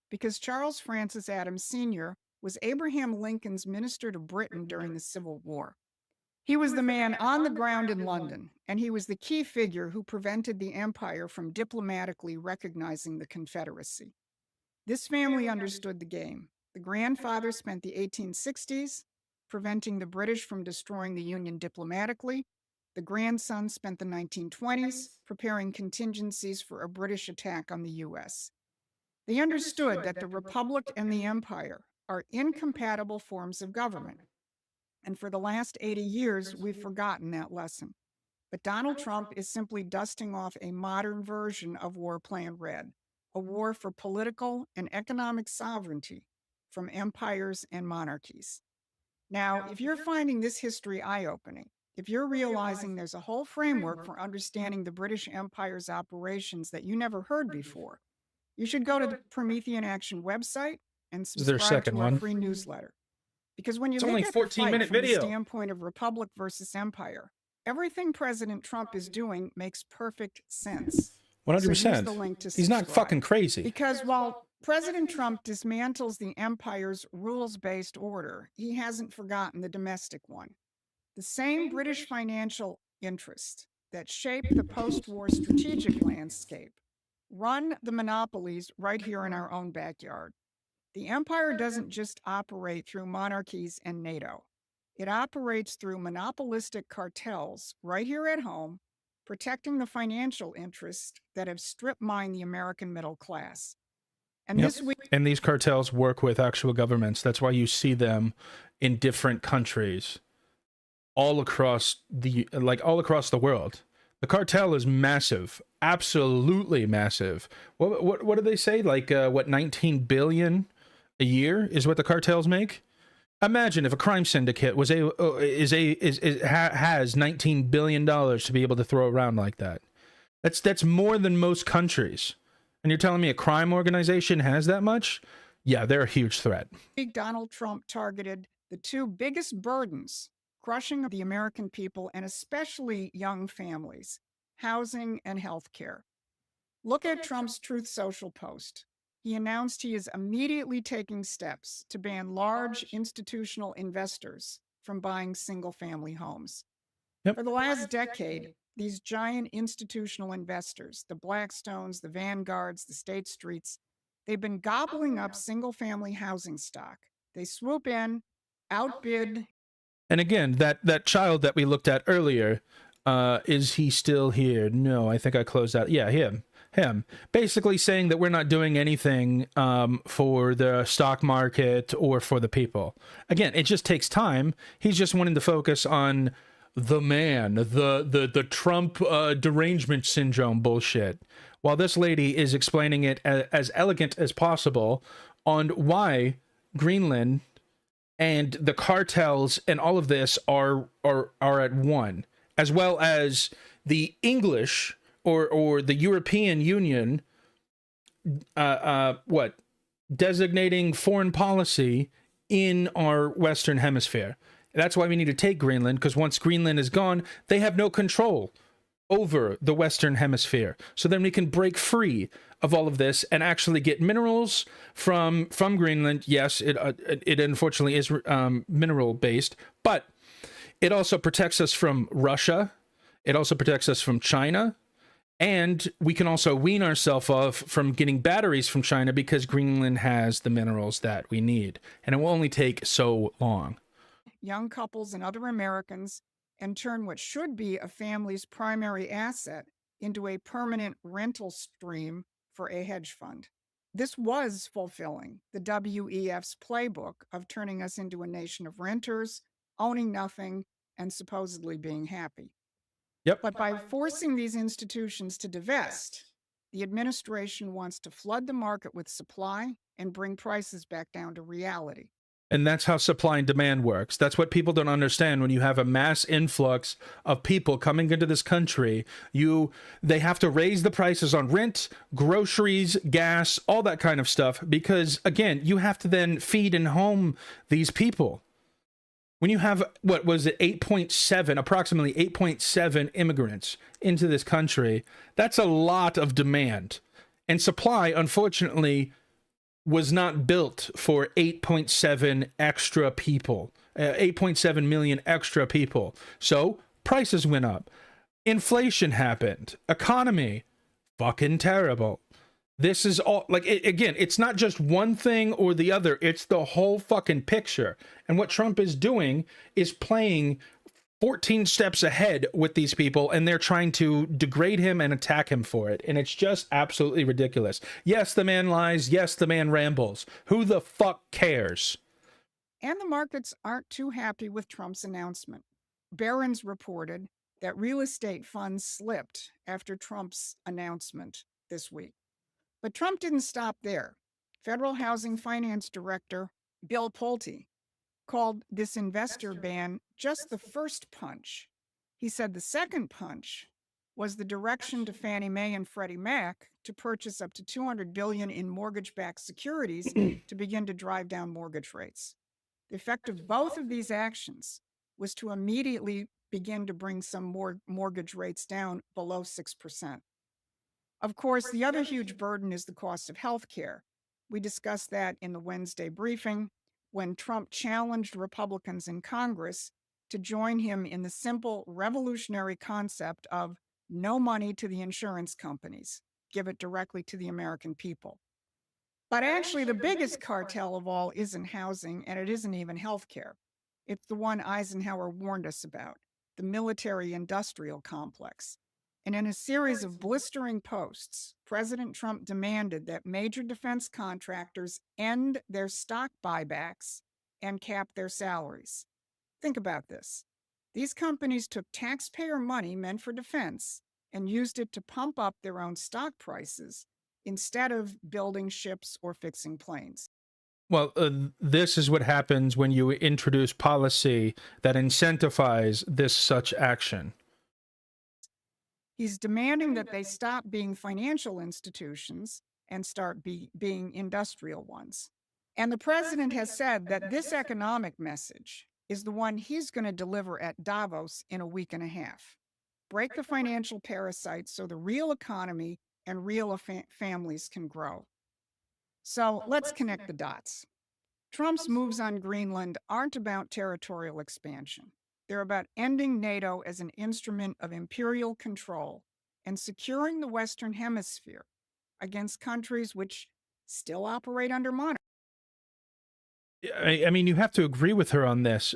Speaker 9: Because Charles Francis Adams Sr. was Abraham Lincoln's minister to Britain during the Civil War. He was the man on the ground in London, and he was the key figure who prevented the empire from diplomatically recognizing the Confederacy. This family understood the game. The grandfather spent the 1860s preventing the British from destroying the Union diplomatically. The grandson spent the 1920s preparing contingencies for a British attack on the U.S. They understood that the Republic and the Empire are incompatible forms of government. And for the last 80 years, we've forgotten that lesson. But Donald Trump is simply dusting off a modern version of War Plan Red, a war for political and economic sovereignty from empires and monarchies. Now, if you're finding this history eye-opening, if you're realizing there's a whole framework for understanding the British Empire's operations that you never heard before, you should go to the Promethean Action website and
Speaker 1: This is their
Speaker 9: subscribe
Speaker 1: second
Speaker 9: to our
Speaker 1: one.
Speaker 9: free newsletter. Because when you
Speaker 1: It's
Speaker 9: look
Speaker 1: only
Speaker 9: at the
Speaker 1: 14-minute
Speaker 9: fight from
Speaker 1: video.
Speaker 9: the standpoint of republic versus empire, everything President Trump is doing makes perfect sense.
Speaker 1: 100%.
Speaker 9: So use the link to
Speaker 1: He's not
Speaker 9: subscribe.
Speaker 1: fucking crazy.
Speaker 9: Because while President Trump dismantles the empire's rules-based order, he hasn't forgotten the domestic one. The same British financial interests that shape the post-war strategic landscape run the monopolies right here in our own backyard. The empire doesn't just operate through monarchies and NATO. It operates through monopolistic cartels right here at home, protecting the financial interests that have strip mined the American middle class. And
Speaker 1: Yep.
Speaker 9: this week,
Speaker 1: And these cartels work with actual governments. That's why you see them in different countries all across the world. The cartel is massive, absolutely massive. What do they say? Like 19 billion a year is what the cartels make. Imagine if a crime syndicate has $19 billion to be able to throw around like that. That's more than most countries. And you're telling me a crime organization has that much? Yeah, they're a huge threat.
Speaker 9: Donald Trump targeted the two biggest burdens crushing the American people and especially young families: housing and health care. Look at Trump's Truth Social post. He announced he is immediately taking steps to ban large institutional investors from buying single-family homes.
Speaker 1: Yep.
Speaker 9: For the last decade, these giant institutional investors, the Blackstones, the Vanguards, the State Streets, they've been gobbling up single-family housing stock. They swoop in, outbid.
Speaker 1: And again, that child that we looked at earlier, is he still here? No, I think I closed out. Yeah, him. Basically saying that we're not doing anything for the stock market or for the people. Again, it just takes time. He's just wanting to focus on the man, the Trump derangement syndrome bullshit, while this lady is explaining it as elegant as possible on why Greenland and the cartels and all of this are at one, as well as the English or the European Union designating foreign policy in our Western Hemisphere. That's why we need to take Greenland, because once Greenland is gone, they have no control over the Western Hemisphere. So then we can break free of all of this and actually get minerals from Greenland. Yes, it unfortunately is mineral based, but it also protects us from Russia. It also protects us from China. And we can also wean ourselves off from getting batteries from China because Greenland has the minerals that we need. And it will only take so long.
Speaker 9: Young couples and other Americans and turn what should be a family's primary asset into a permanent rental stream for a hedge fund. This was fulfilling the WEF's playbook of turning us into a nation of renters, owning nothing, and supposedly being happy.
Speaker 1: Yep.
Speaker 9: But by forcing these institutions to divest, the administration wants to flood the market with supply and bring prices back down to reality.
Speaker 1: And that's how supply and demand works. That's what people don't understand. When you have a mass influx of people coming into this country, they have to raise the prices on rent, groceries, gas, all that kind of stuff, because again, you have to then feed and home these people. When you have, what was it, approximately 8.7 immigrants into this country, that's a lot of demand. And supply, unfortunately, was not built for 8.7 extra people, 8.7 million extra people. So prices went up. Inflation happened. Economy, fucking terrible. This is all like again, it's not just one thing or the other, it's the whole fucking picture. And what Trump is doing is playing 14 steps ahead with these people, and they're trying to degrade him and attack him for it. And it's just absolutely ridiculous. Yes, the man lies. Yes, the man rambles. Who the fuck cares?
Speaker 9: And the markets aren't too happy with Trump's announcement. Barron's reported that real estate funds slipped after Trump's announcement this week. But Trump didn't stop there. Federal Housing Finance Director Bill Pulte called this investor ban just the first punch. He said the second punch was the direction to Fannie Mae and Freddie Mac to purchase up to $200 billion in mortgage-backed securities to begin to drive down mortgage rates. The effect of both of these actions was to immediately begin to bring some more mortgage rates down below 6%. Of course, the other huge burden is the cost of health care. We discussed that in the Wednesday briefing when Trump challenged Republicans in Congress to join him in the simple revolutionary concept of no money to the insurance companies, give it directly to the American people. But actually, the biggest cartel of all isn't housing, and it isn't even health care. It's the one Eisenhower warned us about, the military-industrial complex. And in a series of blistering posts, President Trump demanded that major defense contractors end their stock buybacks and cap their salaries. Think about this. These companies took taxpayer money meant for defense and used it to pump up their own stock prices instead of building ships or fixing planes.
Speaker 1: Well, this is what happens when you introduce policy that incentivize this such action.
Speaker 9: He's demanding that they stop being financial institutions and start being industrial ones. And the president has said that this economic message is the one he's going to deliver at Davos in a week and a half. Break the financial parasites so the real economy and real families can grow. So let's connect the dots. Trump's moves on Greenland aren't about territorial expansion. They're about ending NATO as an instrument of imperial control and securing the Western Hemisphere against countries which still operate under monarchy.
Speaker 1: I mean, you have to agree with her on this.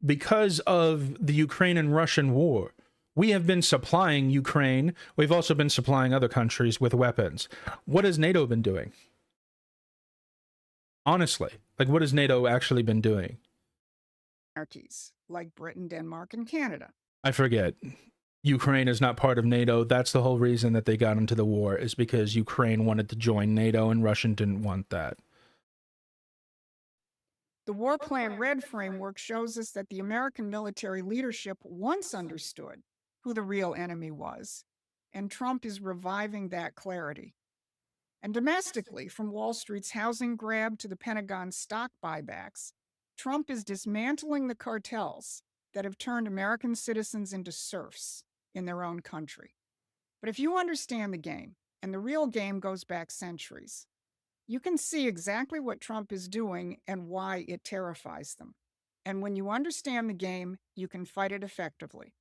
Speaker 1: Because of the Ukraine and Russian war, we have been supplying Ukraine. We've also been supplying other countries with weapons. What has NATO been doing? Honestly, like, what has NATO actually been doing?
Speaker 9: Monarchies like Britain, Denmark, and Canada.
Speaker 1: I forget. Ukraine is not part of NATO. That's the whole reason that they got into the war, is because Ukraine wanted to join NATO and Russia didn't want that.
Speaker 9: The War Plan Red framework shows us that the American military leadership once understood who the real enemy was, and Trump is reviving that clarity. And domestically, from Wall Street's housing grab to the Pentagon's stock buybacks, Trump is dismantling the cartels that have turned American citizens into serfs in their own country. But if you understand the game, and the real game goes back centuries, you can see exactly what Trump is doing and why it terrifies them. And when you understand the game, you can fight it effectively.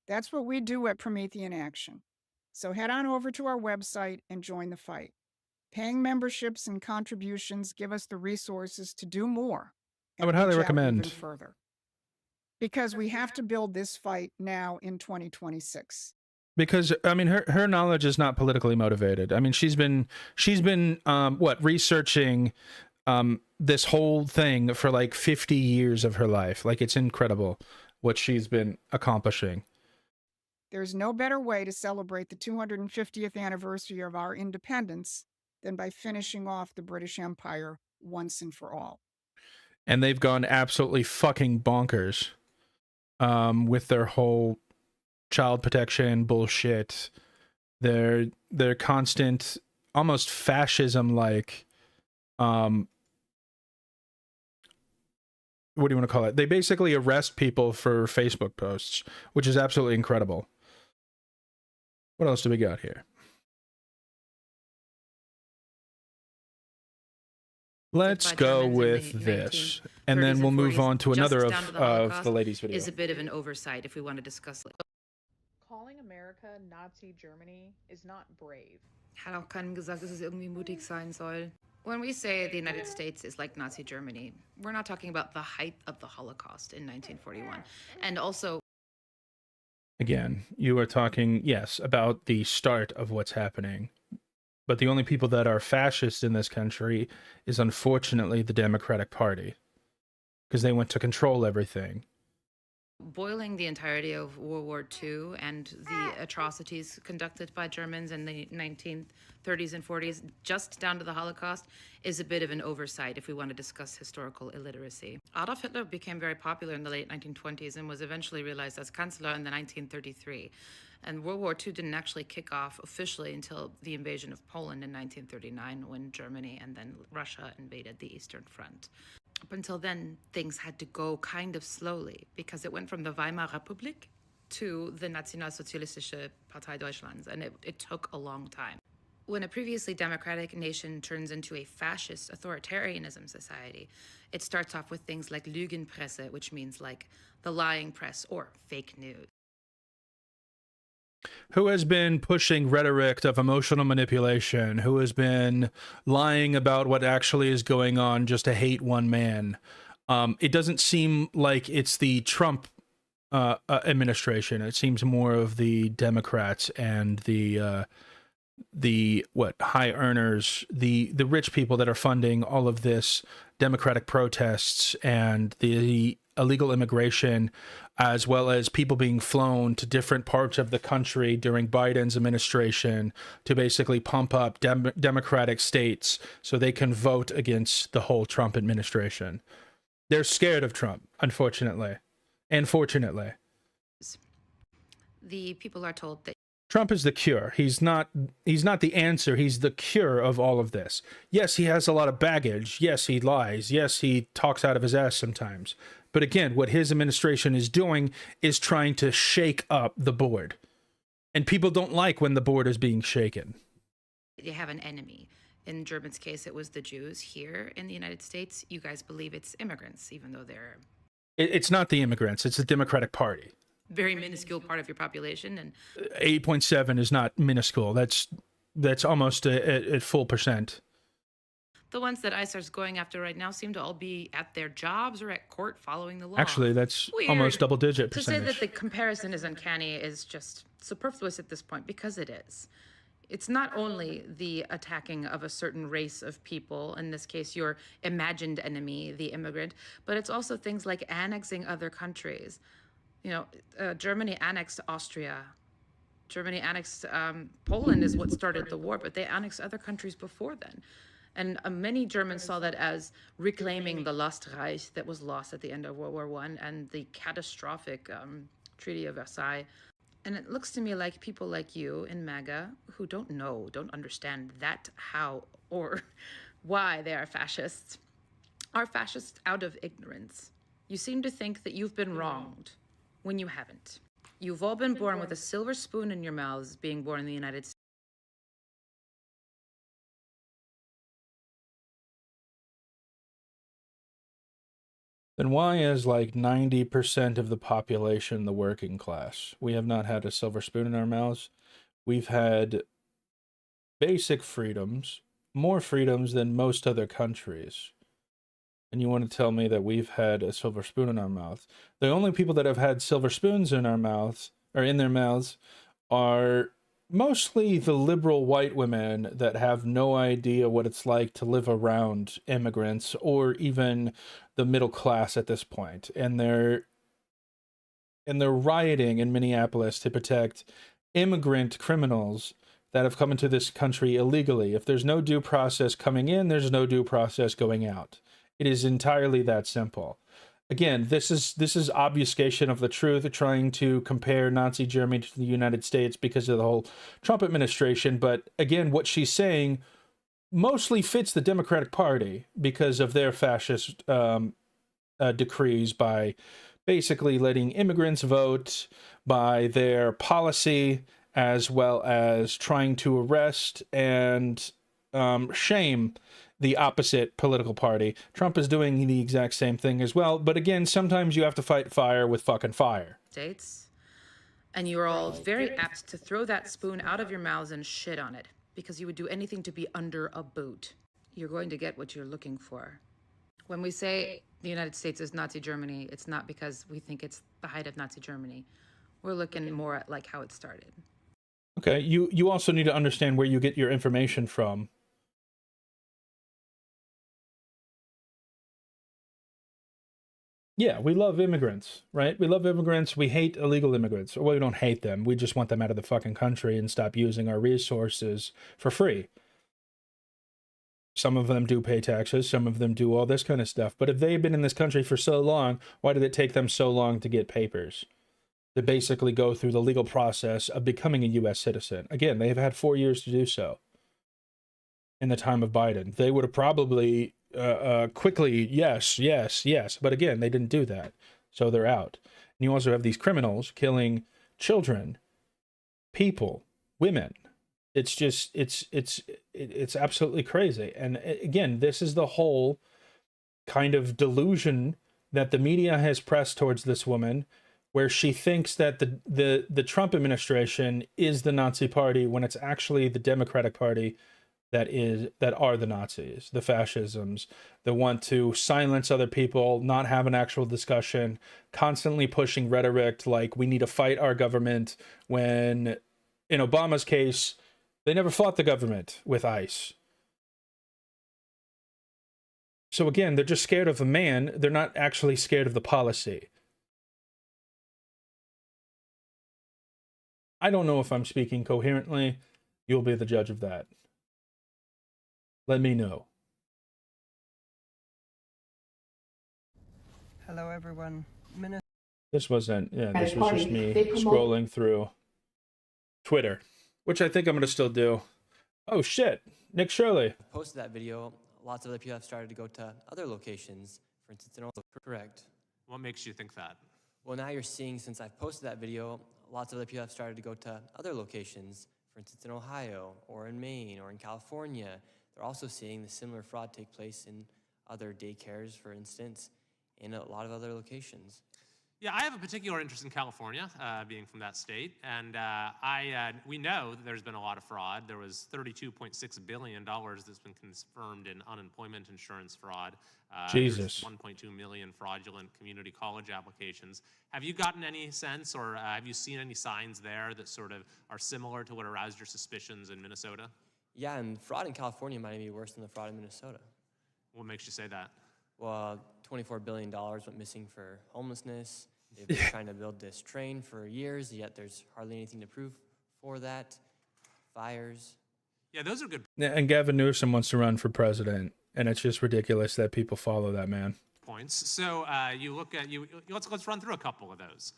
Speaker 9: That's what we do at Promethean Action. So head on over to our website and join the fight. Paying memberships and contributions give us the resources to do more.
Speaker 1: I would highly
Speaker 9: reach out
Speaker 1: recommend.
Speaker 9: even further. Because we have to build this fight now in 2026.
Speaker 1: Because I mean, her knowledge is not politically motivated. I mean, she's been researching this whole thing for like 50 years of her life. Like, it's incredible what she's been accomplishing.
Speaker 9: There's no better way to celebrate the 250th anniversary of our independence than by finishing off the British Empire once and for all.
Speaker 1: And they've gone absolutely fucking bonkers with their whole child protection bullshit, their constant, almost fascism like, what do you want to call it? They basically arrest people for Facebook posts, which is absolutely incredible. What else do we got here? Let's go with this, and then we'll move on to another of the ladies' video.
Speaker 10: Is a bit of an oversight if we want to discuss it.
Speaker 11: Calling America Nazi Germany is not brave.
Speaker 10: Hat auch keinem gesagt, dass es irgendwie mutig sein soll. When we say the United States is like Nazi Germany, we're not talking about the height of the Holocaust in 1941. And also,
Speaker 1: Again, you are talking, yes, about the start of what's happening. But the only people that are fascist in this country is unfortunately the Democratic Party, because they want to control everything.
Speaker 10: boiling the entirety of World War II and the atrocities conducted by Germans in the 1930s and 40s, just down to the Holocaust, is a bit of an oversight if we want to discuss historical illiteracy. Adolf Hitler became very popular in the late 1920s and was eventually realized as Chancellor in the 1933. And World War II didn't actually kick off officially until the invasion of Poland in 1939, when Germany and then Russia invaded the Eastern Front. Up until then, things had to go kind of slowly because it went from the Weimar Republik to the Nationalsozialistische Partei Deutschlands, and it took a long time. When a previously democratic nation turns into a fascist authoritarianism society, it starts off with things like Lügenpresse, which means like the lying press or fake news.
Speaker 1: Who has been pushing rhetoric of emotional manipulation, who has been lying about what actually is going on just to hate one man. It doesn't seem like it's the Trump administration. It seems more of the Democrats and the high earners, the rich people that are funding all of this democratic protests and the illegal immigration, as well as people being flown to different parts of the country during Biden's administration to basically pump up democratic states so they can vote against the whole Trump administration. They're scared of Trump, unfortunately. And fortunately.
Speaker 10: The people are told that
Speaker 1: Trump is the cure. He's not the answer. He's the cure of all of this. Yes, he has a lot of baggage. Yes, he lies. Yes, he talks out of his ass sometimes. But again, what his administration is doing is trying to shake up the board. And people don't like when the board is being shaken.
Speaker 10: you have an enemy. In Germany's case, it was the Jews. Here in the United States, you guys believe it's immigrants, even though they're...
Speaker 1: It's not the immigrants. It's the Democratic Party.
Speaker 10: Very minuscule part of your population. And
Speaker 1: 8.7 is not minuscule. That's almost a full percent.
Speaker 10: The ones that ICER's going after right now seem to all be at their jobs or at court following the law.
Speaker 1: Actually, that's
Speaker 10: Weird.
Speaker 1: almost double-digit percentage.
Speaker 10: To say that the comparison is uncanny is just superfluous at this point, because it is. It's not only the attacking of a certain race of people, in this case your imagined enemy, the immigrant, but it's also things like annexing other countries. You know, Germany annexed Austria. Germany annexed Poland is what started the war, but they annexed other countries before then. And many Germans saw that as reclaiming the Lost Reich that was lost at the end of World War I and the catastrophic Treaty of Versailles. And it looks to me like people like you in MAGA who don't understand that, how, or why they are fascists out of ignorance. You seem to think that you've been wronged when you haven't. You've all been born with a silver spoon in your mouths being born in the United States.
Speaker 1: Then why is like 90% of the population the working class? We have not had a silver spoon in our mouths. We've had basic freedoms, more freedoms than most other countries. And you want to tell me that we've had a silver spoon in our mouth? The only people that have had silver spoons in our mouths, or in their mouths, are mostly the liberal white women that have no idea what it's like to live around immigrants or even the middle class at this point. And they're rioting in Minneapolis to protect immigrant criminals that have come into this country illegally. If there's no due process coming in, there's no due process going out. It is entirely that simple. Again, this is obfuscation of the truth, trying to compare Nazi Germany to the United States because of the whole Trump administration. But again, what she's saying mostly fits the Democratic Party because of their fascist decrees, by basically letting immigrants vote, by their policy, as well as trying to arrest and shame the opposite political party. Trump is doing the exact same thing as well. But again, sometimes you have to fight fire with fucking fire.
Speaker 10: States. And you're all very apt to throw that spoon out of your mouths and shit on it. because you would do anything to be under a boot. You're going to get what you're looking for. When we say the United States is Nazi Germany, it's not because we think it's the height of Nazi Germany. We're looking more at like how it started.
Speaker 1: Okay, you also need to understand where you get your information from. Yeah, we love immigrants, right? We love immigrants. We hate illegal immigrants. Well, we don't hate them. We just want them out of the fucking country and stop using our resources for free. Some of them do pay taxes. Some of them do all this kind of stuff. But if they've been in this country for so long, why did it take them so long to get papers? To basically go through the legal process of becoming a U.S. citizen. Again, they've had 4 years to do so. In the time of Biden, they would have probably quickly, yes. But again, they didn't do that. So they're out. And you also have these criminals killing children, people, women. It's just, it's absolutely crazy. And again, this is the whole kind of delusion that the media has pressed towards this woman, where she thinks that the Trump administration is the Nazi party when it's actually the Democratic Party that are the Nazis, the fascisms, that want to silence other people, not have an actual discussion, constantly pushing rhetoric like we need to fight our government, when in Obama's case, they never fought the government with ICE. So again, they're just scared of a man. They're not actually scared of the policy. I don't know if I'm speaking coherently. You'll be the judge of that. Let me know.
Speaker 6: Hello, everyone.
Speaker 1: This wasn't, yeah, this was just me scrolling through Twitter, which I think I'm going to still do. Oh, shit. Nick Shirley.
Speaker 6: Posted that video. Lots of other people have started to go to other locations. For instance, in correct.
Speaker 11: What makes you think that?
Speaker 6: Well, now you're seeing, since I've posted that video, lots of other people have started to go to other locations. For instance, in Ohio or in Maine or in California. They're also seeing the similar fraud take place in other daycares, for instance, in a lot of other locations.
Speaker 11: Yeah, I have a particular interest in California, being from that state, and we know that there's been a lot of fraud. There was $32.6 billion that's been confirmed in unemployment insurance fraud.
Speaker 1: Jesus.
Speaker 11: 1.2 million fraudulent community college applications. Have you gotten any sense, or have you seen any signs there that sort of are similar to what aroused your suspicions in Minnesota?
Speaker 6: Yeah, and fraud in California might be worse than the fraud in Minnesota.
Speaker 11: What makes you say that?
Speaker 6: Well, $24 billion went missing for homelessness. They've been trying to build this train for years, yet there's hardly anything to prove for that. Fires.
Speaker 11: Yeah, those are good
Speaker 1: And Gavin Newsom wants to run for president, and it's just ridiculous that people follow that man.
Speaker 11: points. So you look at, let's run through a couple of those.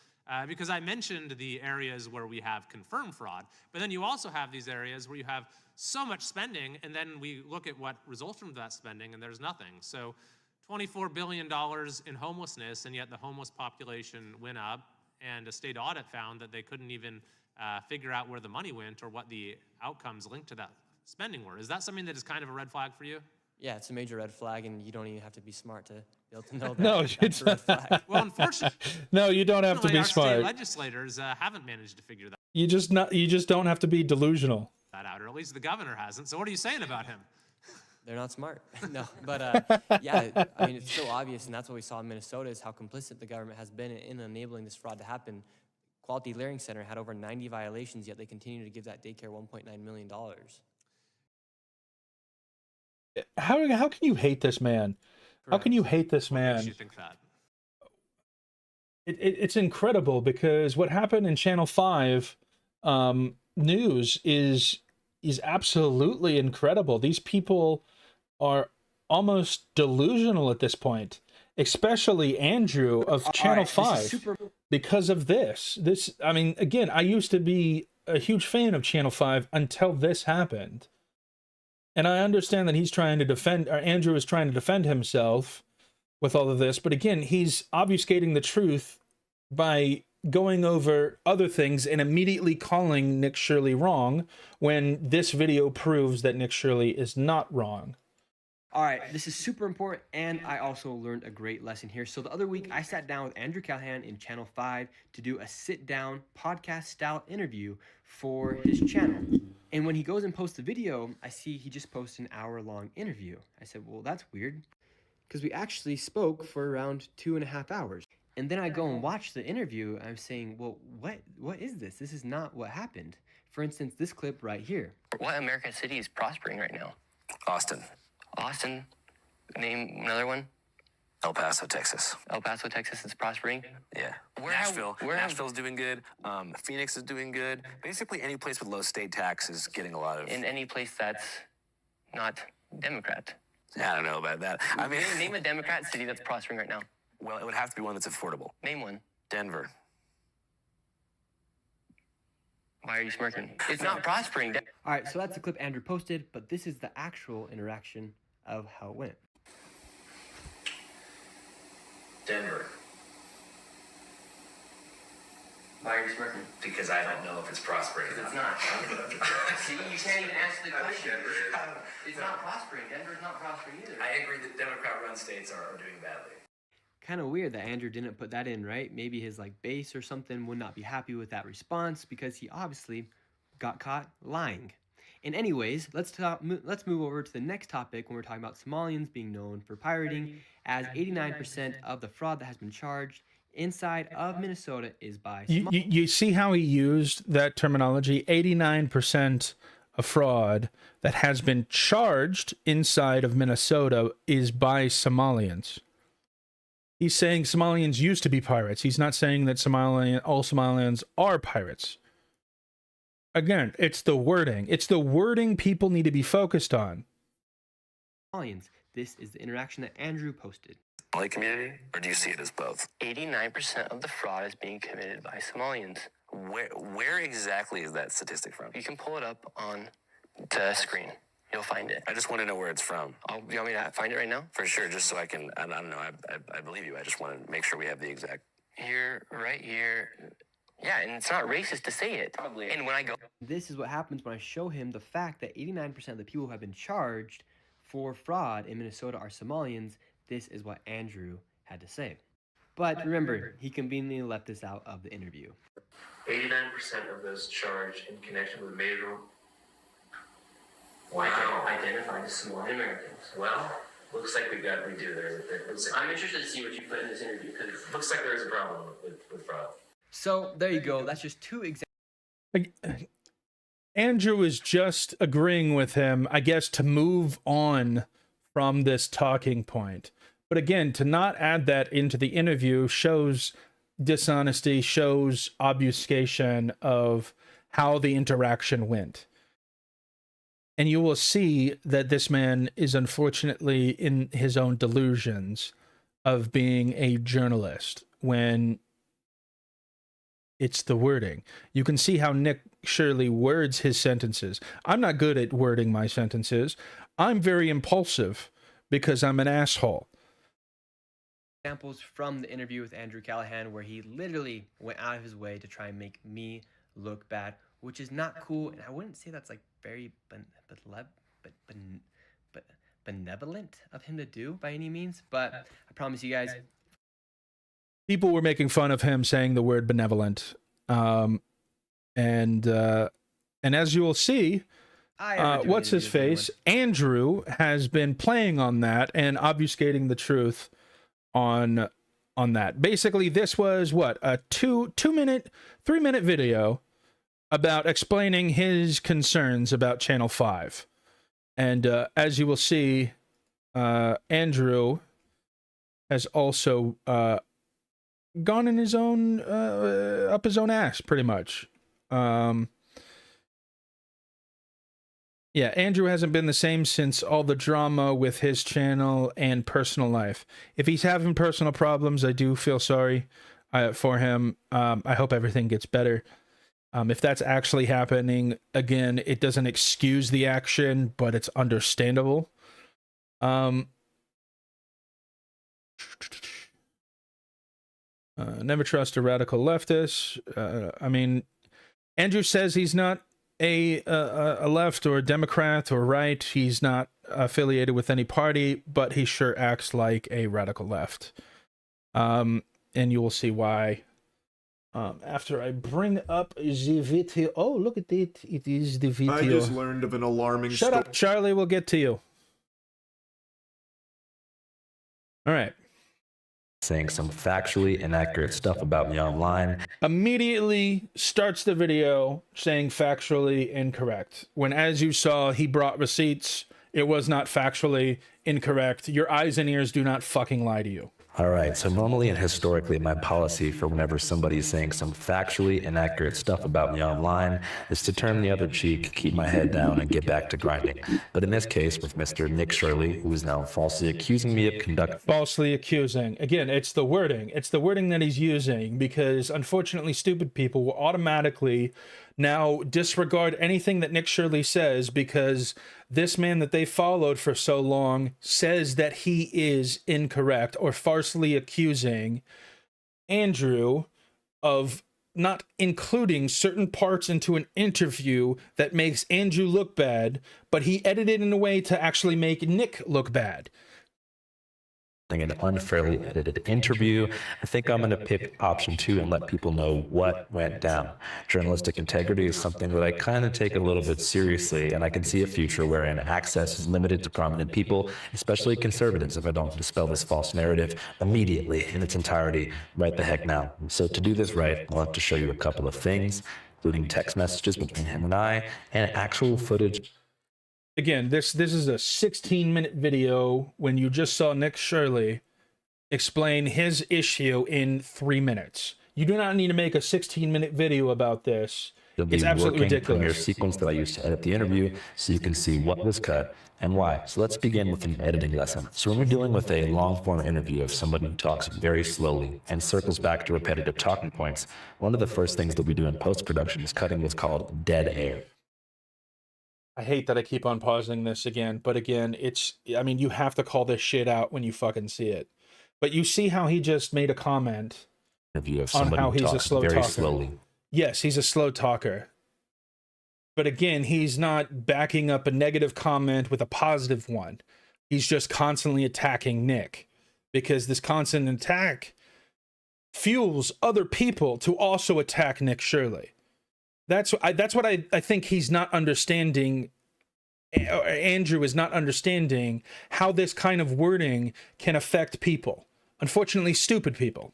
Speaker 11: Because I mentioned the areas where we have confirmed fraud, but then you also have these areas where you have so much spending, and then we look at what results from that spending, and there's nothing. So $24 billion in homelessness, and yet the homeless population went up, and a state audit found that they couldn't even figure out where the money went or what the outcomes linked to that spending were. Is that something that is kind of a red flag for you?
Speaker 6: Yeah, it's a major red flag, and you don't even have to be smart to be able to know that.
Speaker 1: No,
Speaker 6: that's a red flag.
Speaker 11: Well, unfortunately,
Speaker 1: no, you don't have to be
Speaker 11: our
Speaker 1: smart.
Speaker 11: state legislators haven't managed to figure
Speaker 1: You just don't have to be delusional.
Speaker 11: that out, or at least the governor hasn't. So what are you saying about him?
Speaker 6: They're not smart. No, but yeah, I mean, it's so obvious, and that's what we saw in Minnesota, is how complicit the government has been in enabling this fraud to happen. Quality Learning Center had over 90 violations, yet they continue to give that daycare $1.9 million.
Speaker 1: How can you hate this man? How can you hate this
Speaker 11: What makes
Speaker 1: man?
Speaker 11: you think that?
Speaker 1: It's incredible, because what happened in Channel 5 news is absolutely incredible. These people are almost delusional at this point, especially Andrew of Channel 5, because of this. I mean, again, I used to be a huge fan of Channel 5 until this happened. And I understand that he's trying to defend, or Andrew is trying to defend himself with all of this, but again, he's obfuscating the truth by going over other things and immediately calling Nick Shirley wrong, when this video proves that Nick Shirley is not wrong.
Speaker 12: All right, this is super important, and I also learned a great lesson here. So the other week, I sat down with Andrew Callahan in Channel 5 to do a sit-down podcast-style interview for his channel. And when he goes and posts the video, I see he just posted an hour-long interview. I said, well, that's weird, because we actually spoke for around 2.5 hours. And then I go and watch the interview. I'm saying, well, what is this? This is not what happened. For instance, this clip right here.
Speaker 13: What American city is prospering right now?
Speaker 14: Austin.
Speaker 13: Austin. Name another one.
Speaker 14: El Paso, Texas.
Speaker 13: El Paso, Texas is prospering.
Speaker 14: Yeah.
Speaker 13: Where
Speaker 14: Nashville's doing good. Phoenix is doing good. Basically, any place with low state tax is getting a lot of.
Speaker 13: In any place that's not Democrat.
Speaker 14: I don't know about that. I mean,
Speaker 13: name a Democrat city that's prospering right now.
Speaker 14: Well, it would have to be one that's affordable.
Speaker 13: Name one.
Speaker 14: Denver.
Speaker 13: Why are you smirking? It's not prospering.
Speaker 12: All right, so that's the clip Andrew posted, but this is the actual interaction of how it went.
Speaker 14: Denver.
Speaker 13: Why are you smirking?
Speaker 14: Because I don't know if it's prospering.
Speaker 13: It's not. See, you can't even answer the question. It's not prospering. Denver's not prospering either.
Speaker 14: I agree that Democrat-run states are doing badly.
Speaker 12: Kind of weird that Andrew didn't put that in, right? Maybe his base or something would not be happy with that response because he obviously got caught lying. And anyways, let's move over to the next topic when we're talking about Somalians being known for pirating, as 89% of the fraud that has been charged inside of Minnesota is by Somalians.
Speaker 1: You see how he used that terminology? 89% of fraud that has been charged inside of Minnesota is by Somalians. He's saying Somalians used to be pirates. He's not saying that all Somalians are pirates. Again, it's the wording. It's the wording people need to be focused on.
Speaker 12: Somalians. This is the interaction that Andrew posted.
Speaker 14: Somali community, or do you see it as both?
Speaker 13: 89% of the fraud is being committed by Somalians.
Speaker 14: Where exactly is that statistic from?
Speaker 13: You can pull it up on the screen. You'll find it.
Speaker 14: I just want to know where it's from.
Speaker 13: You want me to find it right now?
Speaker 14: For sure, just so I can, I don't know, I believe you. I just want to make sure we have the exact.
Speaker 13: Here, right here. Yeah, and it's not racist to say it. Probably. And when I go...
Speaker 12: This is what happens when I show him the fact that 89% of the people who have been charged for fraud in Minnesota are Somalians. This is what Andrew had to say. But remember, he conveniently left this out of the interview.
Speaker 14: 89% of those charged in connection with major...
Speaker 13: Identified as Somali Americans.
Speaker 14: Well, looks like we do there.
Speaker 13: I'm interested to see what you put in this interview, because
Speaker 14: It looks like there is a problem with fraud.
Speaker 12: So there you go. That's just two examples.
Speaker 1: Andrew is just agreeing with him, I guess, to move on from this talking point. But again, to not add that into the interview shows dishonesty, shows obfuscation of how the interaction went. And you will see that this man is unfortunately in his own delusions of being a journalist when it's the wording. You can see how Nick Shirley words his sentences. I'm not good at wording my sentences. I'm very impulsive because I'm an asshole.
Speaker 12: Examples from the interview with Andrew Callahan where he literally went out of his way to try and make me look bad, which is not cool. And I wouldn't say that's very benevolent of him to do by any means. But I promise you guys,
Speaker 1: people were making fun of him saying the word benevolent. And as you will see, what's his face? Andrew has been playing on that and obfuscating the truth on that. Basically, this was what, a 3-minute video about explaining his concerns about Channel 5. And as you will see, Andrew has also gone in his own up his own ass, pretty much. Yeah, Andrew hasn't been the same since all the drama with his channel and personal life. If he's having personal problems, I do feel sorry for him. I hope everything gets better. If that's actually happening, again, it doesn't excuse the action, but it's understandable. Never trust a radical leftist. I mean, Andrew says he's not a left or a Democrat or right. He's not affiliated with any party, but he sure acts like a radical left. And you will see why After I bring up the video. Oh, look at it. It is the video.
Speaker 15: I just learned of an alarming
Speaker 1: Shut up, Charlie. We'll get to you. All right.
Speaker 16: Saying some factually inaccurate stuff about me online.
Speaker 1: Immediately starts the video saying factually incorrect. When, as you saw, he brought receipts. It was not factually incorrect. Your eyes and ears do not fucking lie to you.
Speaker 16: All right, so normally and historically, my policy for whenever somebody is saying some factually inaccurate stuff about me online is to turn the other cheek, keep my head down, and get back to grinding. But in this case, with Mr. Nick Shirley, who is now falsely accusing me of conducting...
Speaker 1: Falsely accusing. Again, it's the wording. It's the wording that he's using, because unfortunately, stupid people will automatically now disregard anything that Nick Shirley says, because this man that they followed for so long says that he is incorrect or falsely accusing Andrew of not including certain parts into an interview that makes Andrew look bad, but he edited in a way to actually make Nick look bad.
Speaker 16: An unfairly edited interview. I think I'm going to pick option 2 and let people know what went down. Journalistic integrity is something that I kind of take a little bit seriously, and I can see a future wherein access is limited to prominent people, especially conservatives, if I don't dispel this false narrative immediately in its entirety right the heck now. So to do this right, I'll have to show you a couple of things, including text messages between him and I, and actual footage.
Speaker 1: Again, this is a 16-minute video when you just saw Nick Shirley explain his issue in 3 minutes. You do not need to make a 16-minute video about this. It's absolutely ridiculous.
Speaker 16: Your sequence that I used to edit the interview so you can see what was cut and why. So let's begin with an editing lesson. So when we're dealing with a long-form interview of somebody who talks very slowly and circles back to repetitive talking points, one of the first things that we do in post-production is cutting what's called dead air.
Speaker 1: I hate that I keep on pausing this again, but again, I mean, you have to call this shit out when you fucking see it. But you see how he just made a comment on how he's a slow talker.
Speaker 16: Slowly.
Speaker 1: Yes, he's a slow talker. But again, he's not backing up a negative comment with a positive one. He's just constantly attacking Nick, because this constant attack fuels other people to also attack Nick Shirley. That's what I think he's not understanding. Andrew is not understanding how this kind of wording can affect people. Unfortunately, stupid people.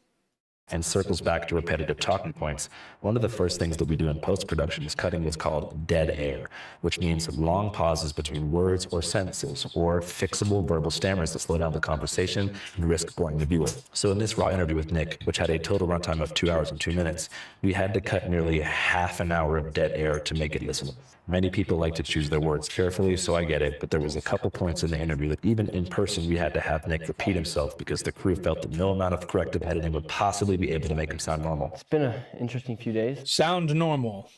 Speaker 16: And circles back to repetitive talking points. One of the first things that we do in post-production is cutting what's called dead air, which means long pauses between words or sentences, or fixable verbal stammers that slow down the conversation and risk boring the viewer. So in this raw interview with Nick, which had a total runtime of 2 hours and 2 minutes, we had to cut nearly half an hour of dead air to make it listenable. Many people like to choose their words carefully, so I get it, but there was a couple points in the interview that even in person we had to have Nick repeat himself because the crew felt that no amount of corrective editing would possibly be able to make him sound normal.
Speaker 12: It's been an interesting few days.
Speaker 1: Sound normal.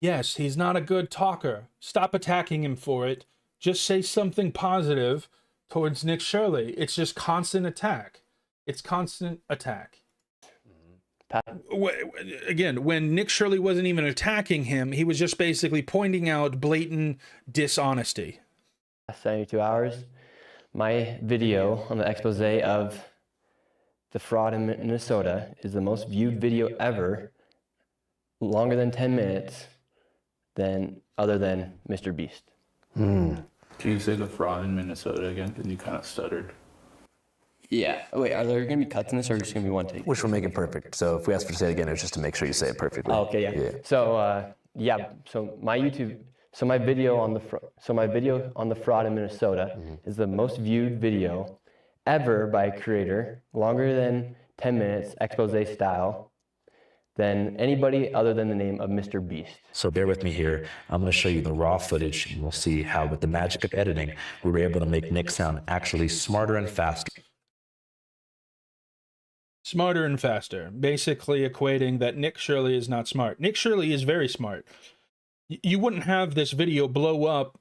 Speaker 1: Yes, he's not a good talker. Stop attacking him for it. Just say something positive towards Nick Shirley. It's just constant attack. It's constant attack. Again, when Nick Shirley wasn't even attacking him, he was just basically pointing out blatant dishonesty.
Speaker 12: 72 hours. My video on the expose of the fraud in Minnesota is the most viewed video ever, longer than 10 minutes, other than Mr. Beast.
Speaker 17: Can you say the fraud in Minnesota again? Because you kind of stuttered.
Speaker 12: Yeah. Wait, are there going to be cuts in this, or just going to be one take?
Speaker 14: Which will make it perfect. So if we ask for to say it again, it's just to make sure you say it perfectly.
Speaker 12: Oh, okay, yeah. So, so my YouTube, so my video on the fraud in Minnesota is the most viewed video ever by a creator, longer than 10 minutes, expose style, than anybody other than the name of Mr. Beast.
Speaker 16: So bear with me here. I'm going to show you the raw footage, and we'll see how with the magic of editing, we were able to make Nick sound actually smarter and faster.
Speaker 1: Smarter and faster, basically equating that Nick Shirley is not smart. Nick Shirley is very smart. You wouldn't have this video blow up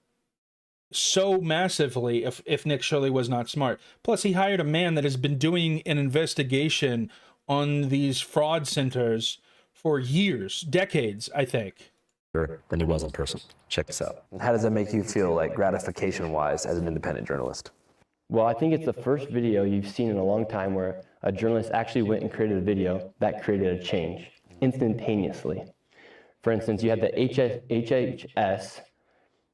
Speaker 1: so massively if Nick Shirley was not smart. Plus, he hired a man that has been doing an investigation on these fraud centers for years, decades, I think.
Speaker 16: Than he was in person. Check this out.
Speaker 14: How does that make you feel, like gratification-wise, as an independent journalist?
Speaker 13: Well, I think it's the first video you've seen in a long time where a journalist actually went and created a video that created a change instantaneously. For instance, you had the HHS,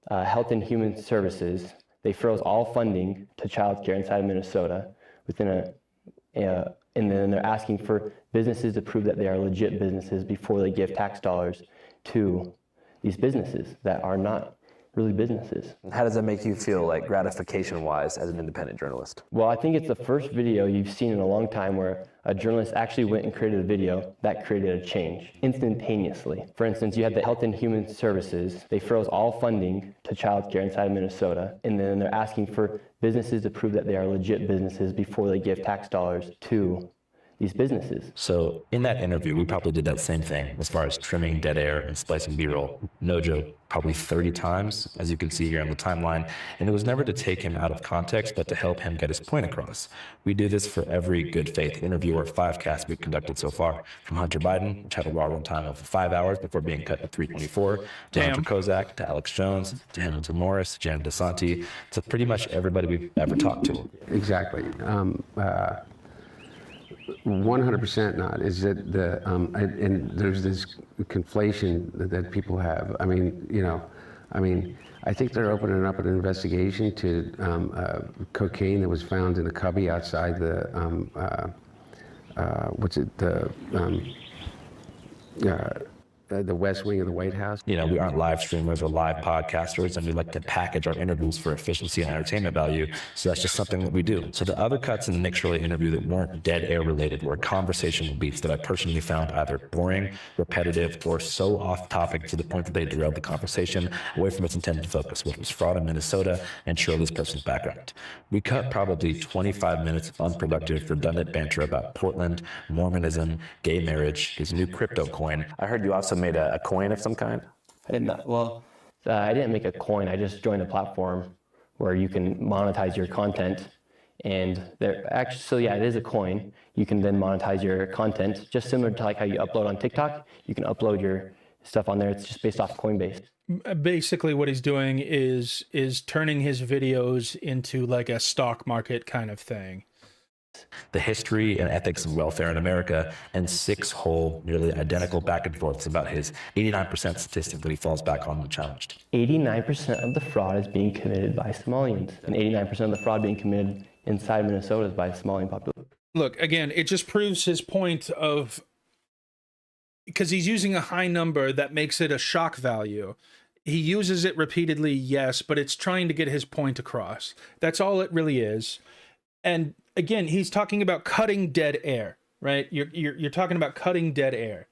Speaker 13: Health and Human Services. They froze all funding to childcare inside of Minnesota and then they're asking for businesses to prove that they are legit businesses before they give tax dollars to these businesses that are not really businesses.
Speaker 14: How does that make you feel, like gratification-wise, as an independent journalist?
Speaker 13: Well, I think it's the first video you've seen in a long time where a journalist actually went and created a video that created a change instantaneously. For instance, you had the Health and Human Services. They froze all funding to childcare inside of Minnesota, and then they're asking for businesses to prove that they are legit businesses before they give tax dollars to these businesses.
Speaker 16: So in that interview, we probably did that same thing as far as trimming dead air and splicing B-roll. No joke, probably 30 times, as you can see here on the timeline. And it was never to take him out of context, but to help him get his point across. We do this for every good faith interview or 5-cast we've conducted so far. From Hunter Biden, which had a raw run time of 5 hours before being cut to 3:24, to Hunter Kozak, to Alex Jones, to Hamilton Morris, Jan DeSanti, to pretty much everybody we've ever talked to.
Speaker 15: Exactly. 100% not. Is that and there's this conflation that people have. I mean, I think they're opening up an investigation to cocaine that was found in a cubby outside the West Wing of the White House.
Speaker 16: You know, we aren't live streamers or live podcasters, and we like to package our interviews for efficiency and entertainment value. So that's just something that we do. So the other cuts in the Nick Shirley interview that weren't dead air related were conversational beats that I personally found either boring, repetitive, or so off topic to the point that they derailed the conversation away from its intended focus, which was fraud in Minnesota and Shirley's personal background. We cut probably 25 minutes of unproductive, redundant banter about Portland, Mormonism, gay marriage, his new crypto coin.
Speaker 14: I heard you also made a coin of some kind?
Speaker 13: I did not. Well, I didn't make a coin. I just joined a platform where you can monetize your content. And so yeah, it is a coin. You can then monetize your content, just similar to like how you upload on TikTok. You can upload your stuff on there. It's just based off Coinbase.
Speaker 1: Basically what he's doing is turning his videos into like a stock market kind of thing.
Speaker 16: The history and ethics of welfare in America, and 6 whole, nearly identical back and forths about his 89% statistic that he falls back on unchallenged.
Speaker 13: 89% of the fraud is being committed by Somalians, and 89% of the fraud being committed inside Minnesota is by the Somalian population.
Speaker 1: Look, again, it just proves his point of, because he's using a high number that makes it a shock value. He uses it repeatedly, yes, but it's trying to get his point across. That's all it really is. And again, he's talking about cutting dead air, right? You're talking about cutting dead air.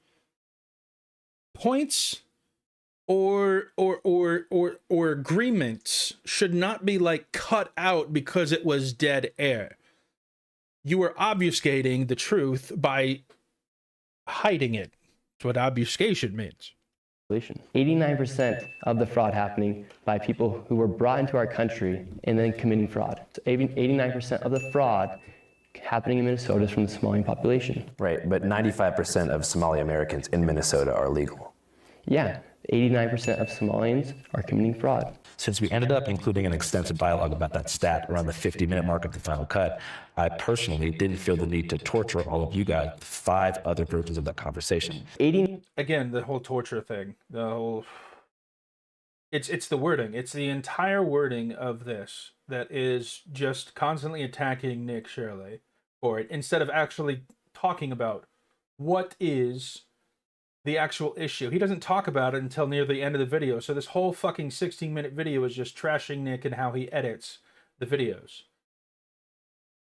Speaker 1: Points or agreements should not be like cut out because it was dead air. You are obfuscating the truth by hiding it. That's what obfuscation means.
Speaker 13: 89% of the fraud happening by people who were brought into our country and then committing fraud. So 89% of the fraud happening in Minnesota is from the Somalian population.
Speaker 14: Right, but 95% of Somali Americans in Minnesota are legal.
Speaker 13: Yeah, 89% of Somalians are committing fraud.
Speaker 16: Since we ended up including an extensive dialogue about that stat around the 50-minute mark of the final cut, I personally didn't feel the need to torture all of you guys with 5 other versions of that conversation.
Speaker 1: Again, the whole torture thing, it's the wording. It's the entire wording of this that is just constantly attacking Nick Shirley for it, instead of actually talking about what is the actual issue. He doesn't talk about it until near the end of the video. So this whole fucking 16-minute video is just trashing Nick and how he edits the videos.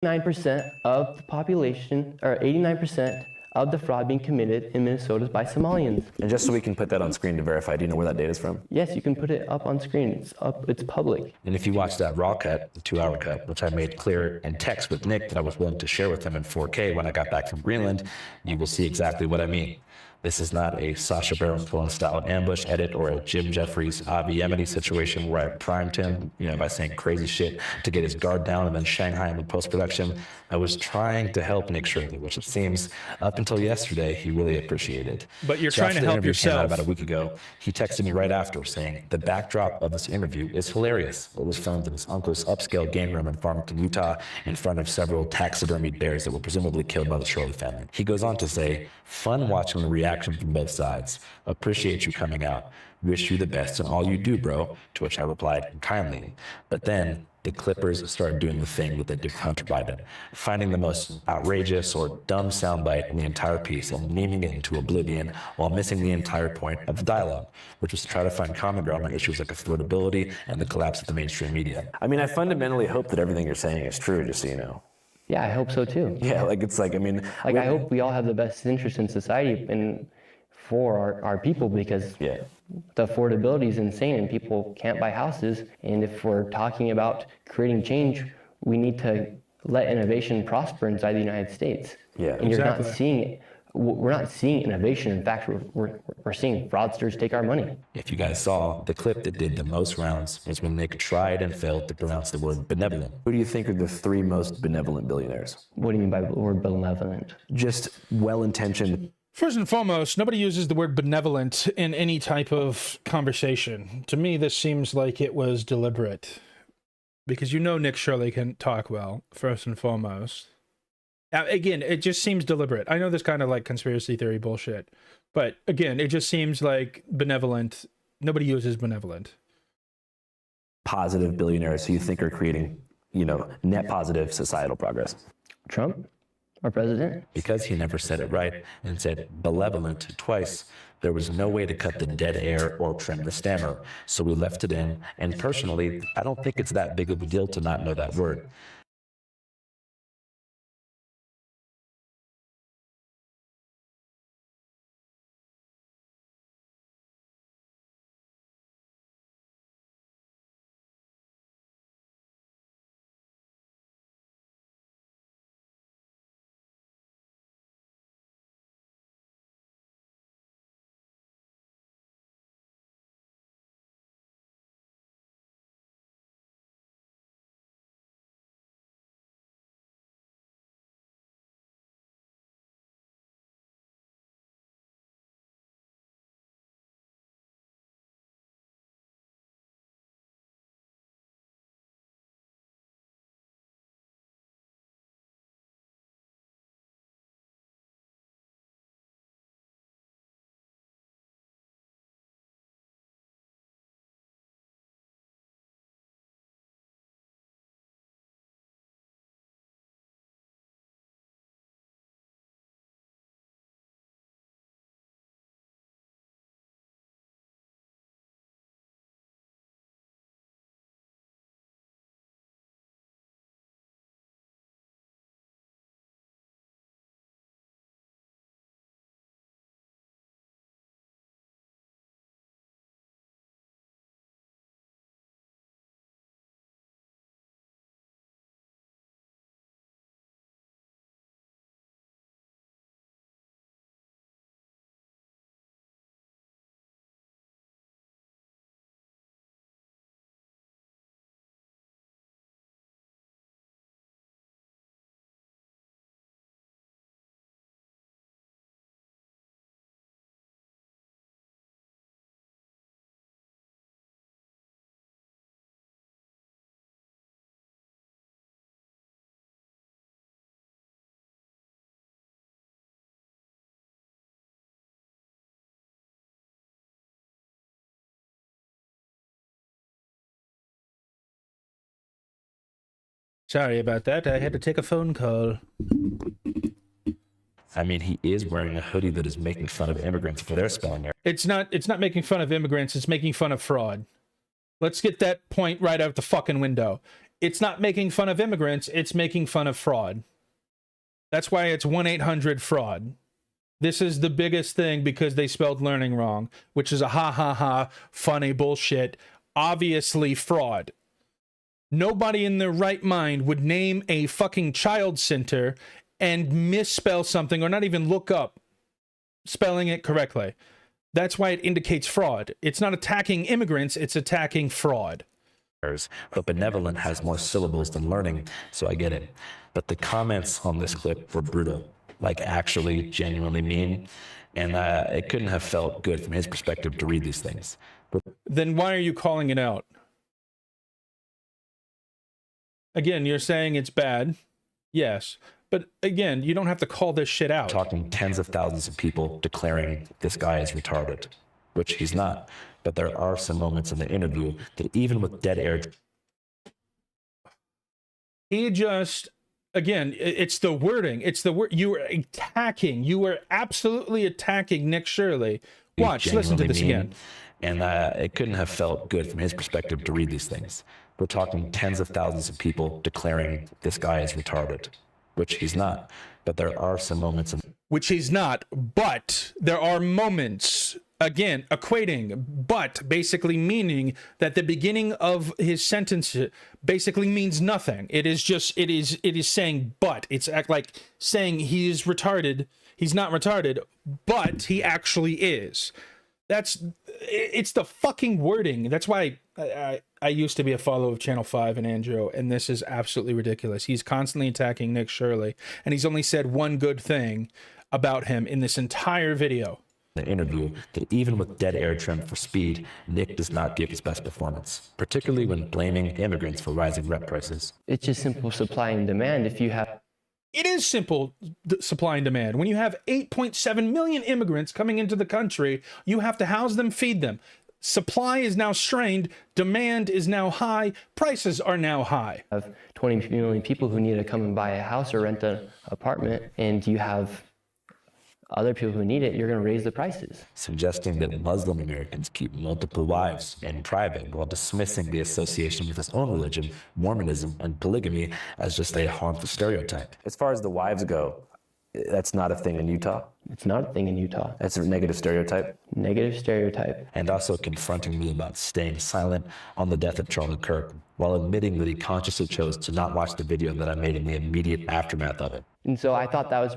Speaker 13: 9% of the population, or 89% of the fraud being committed in Minnesota is by Somalians.
Speaker 14: And just so we can put that on screen to verify, do you know where that data is from?
Speaker 13: Yes, you can put it up on screen. It's public.
Speaker 16: And if you watch that raw cut, the 2-hour cut, which I made clear in text with Nick that I was willing to share with him in 4K when I got back from Greenland, you will see exactly what I mean. This is not a Sacha Baron Cohen style ambush edit or a Jim Jeffries Avi Yemeni situation where I primed him, by saying crazy shit to get his guard down and then Shanghai him in post-production. I was trying to help Nick Shirley, which it seems up until yesterday he really appreciated.
Speaker 1: But you're
Speaker 16: So
Speaker 1: trying to
Speaker 16: after the
Speaker 1: help
Speaker 16: interview came out
Speaker 1: yourself.
Speaker 16: about a week ago, he texted me right after saying the backdrop of this interview is hilarious. It was filmed in his uncle's upscale game room in Farmington, Utah, in front of several taxidermied bears that were presumably killed by the Shirley family. He goes on to say, fun watching the reaction from both sides. Appreciate you coming out. Wish you the best in all you do, bro. To which I replied kindly. But then the Clippers started doing the thing that they do Hunter Biden, finding the most outrageous or dumb soundbite in the entire piece and naming it into oblivion while missing the entire point of the dialogue, which was to try to find common ground on issues like affordability and the collapse of the mainstream media.
Speaker 18: I mean, I fundamentally hope that everything you're saying is true, just so you know.
Speaker 13: Yeah, I hope so too.
Speaker 18: Yeah,
Speaker 13: I hope we all have the best interest in society and for our people, because the affordability is insane and people can't buy houses. And if we're talking about creating change, we need to let innovation prosper inside the United States.
Speaker 18: Yeah,
Speaker 13: and you're not seeing it. We're not seeing innovation. In fact, we're seeing fraudsters take our money.
Speaker 16: If you guys saw, the clip that did the most rounds was when Nick tried and failed to pronounce the word benevolent.
Speaker 18: Who do you think are the 3 most benevolent billionaires?
Speaker 13: What do you mean by the word benevolent?
Speaker 18: Just well-intentioned.
Speaker 1: First and foremost, nobody uses the word benevolent in any type of conversation. To me, this seems like it was deliberate. Because Nick Shirley can talk well, first and foremost. Again, it just seems deliberate. I know this kind of like conspiracy theory bullshit. But again, it just seems like benevolent. Nobody uses benevolent.
Speaker 18: Positive billionaires who you think are creating, net positive societal progress.
Speaker 13: Trump? Our president?
Speaker 16: Because he never said it right and said benevolent twice, there was no way to cut the dead air or trim the stammer. So we left it in. And personally, I don't think it's that big of a deal to not know that word.
Speaker 1: Sorry about that. I had to take a phone call.
Speaker 16: I mean, he is wearing a hoodie that is making fun of immigrants for their spelling error.
Speaker 1: It's not making fun of immigrants. It's making fun of fraud. Let's get that point right out the fucking window. It's not making fun of immigrants. It's making fun of fraud. That's why it's 1-800-FRAUD. This is the biggest thing because they spelled learning wrong, which is a ha funny bullshit. Obviously fraud. Nobody in their right mind would name a fucking child center and misspell something or not even look up spelling it correctly. That's why it indicates fraud. It's not attacking immigrants, it's attacking fraud.
Speaker 16: But benevolent has more syllables than learning, so I get it. But the comments on this clip were brutal, like actually genuinely mean, and it couldn't have felt good from his perspective to read these things. But
Speaker 1: then why are you calling it out? Again, you're saying it's bad. Yes. But again, you don't have to call this shit out.
Speaker 16: Talking tens of thousands of people declaring this guy is retarded, which he's not. But there are some moments in the interview that even with dead air.
Speaker 1: He just, again, it's the wording. It's the word. You were attacking. You were absolutely attacking Nick Shirley. Watch, listen to this again.
Speaker 16: And it couldn't have felt good from his perspective to read these things. We're talking tens of thousands of people declaring this guy is retarded, which he's not. But there are some moments.
Speaker 1: Which he's not, but there are moments. Again, equating, but basically meaning that the beginning of his sentence basically means nothing. It is just, it is saying, but. It's like saying he is retarded. He's not retarded, but he actually is. It's the fucking wording. That's why I used to be a follower of Channel 5 and Andrew, and this is absolutely ridiculous. He's constantly attacking Nick Shirley, and he's only said one good thing about him in this entire video.
Speaker 16: The interview that even with dead air trimmed for speed, Nick does not give his best performance, particularly when blaming immigrants for rising rep prices.
Speaker 13: It's just simple supply and demand. If you have
Speaker 1: It is simple supply and demand. When you have 8.7 million immigrants coming into the country, you have to house them, feed them. Supply is now strained, demand is now high, prices are now high.
Speaker 13: Have 20 million people who need to come and buy a house or rent an apartment, and you have other people who need it, you're going to raise the prices.
Speaker 16: Suggesting that Muslim Americans keep multiple wives in private while dismissing the association with his own religion, Mormonism, and polygamy as just a harmful stereotype.
Speaker 18: As far as the wives go, that's not a thing in Utah?
Speaker 13: It's not a thing in Utah.
Speaker 18: That's a negative stereotype?
Speaker 13: Negative stereotype.
Speaker 16: And also confronting me about staying silent on the death of Charlie Kirk, while admitting that he consciously chose to not watch the video that I made in the immediate aftermath of it.
Speaker 13: And so I thought that was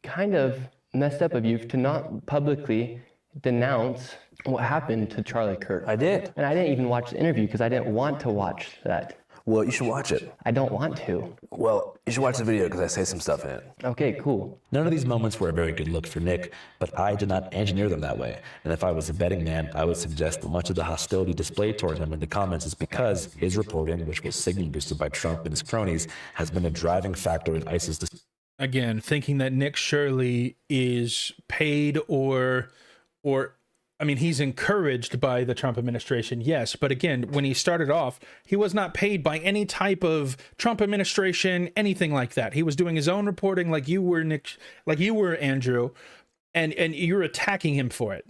Speaker 13: kind of messed up of you to not publicly denounce what happened to Charlie Kirk.
Speaker 18: I did.
Speaker 13: And I didn't even watch the interview because I didn't want to watch that.
Speaker 18: Well, you should watch it.
Speaker 13: I don't want to.
Speaker 18: Well, you should watch the video because I say some stuff in it.
Speaker 13: Okay, cool.
Speaker 16: None of these moments were a very good look for Nick, but I did not engineer them that way. And if I was a betting man, I would suggest that much of the hostility displayed toward him in the comments is because his reporting, which was signal boosted by Trump and his cronies, has been a driving factor in ISIS.
Speaker 1: Again, thinking that Nick Shirley is paid or I mean, he's encouraged by the Trump administration, yes. But again, when he started off, he was not paid by any type of Trump administration, anything like that. He was doing his own reporting like you were, Nick, like you were, Andrew, and you're attacking him for it.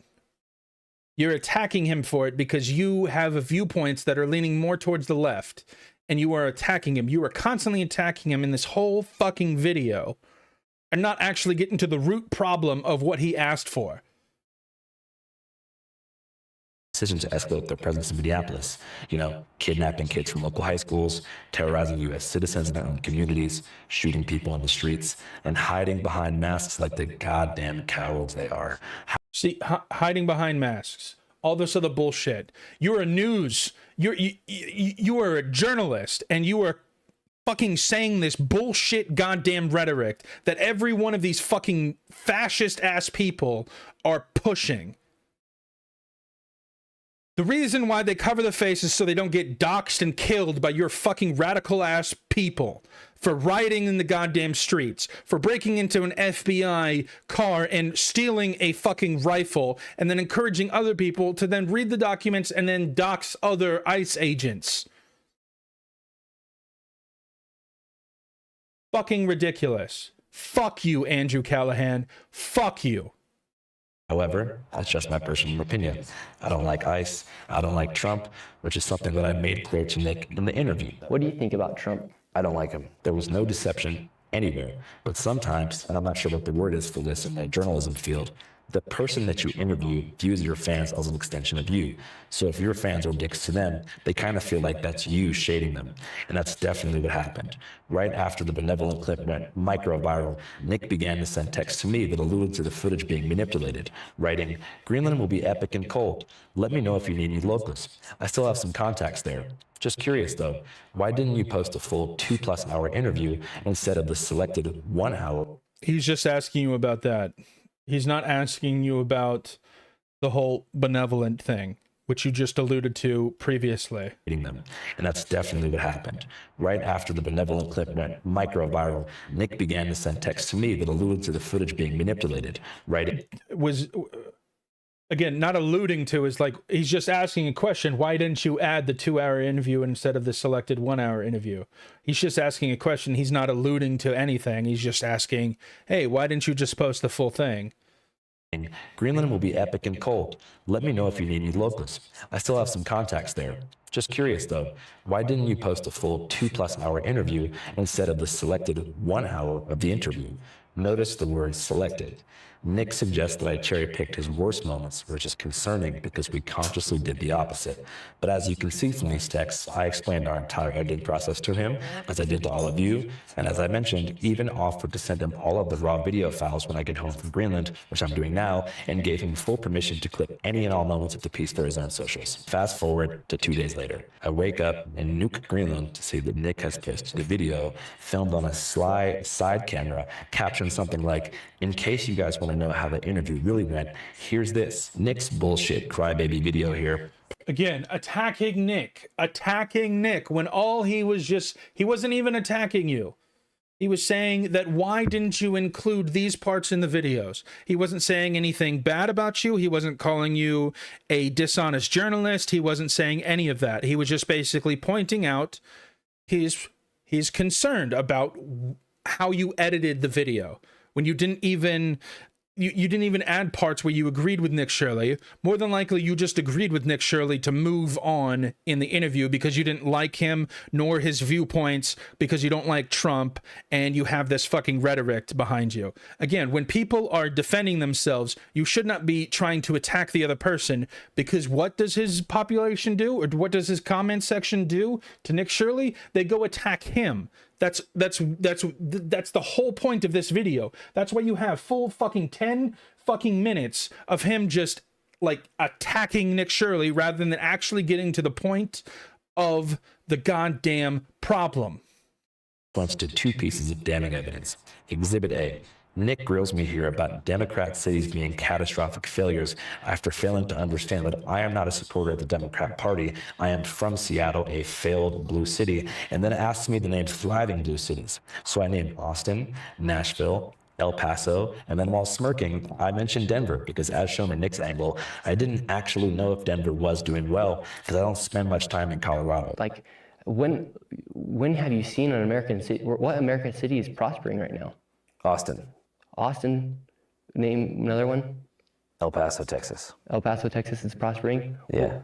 Speaker 1: You're attacking him for it because you have viewpoints that are leaning more towards the left, and you are attacking him. You are constantly attacking him in this whole fucking video and not actually getting to the root problem of what he asked for.
Speaker 16: Decision to escalate their presence in Minneapolis, kidnapping kids from local high schools, terrorizing U.S. citizens in their own communities, shooting people on the streets, and hiding behind masks like the goddamn cowards they are.
Speaker 1: See, hiding behind masks, all this other bullshit. You're a news, you are a journalist, and you are fucking saying this bullshit goddamn rhetoric that every one of these fucking fascist ass people are pushing. The reason why they cover the face is so they don't get doxxed and killed by your fucking radical ass people for rioting in the goddamn streets, for breaking into an FBI car and stealing a fucking rifle, and then encouraging other people to then read the documents and then dox other ICE agents. Fucking ridiculous. Fuck you, Andrew Callahan. Fuck you.
Speaker 16: However, that's just my personal opinion. I don't like ICE. I don't like Trump, which is something that I made clear to Nick in the interview.
Speaker 13: What do you think about Trump?
Speaker 16: I don't like him. There was no deception anywhere. But sometimes, and I'm not sure what the word is for this in the journalism field, The person that you interview views your fans as an extension of you. So if your fans are dicks to them, they kind of feel like that's you shading them. And that's definitely what happened. Right after the benevolent clip went micro-viral, Nick began to send texts to me that alluded to the footage being manipulated, writing, "Greenland will be epic and cold. Let me know if you need any locals. I still have some contacts there. Just curious though, why didn't you post a full 2+ hour interview instead of the selected 1 hour?"
Speaker 1: He's just asking you about that. He's not asking you about the whole benevolent thing, which you just alluded to previously.
Speaker 16: Them. And that's definitely what happened. Right after the benevolent clip went micro-viral, Nick began to send texts to me that alluded to the footage being manipulated, writing,
Speaker 1: was, again, not alluding to, is like, he's just asking a question. Why didn't you add the 2-hour interview instead of the selected 1-hour interview? He's just asking a question. He's not alluding to anything. He's just asking, hey, why didn't you just post the full thing?
Speaker 16: "Greenland will be epic and cold. Let me know if you need any locals. I still have some contacts there. Just curious though, why didn't you post a full 2+ hour interview instead of the selected 1 hour of the interview?" Notice the word selected. Nick suggests that I cherry-picked his worst moments, which is concerning because we consciously did the opposite. But as you can see from these texts, I explained our entire editing process to him, as I did to all of you, and as I mentioned, even offered to send him all of the raw video files when I get home from Greenland, which I'm doing now, and gave him full permission to clip any and all moments of the piece for his own socials. Fast forward to 2 days later. I wake up in Nuuk, Greenland to see that Nick has posted a video filmed on a sly side camera, captioned something like, "In case you guys want to know how the interview really went, here's this Nick's bullshit crybaby video here."
Speaker 1: Again, attacking Nick when all he wasn't even attacking you. He was saying that, why didn't you include these parts in the videos? He wasn't saying anything bad about you. He wasn't calling you a dishonest journalist. He wasn't saying any of that. He was just basically pointing out he's concerned about how you edited the video when you didn't even you didn't even add parts where you agreed with Nick Shirley. More than likely, you just agreed with Nick Shirley to move on in the interview because you didn't like him nor his viewpoints, because you don't like Trump, and you have this fucking rhetoric behind you. Again, when people are defending themselves, you should not be trying to attack the other person, because what does his population do, or what does his comment section do to Nick Shirley? They go attack him. That's the whole point of this video. That's why you have full fucking 10 fucking minutes of him just like attacking Nick Shirley rather than actually getting to the point of the goddamn problem.
Speaker 16: Points to 2 pieces of damning evidence. Exhibit A. Nick grills me here about Democrat cities being catastrophic failures after failing to understand that I am not a supporter of the Democrat Party. I am from Seattle, a failed blue city, and then asks me to name thriving blue cities. So I named Austin, Nashville, El Paso, and then while smirking, I mentioned Denver because, as shown in Nick's angle, I didn't actually know if Denver was doing well because I don't spend much time in Colorado.
Speaker 13: Like, when have you seen an American city? What American city is prospering right now?
Speaker 16: Austin.
Speaker 13: Austin. Name another one.
Speaker 16: El Paso, Texas.
Speaker 13: El Paso, Texas is prospering.
Speaker 16: Yeah,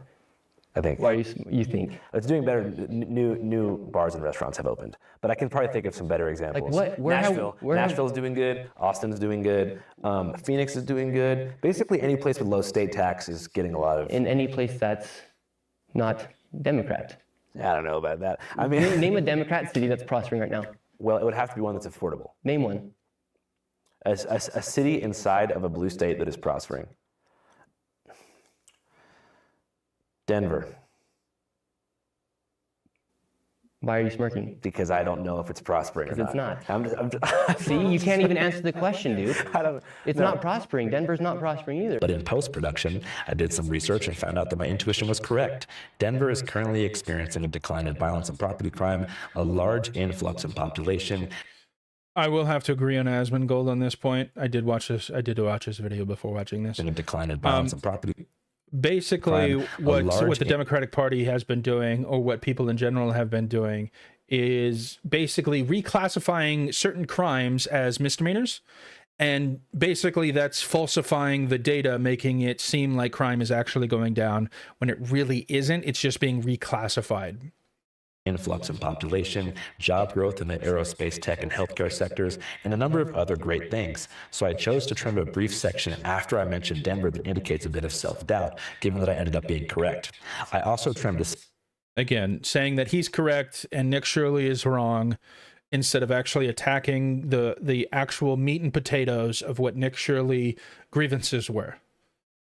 Speaker 16: I think.
Speaker 13: Why you think?
Speaker 16: It's doing better. New bars and restaurants have opened, but I can probably think of some better examples.
Speaker 13: Like what?
Speaker 16: Nashville's doing good. Austin's doing good. Phoenix is doing good. Basically, any place with low state tax is getting a lot of.
Speaker 13: In any place that's not Democrat.
Speaker 16: I don't know about that. I mean,
Speaker 13: name a Democrat city that's prospering right now.
Speaker 16: Well, it would have to be one that's affordable.
Speaker 13: Name one.
Speaker 16: A city inside of a blue state that is prospering. Denver.
Speaker 13: Why are you smirking?
Speaker 16: Because I don't know if it's prospering or
Speaker 13: not.
Speaker 16: Because it's not.
Speaker 13: See, you can't even answer the question, dude. It's not prospering. Denver's not prospering either.
Speaker 16: But in post-production, I did some research and found out that my intuition was correct. Denver is currently experiencing a decline in violence and property crime, a large influx in population.
Speaker 1: I will have to agree on Asmongold on this point. I did watch this video before watching this.
Speaker 16: And a decline in violence and property.
Speaker 1: Basically, what the Democratic Party has been doing, or what people in general have been doing, is basically reclassifying certain crimes as misdemeanors. And basically that's falsifying the data, making it seem like crime is actually going down when it really isn't. It's just being reclassified.
Speaker 16: influx in population, job growth in the aerospace, tech, and healthcare sectors, and a number of other great things. So I chose to trim a brief section after I mentioned Denver that indicates a bit of self-doubt, given that I ended up being correct. I also trimmed a...
Speaker 1: Again, saying that he's correct and Nick Shirley is wrong, instead of actually attacking the actual meat and potatoes of what Nick Shirley grievances were.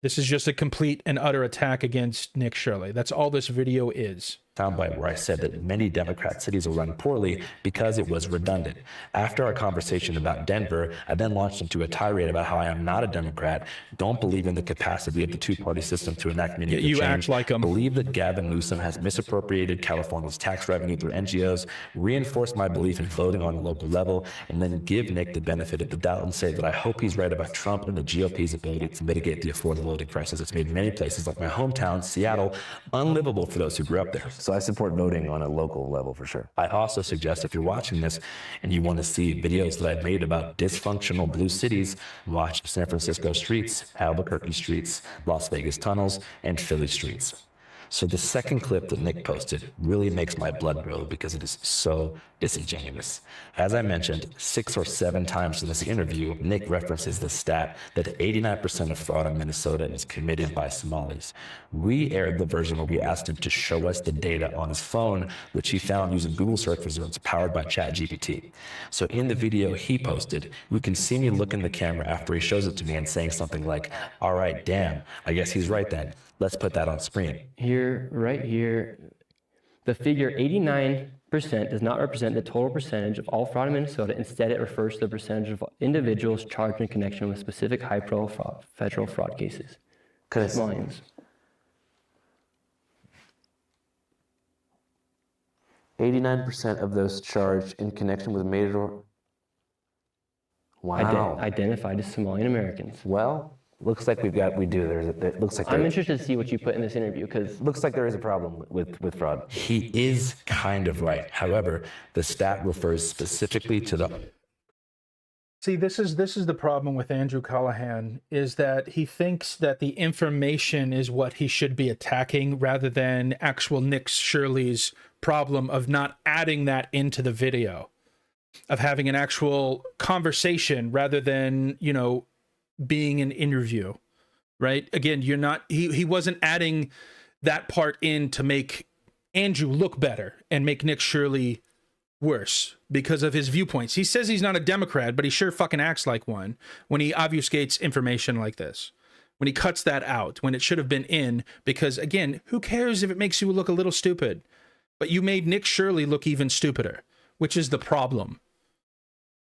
Speaker 1: This is just a complete and utter attack against Nick Shirley. That's all this video is.
Speaker 16: Soundbite where I said that many Democrat cities will run poorly because it was redundant. After our conversation about Denver, I then launched into a tirade about how I am not a Democrat, don't believe in the capacity of the two-party system to enact meaningful change.
Speaker 1: You act like him.
Speaker 16: Believe that Gavin Newsom has misappropriated California's tax revenue through NGOs, reinforce my belief in voting on the local level, and then give Nick the benefit of the doubt and say that I hope he's right about Trump and the GOP's ability to mitigate the affordability crisis that's made many places like my hometown, Seattle, unlivable for those who grew up there.
Speaker 18: So I support voting on a local level for sure.
Speaker 16: I also suggest if you're watching this and you want to see videos that I've made about dysfunctional blue cities, watch San Francisco streets, Albuquerque streets, Las Vegas tunnels, and Philly streets. So the second clip that Nick posted really makes my blood boil because it is so disingenuous. As I mentioned 6 or 7 times in this interview, Nick references the stat that 89% of fraud in Minnesota is committed by Somalis. We aired the version where we asked him to show us the data on his phone, which he found using Google search results powered by ChatGPT. So in the video he posted, we can see me look in the camera after he shows it to me and saying something like, "All right, damn, I guess he's right then. Let's put that on screen."
Speaker 13: Here, right here, the figure 89% does not represent the total percentage of all fraud in Minnesota. Instead, it refers to the percentage of individuals charged in connection with specific high-profile federal fraud cases. Millions.
Speaker 18: 89% of those charged in connection with major... Wow.
Speaker 13: Identified as Somalian Americans.
Speaker 18: Well, looks like we do. It looks like
Speaker 13: I'm interested to see what you put in this interview because
Speaker 18: looks like there is a problem with fraud.
Speaker 16: He is kind of right. However, the stat refers specifically to the...
Speaker 1: See, this is the problem with Andrew Callahan, is that he thinks that the information is what he should be attacking rather than actual Nick Shirley's problem of not adding that into the video, of having an actual conversation rather than, you know, being an interview, right? Again, you're not, he wasn't adding that part in to make Andrew look better and make Nick Shirley worse because of his viewpoints. He says he's not a Democrat, but he sure fucking acts like one when he obfuscates information like this, when he cuts that out, when it should have been in, because again, who cares if it makes you look a little stupid? But you made Nick Shirley look even stupider, which is the problem.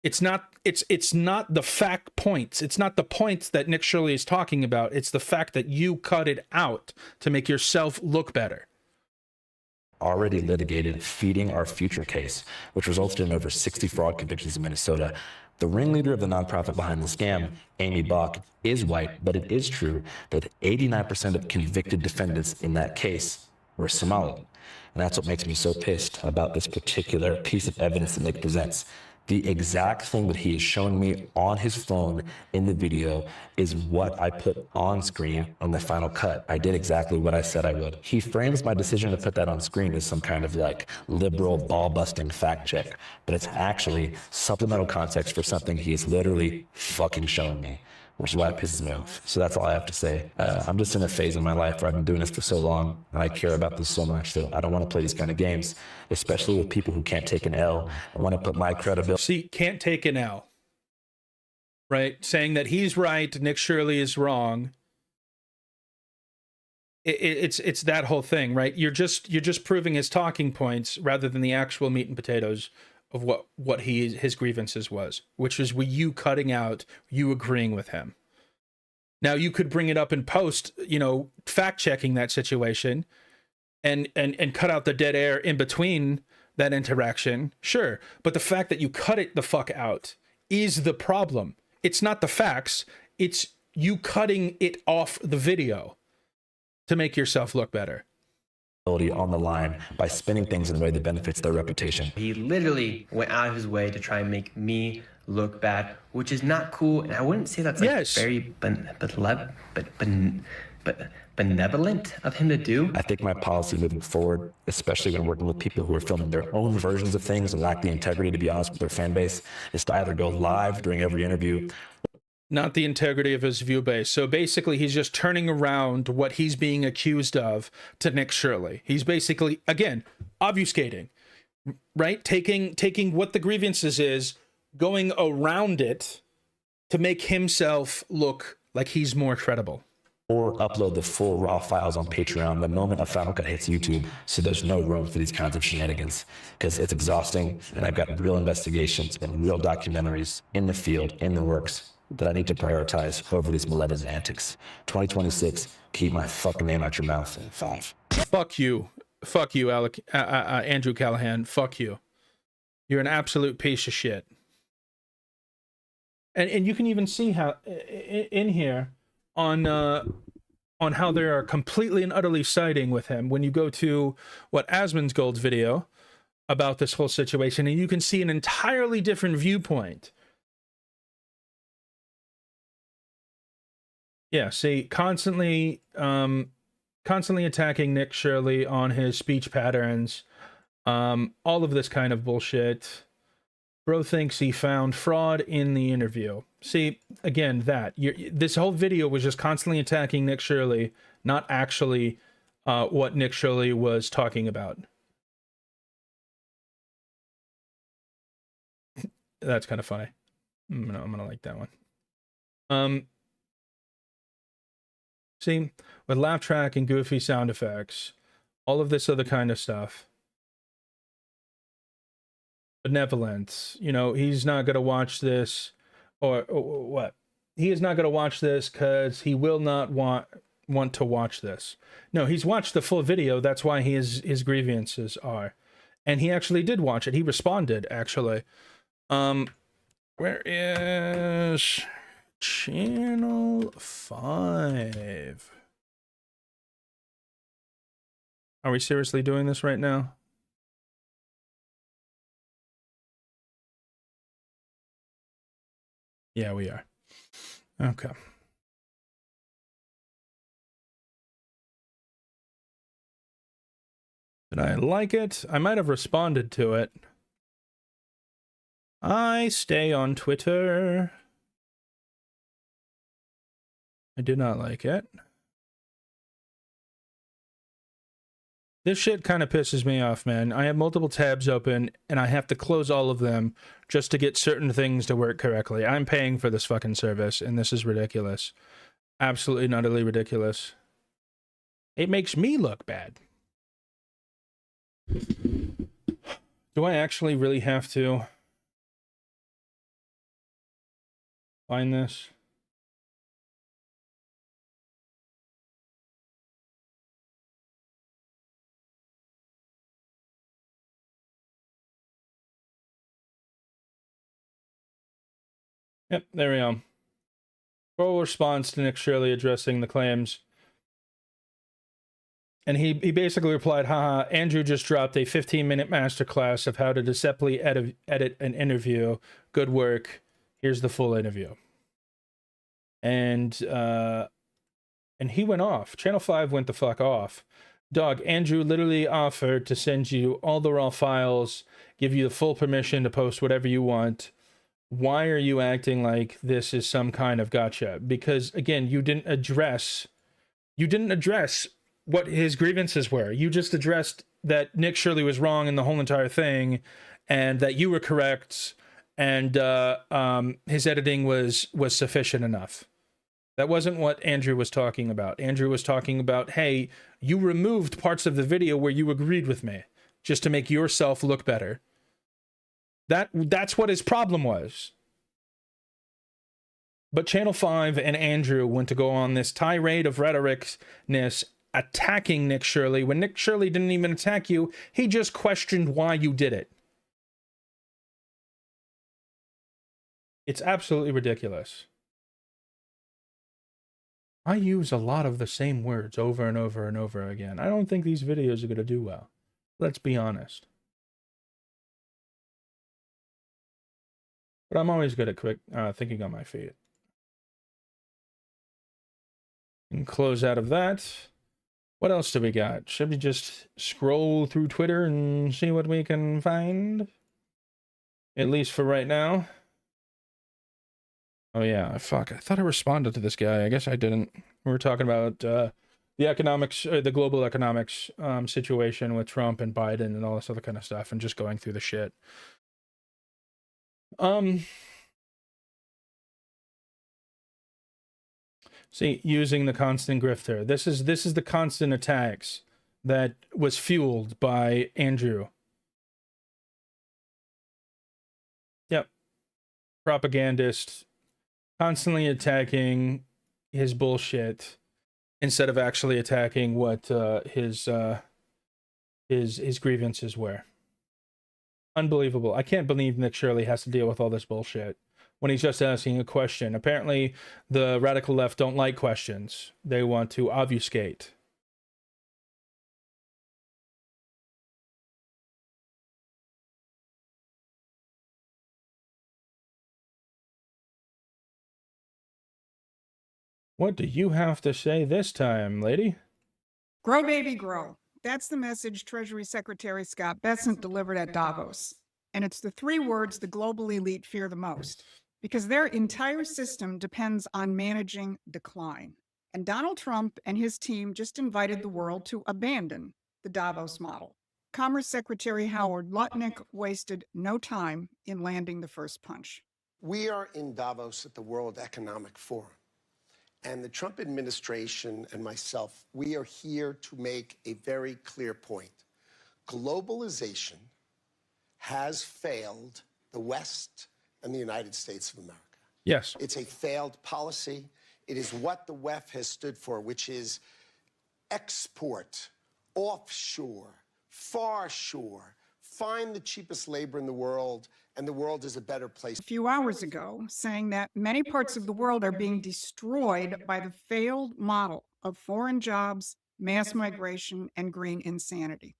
Speaker 1: It's not the fact points. It's not the points that Nick Shirley is talking about. It's the fact that you cut it out to make yourself look better.
Speaker 16: Already litigated feeding our future case, which resulted in over 60 fraud convictions in Minnesota. The ringleader of the nonprofit behind the scam, Amy Bach, is white, but it is true that 89% of convicted defendants in that case were Somali. And that's what makes me so pissed about this particular piece of evidence that Nick presents. The exact thing that he is showing me on his phone in the video is what I put on screen on the final cut. I did exactly what I said I would. He frames my decision to put that on screen as some kind of like liberal ball-busting fact check, but it's actually supplemental context for something he is literally fucking showing me, which is why it pisses me off. So that's all I have to say. I'm just in a phase in my life where I've been doing this for so long, and I care about this so much that I don't want to play these kind of games, especially with people who can't take an L. I want to put my credibility...
Speaker 1: See, can't take an L, right? Saying that he's right, Nick Shirley is wrong. It's that whole thing, right? You're just proving his talking points rather than the actual meat and potatoes of what his grievances was, which was you cutting out, you agreeing with him. Now you could bring it up in post, you know, fact checking that situation and cut out the dead air in between that interaction. Sure. But the fact that you cut it the fuck out is the problem. It's not the facts. It's you cutting it off the video to make yourself look better.
Speaker 16: On the line by spinning things in a way that benefits their reputation.
Speaker 12: He literally went out of his way to try and make me look bad, which is not cool. And I wouldn't say that's like very benevolent of him to do?
Speaker 16: I think my policy moving forward, especially when working with people who are filming their own versions of things and lack the integrity to be honest with their fan base, is to either go live during every interview.
Speaker 1: Not the integrity of his view base. So basically, he's just turning around what he's being accused of to Nick Shirley. He's basically, again, obfuscating, right? Taking what the grievances is, going around it to make himself look like he's more credible.
Speaker 16: Or upload the full raw files on Patreon the moment a Final Cut hits YouTube, so there's no room for these kinds of shenanigans, because it's exhausting, and I've got real investigations and real documentaries in the field, in the works, that I need to prioritize over these malevolent antics. 2026, keep my fucking name out your mouth. 5.
Speaker 1: Fuck you. Fuck you, Andrew Callahan. Fuck you. You're an absolute piece of shit. And you can even see how in here on how they are completely and utterly siding with him when you go to Asmongold's video about this whole situation, and you can see an entirely different viewpoint. Yeah, see, constantly attacking Nick Shirley on his speech patterns, all of this kind of bullshit. Bro thinks he found fraud in the interview. See, again, this whole video was just constantly attacking Nick Shirley, not actually what Nick Shirley was talking about. That's kind of funny. I'm gonna like that one. See, with laugh track and goofy sound effects, all of this other kind of stuff. Benevolence, you know, he's not going to watch this, or what? He is not going to watch this because he will not want to watch this. No, he's watched the full video. That's why his grievances are. And he actually did watch it. He responded, actually. Where is Channel 5? Are we seriously doing this right now? Yeah, we are. Okay. Did I like it? I might have responded to it. I stay on Twitter. I did not like it. This shit kind of pisses me off, man. I have multiple tabs open, and I have to close all of them just to get certain things to work correctly. I'm paying for this fucking service, and this is ridiculous. Absolutely and utterly ridiculous. It makes me look bad. Do I actually really have to find this? Yep, there we go. Full response to Nick Shirley addressing the claims. And he basically replied, haha, Andrew just dropped a 15-minute masterclass of how to deceptively edit an interview. Good work. Here's the full interview. And he went off. Channel 5 went the fuck off. Dog, Andrew literally offered to send you all the raw files, give you the full permission to post whatever you want. Why are you acting like this is some kind of gotcha? Because, again, you didn't address what his grievances were. You just addressed that Nick Shirley was wrong in the whole entire thing, and that you were correct, and his editing was sufficient enough. That wasn't what Andrew was talking about. Andrew was talking about, hey, you removed parts of the video where you agreed with me, just to make yourself look better. That's what his problem was. But Channel 5 and Andrew went to go on this tirade of rhetoricness attacking Nick Shirley when Nick Shirley didn't even attack you. He just questioned why you did it. It's absolutely ridiculous. I use a lot of the same words over and over and over again. I don't think these videos are going to do well. Let's be honest. But I'm always good at quick thinking on my feet. And close out of that. What else do we got? Should we just scroll through Twitter and see what we can find? At least for right now. Oh yeah, fuck. I thought I responded to this guy. I guess I didn't. We were talking about the economics, the global economics situation with Trump and Biden and all this other kind of stuff, and just going through the shit. See, using the constant grifter. This is the constant attacks that was fueled by Andrew. Yep. Propagandist, constantly attacking his bullshit instead of actually attacking what his grievances were. Unbelievable. I can't believe Nick Shirley has to deal with all this bullshit when he's just asking a question. Apparently, the radical left don't like questions. They want to obfuscate. What do you have to say this time, lady?
Speaker 9: Grow, baby, grow. That's the message Treasury Secretary Scott Bessent delivered at Davos. And it's the three words the global elite fear the most, because their entire system depends on managing decline. And Donald Trump and his team just invited the world to abandon the Davos model. Commerce Secretary Howard Lutnick wasted no time in landing the first punch.
Speaker 19: We are in Davos at the World Economic Forum. And the Trump administration and myself, we are here to make a very clear point. Globalization has failed the West and the United States of America.
Speaker 1: Yes.
Speaker 19: It's a failed policy. It is what the WEF has stood for, which is export, offshore, far shore, find the cheapest labor in the world, and the world is a better place.
Speaker 9: A few hours ago, saying that many parts of the world are being destroyed by the failed model of foreign jobs, mass migration, and green insanity.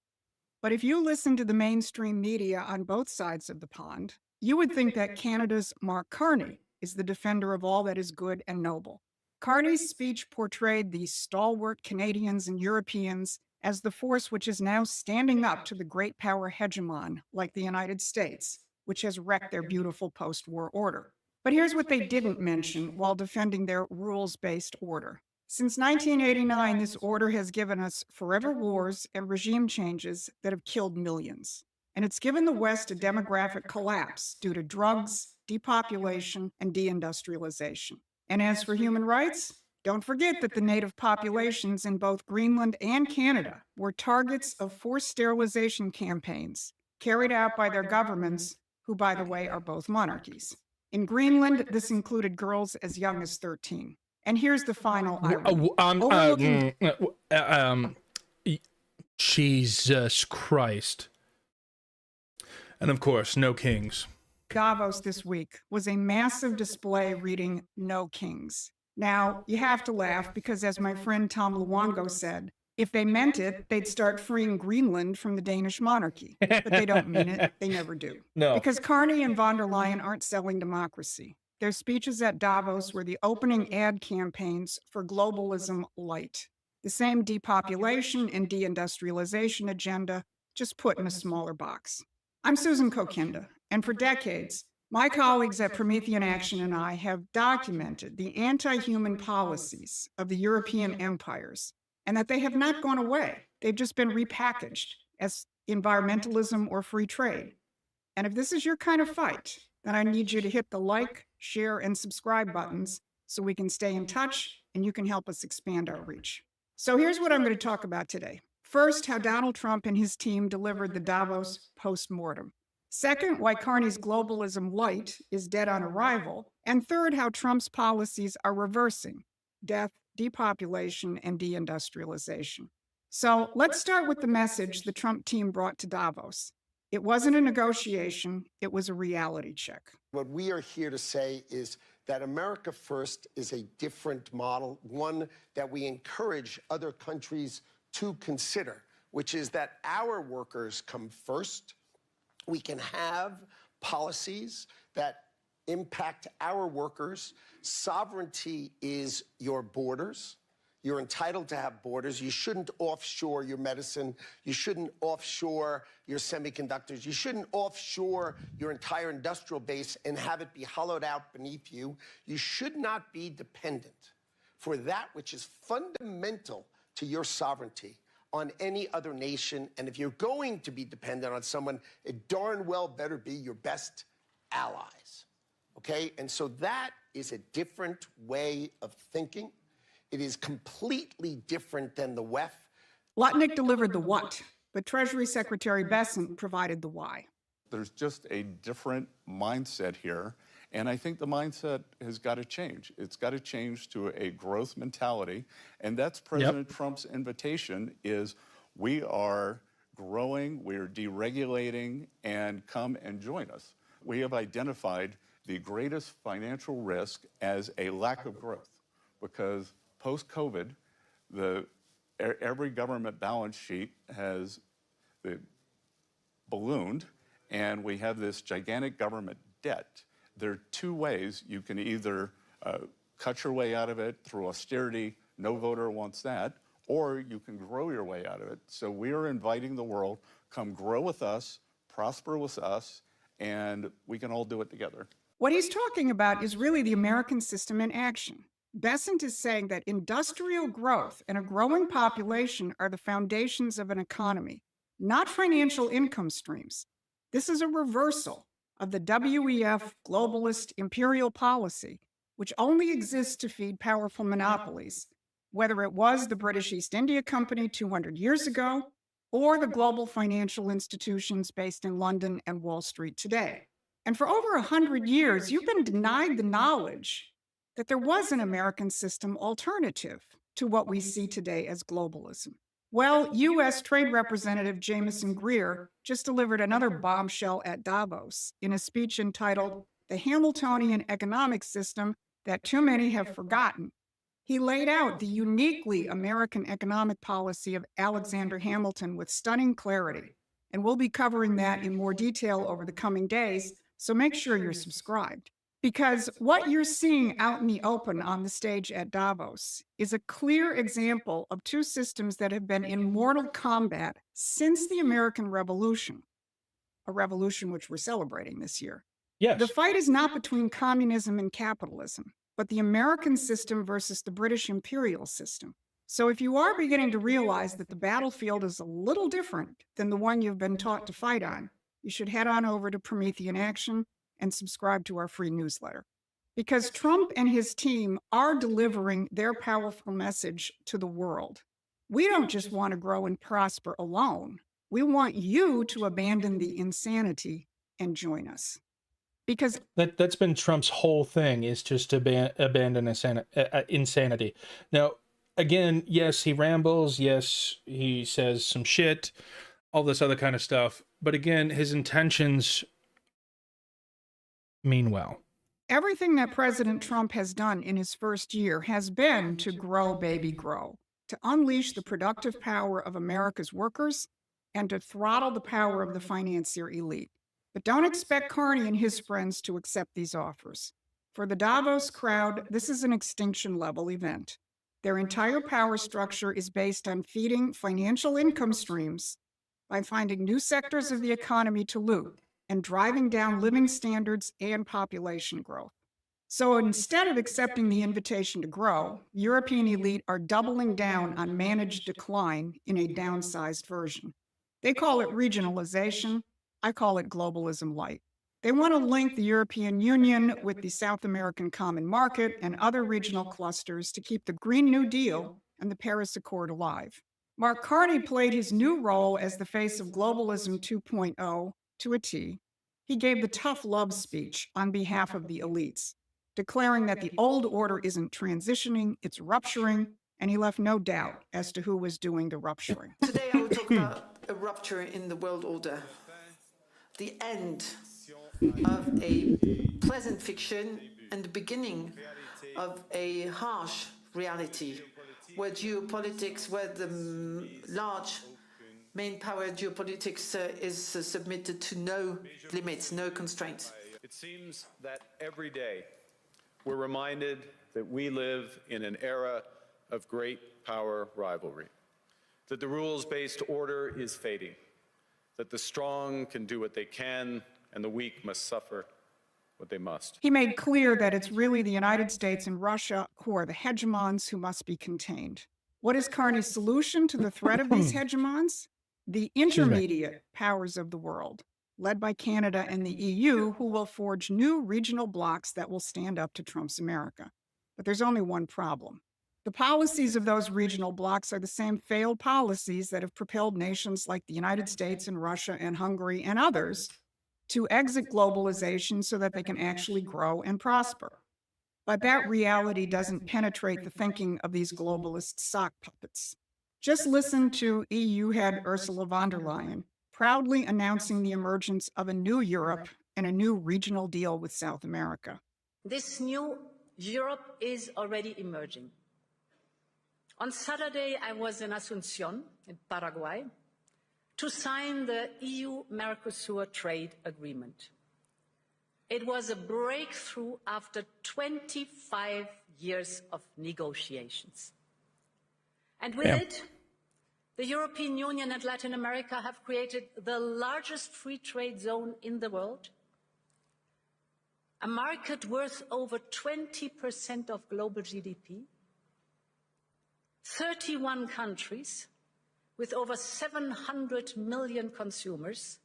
Speaker 9: But if you listen to the mainstream media on both sides of the pond, you would think that Canada's Mark Carney is the defender of all that is good and noble. Carney's speech portrayed the stalwart Canadians and Europeans as the force which is now standing up to the great power hegemon like the United States, which has wrecked their beautiful post-war order. But here's what they didn't mention while defending their rules-based order. Since 1989, this order has given us forever wars and regime changes that have killed millions. And it's given the West a demographic collapse due to drugs, depopulation, and deindustrialization. And as for human rights, don't forget that the native populations in both Greenland and Canada were targets of forced sterilization campaigns carried out by their governments, who, by the way, are both monarchies. In Greenland, this included girls as young as 13. And here's the final irony.
Speaker 1: Jesus Christ. And of course, no kings.
Speaker 9: Davos this week was a massive display reading "No Kings." Now, you have to laugh because, as my friend Tom Luongo said, if they meant it, they'd start freeing Greenland from the Danish monarchy. But they don't mean it. They never do.
Speaker 1: No.
Speaker 9: Because Carney and von der Leyen aren't selling democracy. Their speeches at Davos were the opening ad campaigns for globalism light. The same depopulation and deindustrialization agenda, just put in a smaller box. I'm Susan Kokinda, and for decades, my colleagues at Promethean Action and I have documented the anti-human policies of the European empires, and that they have not gone away. They've just been repackaged as environmentalism or free trade. And if this is your kind of fight, then I need you to hit the like, share, and subscribe buttons so we can stay in touch and you can help us expand our reach. So here's what I'm going to talk about today. First, how Donald Trump and his team delivered the Davos post-mortem. Second, why Carney's globalism light is dead on arrival. And third, how Trump's policies are reversing death, depopulation, and deindustrialization. So let's start with the message the Trump team brought to Davos. It wasn't a negotiation, it was a reality check.
Speaker 19: What we are here to say is that America First is a different model, one that we encourage other countries to consider, which is that our workers come first. We can have policies that impact our workers. Sovereignty is your borders. You're entitled to have borders. You shouldn't offshore your medicine. You shouldn't offshore your semiconductors. You shouldn't offshore your entire industrial base and have it be hollowed out beneath you. You should not be dependent for that which is fundamental to your sovereignty on any other nation. And if you're going to be dependent on someone, it darn well better be your best allies. Okay? And so that is a different way of thinking. It is completely different than the WEF.
Speaker 9: Lutnick delivered the what, but Treasury Secretary Bessent provided the why.
Speaker 20: There's just a different mindset here, and I think the mindset has got to change. It's got to change to a growth mentality, and that's President Trump's invitation is we are growing, we're deregulating, and come and join us. We have identified the greatest financial risk as a lack of growth, because post-COVID, every government balance sheet has ballooned, and we have this gigantic government debt. There are two ways you can either cut your way out of it through austerity, no voter wants that, or you can grow your way out of it. So we are inviting the world, come grow with us, prosper with us, and we can all do it together.
Speaker 9: What he's talking about is really the American system in action. Bessent is saying that industrial growth and a growing population are the foundations of an economy, not financial income streams. This is a reversal of the WEF globalist imperial policy, which only exists to feed powerful monopolies, whether it was the British East India Company 200 years ago or the global financial institutions based in London and Wall Street today. And for over 100 years, you've been denied the knowledge that there was an American system alternative to what we see today as globalism. Well, U.S. Trade Representative Jameson Greer just delivered another bombshell at Davos in a speech entitled The Hamiltonian Economic System That Too Many Have Forgotten. He laid out the uniquely American economic policy of Alexander Hamilton with stunning clarity, and we'll be covering that in more detail over the coming days, so make sure you're subscribed. Because what you're seeing out in the open on the stage at Davos is a clear example of two systems that have been in mortal combat since the American Revolution, a revolution which we're celebrating this year.
Speaker 1: Yes.
Speaker 9: The fight is not between communism and capitalism, but the American system versus the British imperial system. So if you are beginning to realize that the battlefield is a little different than the one you've been taught to fight on, you should head on over to Promethean Action and subscribe to our free newsletter. Because Trump and his team are delivering their powerful message to the world. We don't just want to grow and prosper alone. We want you to abandon the insanity and join us. Because
Speaker 1: that's been Trump's whole thing, is just to abandon insanity. Now, again, yes, he rambles. Yes, he says some shit, all this other kind of stuff. But again, his intentions mean well.
Speaker 9: Everything that President Trump has done in his first year has been to grow, baby, grow, to unleash the productive power of America's workers and to throttle the power of the financier elite. But don't expect Carney and his friends to accept these offers. For the Davos crowd, this is an extinction-level event. Their entire power structure is based on feeding financial income streams by finding new sectors of the economy to loot and driving down living standards and population growth. So instead of accepting the invitation to grow, European elite are doubling down on managed decline in a downsized version. They call it regionalization. I call it globalism light. They want to link the European Union with the South American Common Market and other regional clusters to keep the Green New Deal and the Paris Accord alive. Mark Carney played his new role as the face of Globalism 2.0 to a T. He gave the tough love speech on behalf of the elites, declaring that the old order isn't transitioning, it's rupturing, and he left no doubt as to who was doing the rupturing.
Speaker 21: Today I will talk about a rupture in the world order, the end of a pleasant fiction and the beginning of a harsh reality, where geopolitics, where the large main power geopolitics is submitted to no limits, no constraints.
Speaker 22: It seems that every day we're reminded that we live in an era
Speaker 2: of great power rivalry, that the rules-based order is fading, that the strong can do what they can and the weak must suffer what they must.
Speaker 9: He made clear that it's really the United States and Russia who are the hegemons who must be contained. What is Carney's solution to the threat of these hegemons? The intermediate powers of the world, led by Canada and the EU, who will forge new regional blocs that will stand up to Trump's America. But there's only one problem. The policies of those regional blocs are the same failed policies that have propelled nations like the United States and Russia and Hungary and others to exit globalization so that they can actually grow and prosper. But that reality doesn't penetrate the thinking of these globalist sock puppets. Just listen to EU head Ursula von der Leyen proudly announcing the emergence of a new Europe and a new regional deal with South America.
Speaker 22: This new Europe is already emerging. On Saturday, I was in Asunción, in Paraguay, to sign the EU-Mercosur trade agreement. It was a breakthrough after 25 years of negotiations. And with it, the European Union and Latin America have created the largest free trade zone in the world, a market worth over 20% of global GDP, 31 countries with over 700 million consumers,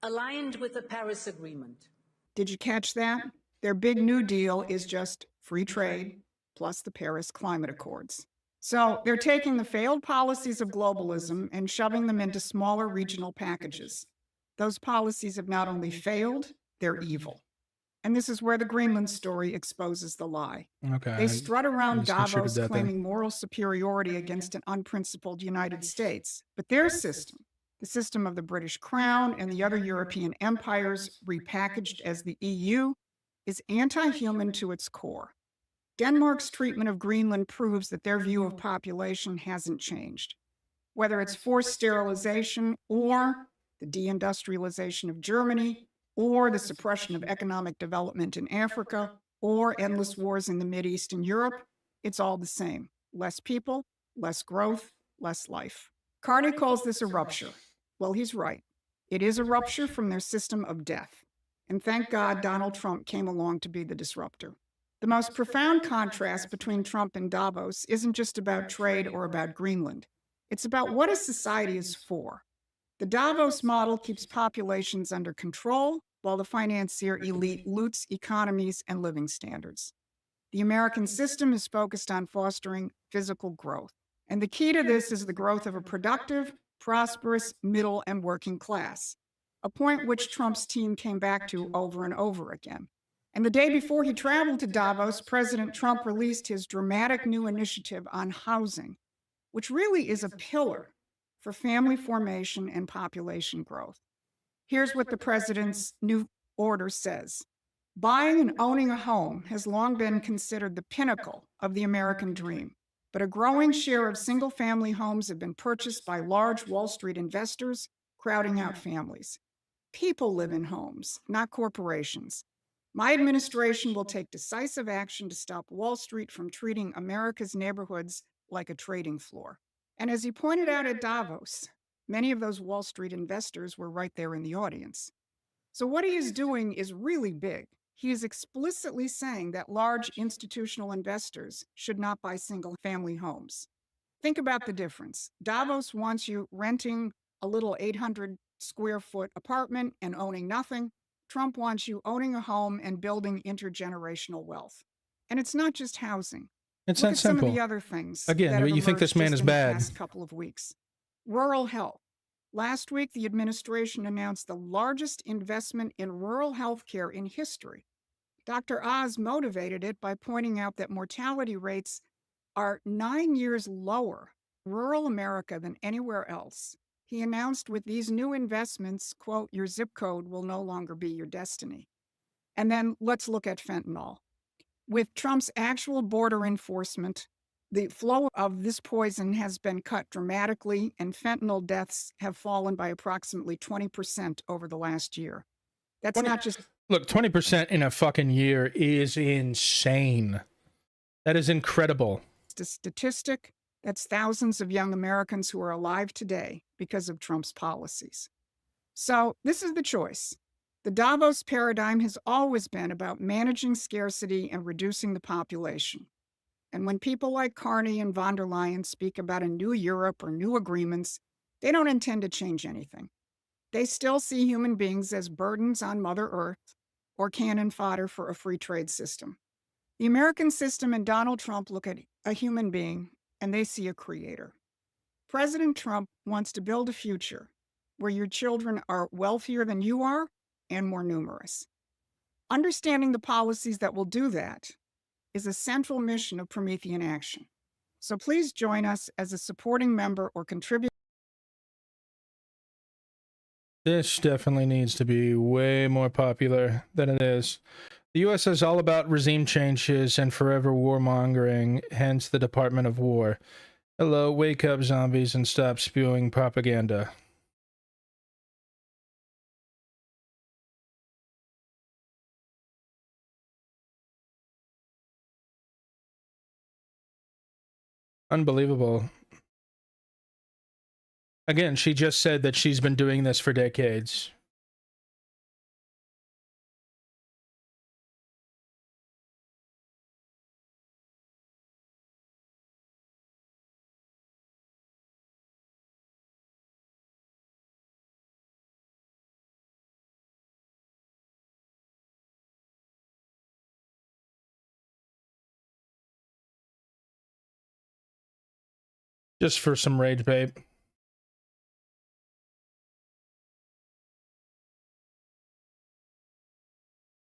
Speaker 22: aligned with the Paris Agreement.
Speaker 9: Did you catch that? Their big new deal is just free trade plus the Paris Climate Accords. So they're taking the failed policies of globalism and shoving them into smaller regional packages. Those policies have not only failed, they're evil. And this is where the Greenland story exposes the lie.
Speaker 1: Okay.
Speaker 9: They strut around Davos
Speaker 1: that
Speaker 9: claiming moral superiority against an unprincipled United States. But their system, the system of the British Crown and the other European empires repackaged as the EU, is anti-human to its core. Denmark's treatment of Greenland proves that their view of population hasn't changed. Whether it's forced sterilization or the deindustrialization of Germany, or the suppression of economic development in Africa, or endless wars in the Mideast and Europe, it's all the same. Less people, less growth, less life. Carney calls this a rupture. Well, he's right. It is a rupture from their system of death. And thank God Donald Trump came along to be the disruptor. The most profound contrast between Trump and Davos isn't just about trade or about Greenland. It's about what a society is for. The Davos model keeps populations under control, while the financier elite loots economies and living standards. The American system is focused on fostering physical growth. And the key to this is the growth of a productive, prosperous, middle, and working class, a point which Trump's team came back to over and over again. And the day before he traveled to Davos, President Trump released his dramatic new initiative on housing, which really is a pillar for family formation and population growth. Here's what the president's new order says. Buying and owning a home has long been considered the pinnacle of the American dream, but a growing share of single-family homes have been purchased by large Wall Street investors, crowding out families. People live in homes, not corporations. My administration will take decisive action to stop Wall Street from treating America's neighborhoods like a trading floor. And as he pointed out at Davos, many of those Wall Street investors were right there in the audience. So what he is doing is really big. He is explicitly saying that large institutional investors should not buy single-family homes. Think about the difference. Davos wants you renting a little 800-square-foot apartment and owning nothing. Trump wants you owning a home and building intergenerational wealth. And it's not just housing.
Speaker 1: It's
Speaker 9: Look
Speaker 1: not
Speaker 9: at some
Speaker 1: simple.
Speaker 9: of the other things.
Speaker 1: Again,
Speaker 9: that have
Speaker 1: you think this
Speaker 9: emerged
Speaker 1: man
Speaker 9: just
Speaker 1: is
Speaker 9: in the
Speaker 1: bad.
Speaker 9: past couple of weeks. Rural health. Last week, the administration announced the largest investment in rural health care in history. Dr. Oz motivated it by pointing out that mortality rates are 9 years lower in rural America than anywhere else. He announced with these new investments, quote, your zip code will no longer be your destiny. And then let's look at fentanyl. With Trump's actual border enforcement, the flow of this poison has been cut dramatically, and fentanyl deaths have fallen by approximately 20% over the last year. That's not just...
Speaker 1: Look, 20% in a fucking year is insane. That is incredible.
Speaker 9: a statistic, that's thousands of young Americans who are alive today because of Trump's policies. So this is the choice. The Davos paradigm has always been about managing scarcity and reducing the population. And when people like Carney and von der Leyen speak about a new Europe or new agreements, they don't intend to change anything. They still see human beings as burdens on Mother Earth or cannon fodder for a free trade system. The American system and Donald Trump look at a human being and they see a creator. President Trump wants to build a future where your children are wealthier than you are and more numerous. Understanding the policies that will do that is a central mission of Promethean Action. So please join us as a supporting member or contributor.
Speaker 1: This definitely needs to be way more popular than it is. The U.S. is all about regime changes and forever warmongering, hence the Department of War. Hello, wake up, zombies, and stop spewing propaganda. Unbelievable. Again, she just said that she's been doing this for decades. Just for some rage, babe.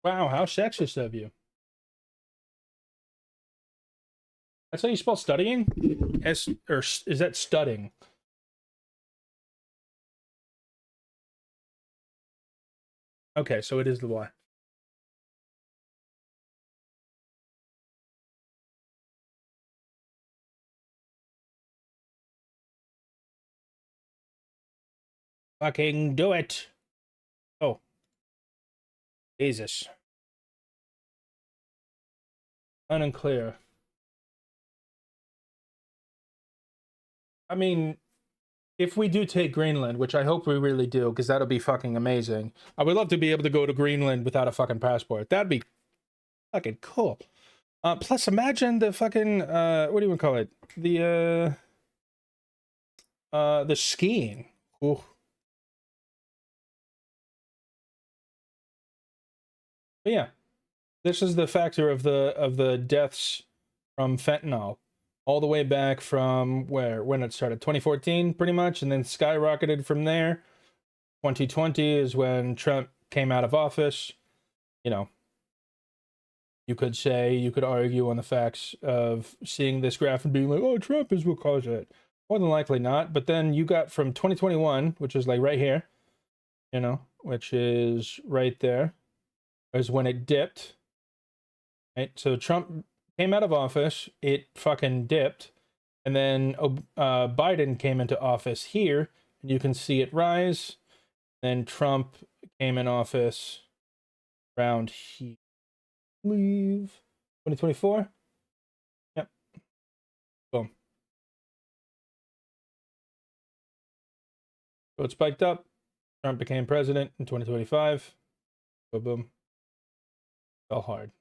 Speaker 1: Wow, how sexist of you. That's how you spell studying? Or is that studying? Okay, so it is the Y. Fucking do it. Oh. Jesus. Unclear. I mean, if we do take Greenland, which I hope we really do, because that'll be fucking amazing. I would love to be able to go to Greenland without a fucking passport. That'd be fucking cool. Plus, imagine the fucking, what do you want to call it? The skiing. Ooh. But yeah, this is the factor of the deaths from fentanyl, all the way back from when it started, 2014, pretty much, and then skyrocketed from there. 2020 is when Trump came out of office. You know, you could argue on the facts of seeing this graph and being like, oh, Trump is what caused it. More than likely not. But then you got from 2021, which is like right here, you know, which is right there, is when it dipped. Right? So Trump came out of office, it fucking dipped, and then Biden came into office here, and you can see it rise. Then Trump came in office around here. Leave 2024. Yep. Boom. So it spiked up. Trump became president in 2025. Boom, boom. Fell hard.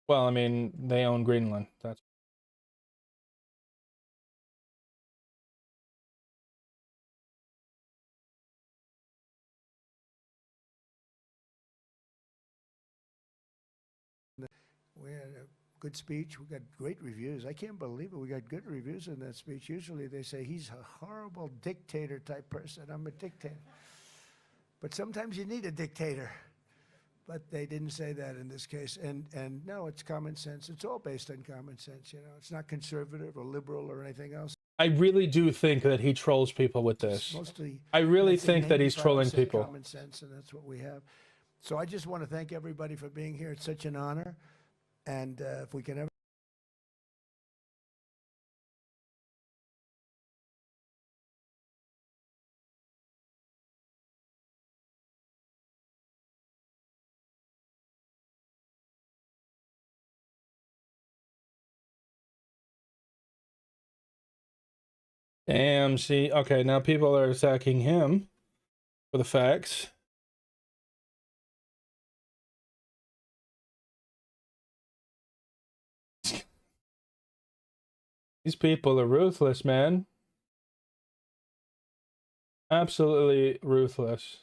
Speaker 1: Well, I mean, they own Greenland. That's
Speaker 8: We had a good speech. We got great reviews. I can't believe it. We got good reviews in that speech. Usually they say he's a horrible dictator type person. I'm a dictator. But sometimes you need a dictator. But they didn't say that in this case. And no, it's common sense. It's all based on common sense. You know, it's not conservative or liberal or anything else.
Speaker 1: I really do think that he trolls people with this.
Speaker 8: Mostly,
Speaker 1: I really
Speaker 8: I'd say
Speaker 1: think that he's trolling
Speaker 8: 95%
Speaker 1: people.
Speaker 8: Common sense, and that's what we have. So I just want to thank everybody for being here. It's such an honor. And if we can ever
Speaker 1: Damn, see, okay, now people are attacking him for the facts. These people are ruthless, man. Absolutely ruthless.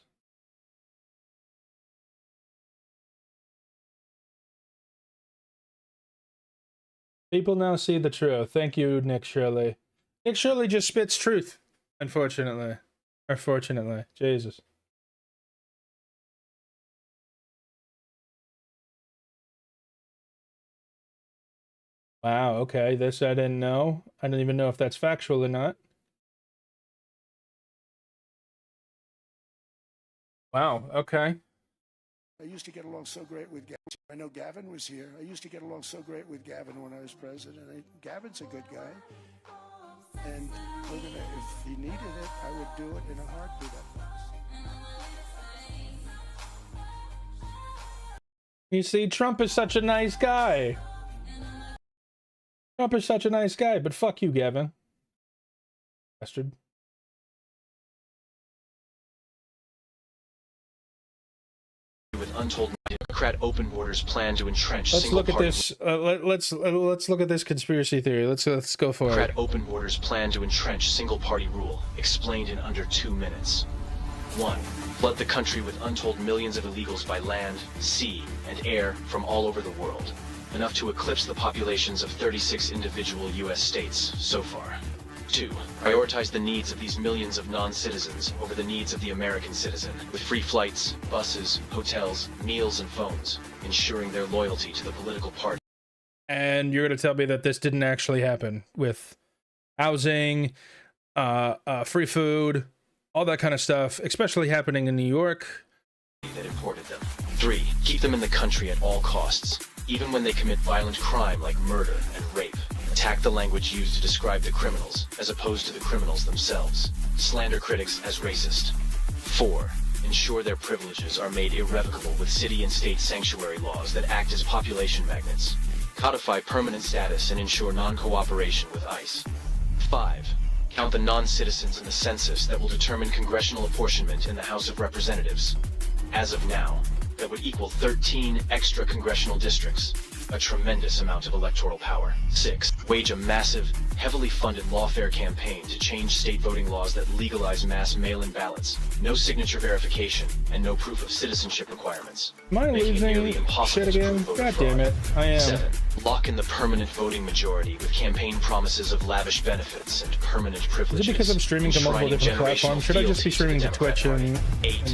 Speaker 1: People now see the truth. Thank you, Nick Shirley. Nick Shirley just spits truth, unfortunately. Or fortunately. Jesus. Wow, okay. This I didn't know. I don't even know if that's factual or not. Wow, okay.
Speaker 8: I used to get along so great with Gavin. I know Gavin was here. I used to get along so great with Gavin when I was president. Gavin's a good guy. And if he needed it, I would do it in a heartbeat.
Speaker 1: You see, Trump is such a nice guy. Trump is such a nice guy, but fuck you, Gavin. Bastard.
Speaker 3: With untold Democrat open borders plan to entrench
Speaker 1: Let's
Speaker 3: single
Speaker 1: look at
Speaker 3: party.
Speaker 1: this. Let's look at this conspiracy theory. Let's go for
Speaker 3: Democrat
Speaker 1: it.
Speaker 3: open borders plan to entrench single party rule. Explained in under 2 minutes. 1. Flood the country with untold millions of illegals by land, sea, and air from all over the world. Enough to eclipse the populations of 36 individual U.S. states so far. 2. Prioritize the needs of these millions of non-citizens over the needs of the American citizen, with free flights, buses, hotels, meals, and phones, ensuring their loyalty to the political party.
Speaker 1: And you're going to tell me that this didn't actually happen with housing, free food, all that kind of stuff, especially happening in New York.
Speaker 3: That imported them. 3. Keep them in the country at all costs, even when they commit violent crime like murder and rape. Attack the language used to describe the criminals, as opposed to the criminals themselves. Slander critics as racist. 4. Ensure their privileges are made irrevocable with city and state sanctuary laws that act as population magnets. Codify permanent status and ensure non-cooperation with ICE. 5. Count the non-citizens in the census that will determine congressional apportionment in the House of Representatives. As of now, that would equal 13 extra congressional districts, a tremendous amount of electoral power. 6. Wage a massive, heavily funded lawfare campaign to change state voting laws that legalize mass mail-in ballots, no signature verification, and no proof of citizenship requirements.
Speaker 1: Am I
Speaker 3: making it nearly
Speaker 1: losing
Speaker 3: impossible
Speaker 1: shit
Speaker 3: to
Speaker 1: again?
Speaker 3: prove voter
Speaker 1: God
Speaker 3: fraud.
Speaker 1: damn it. I am.
Speaker 3: 7. Lock in the permanent voting majority with campaign promises of lavish benefits and permanent
Speaker 1: Is
Speaker 3: privileges.
Speaker 1: it because I'm streaming to multiple
Speaker 3: enshrining
Speaker 1: different
Speaker 3: generational
Speaker 1: platforms? Should I just be
Speaker 3: fealty to the
Speaker 1: streaming to
Speaker 3: Democrat
Speaker 1: Twitch
Speaker 3: Party.
Speaker 1: and
Speaker 3: 8.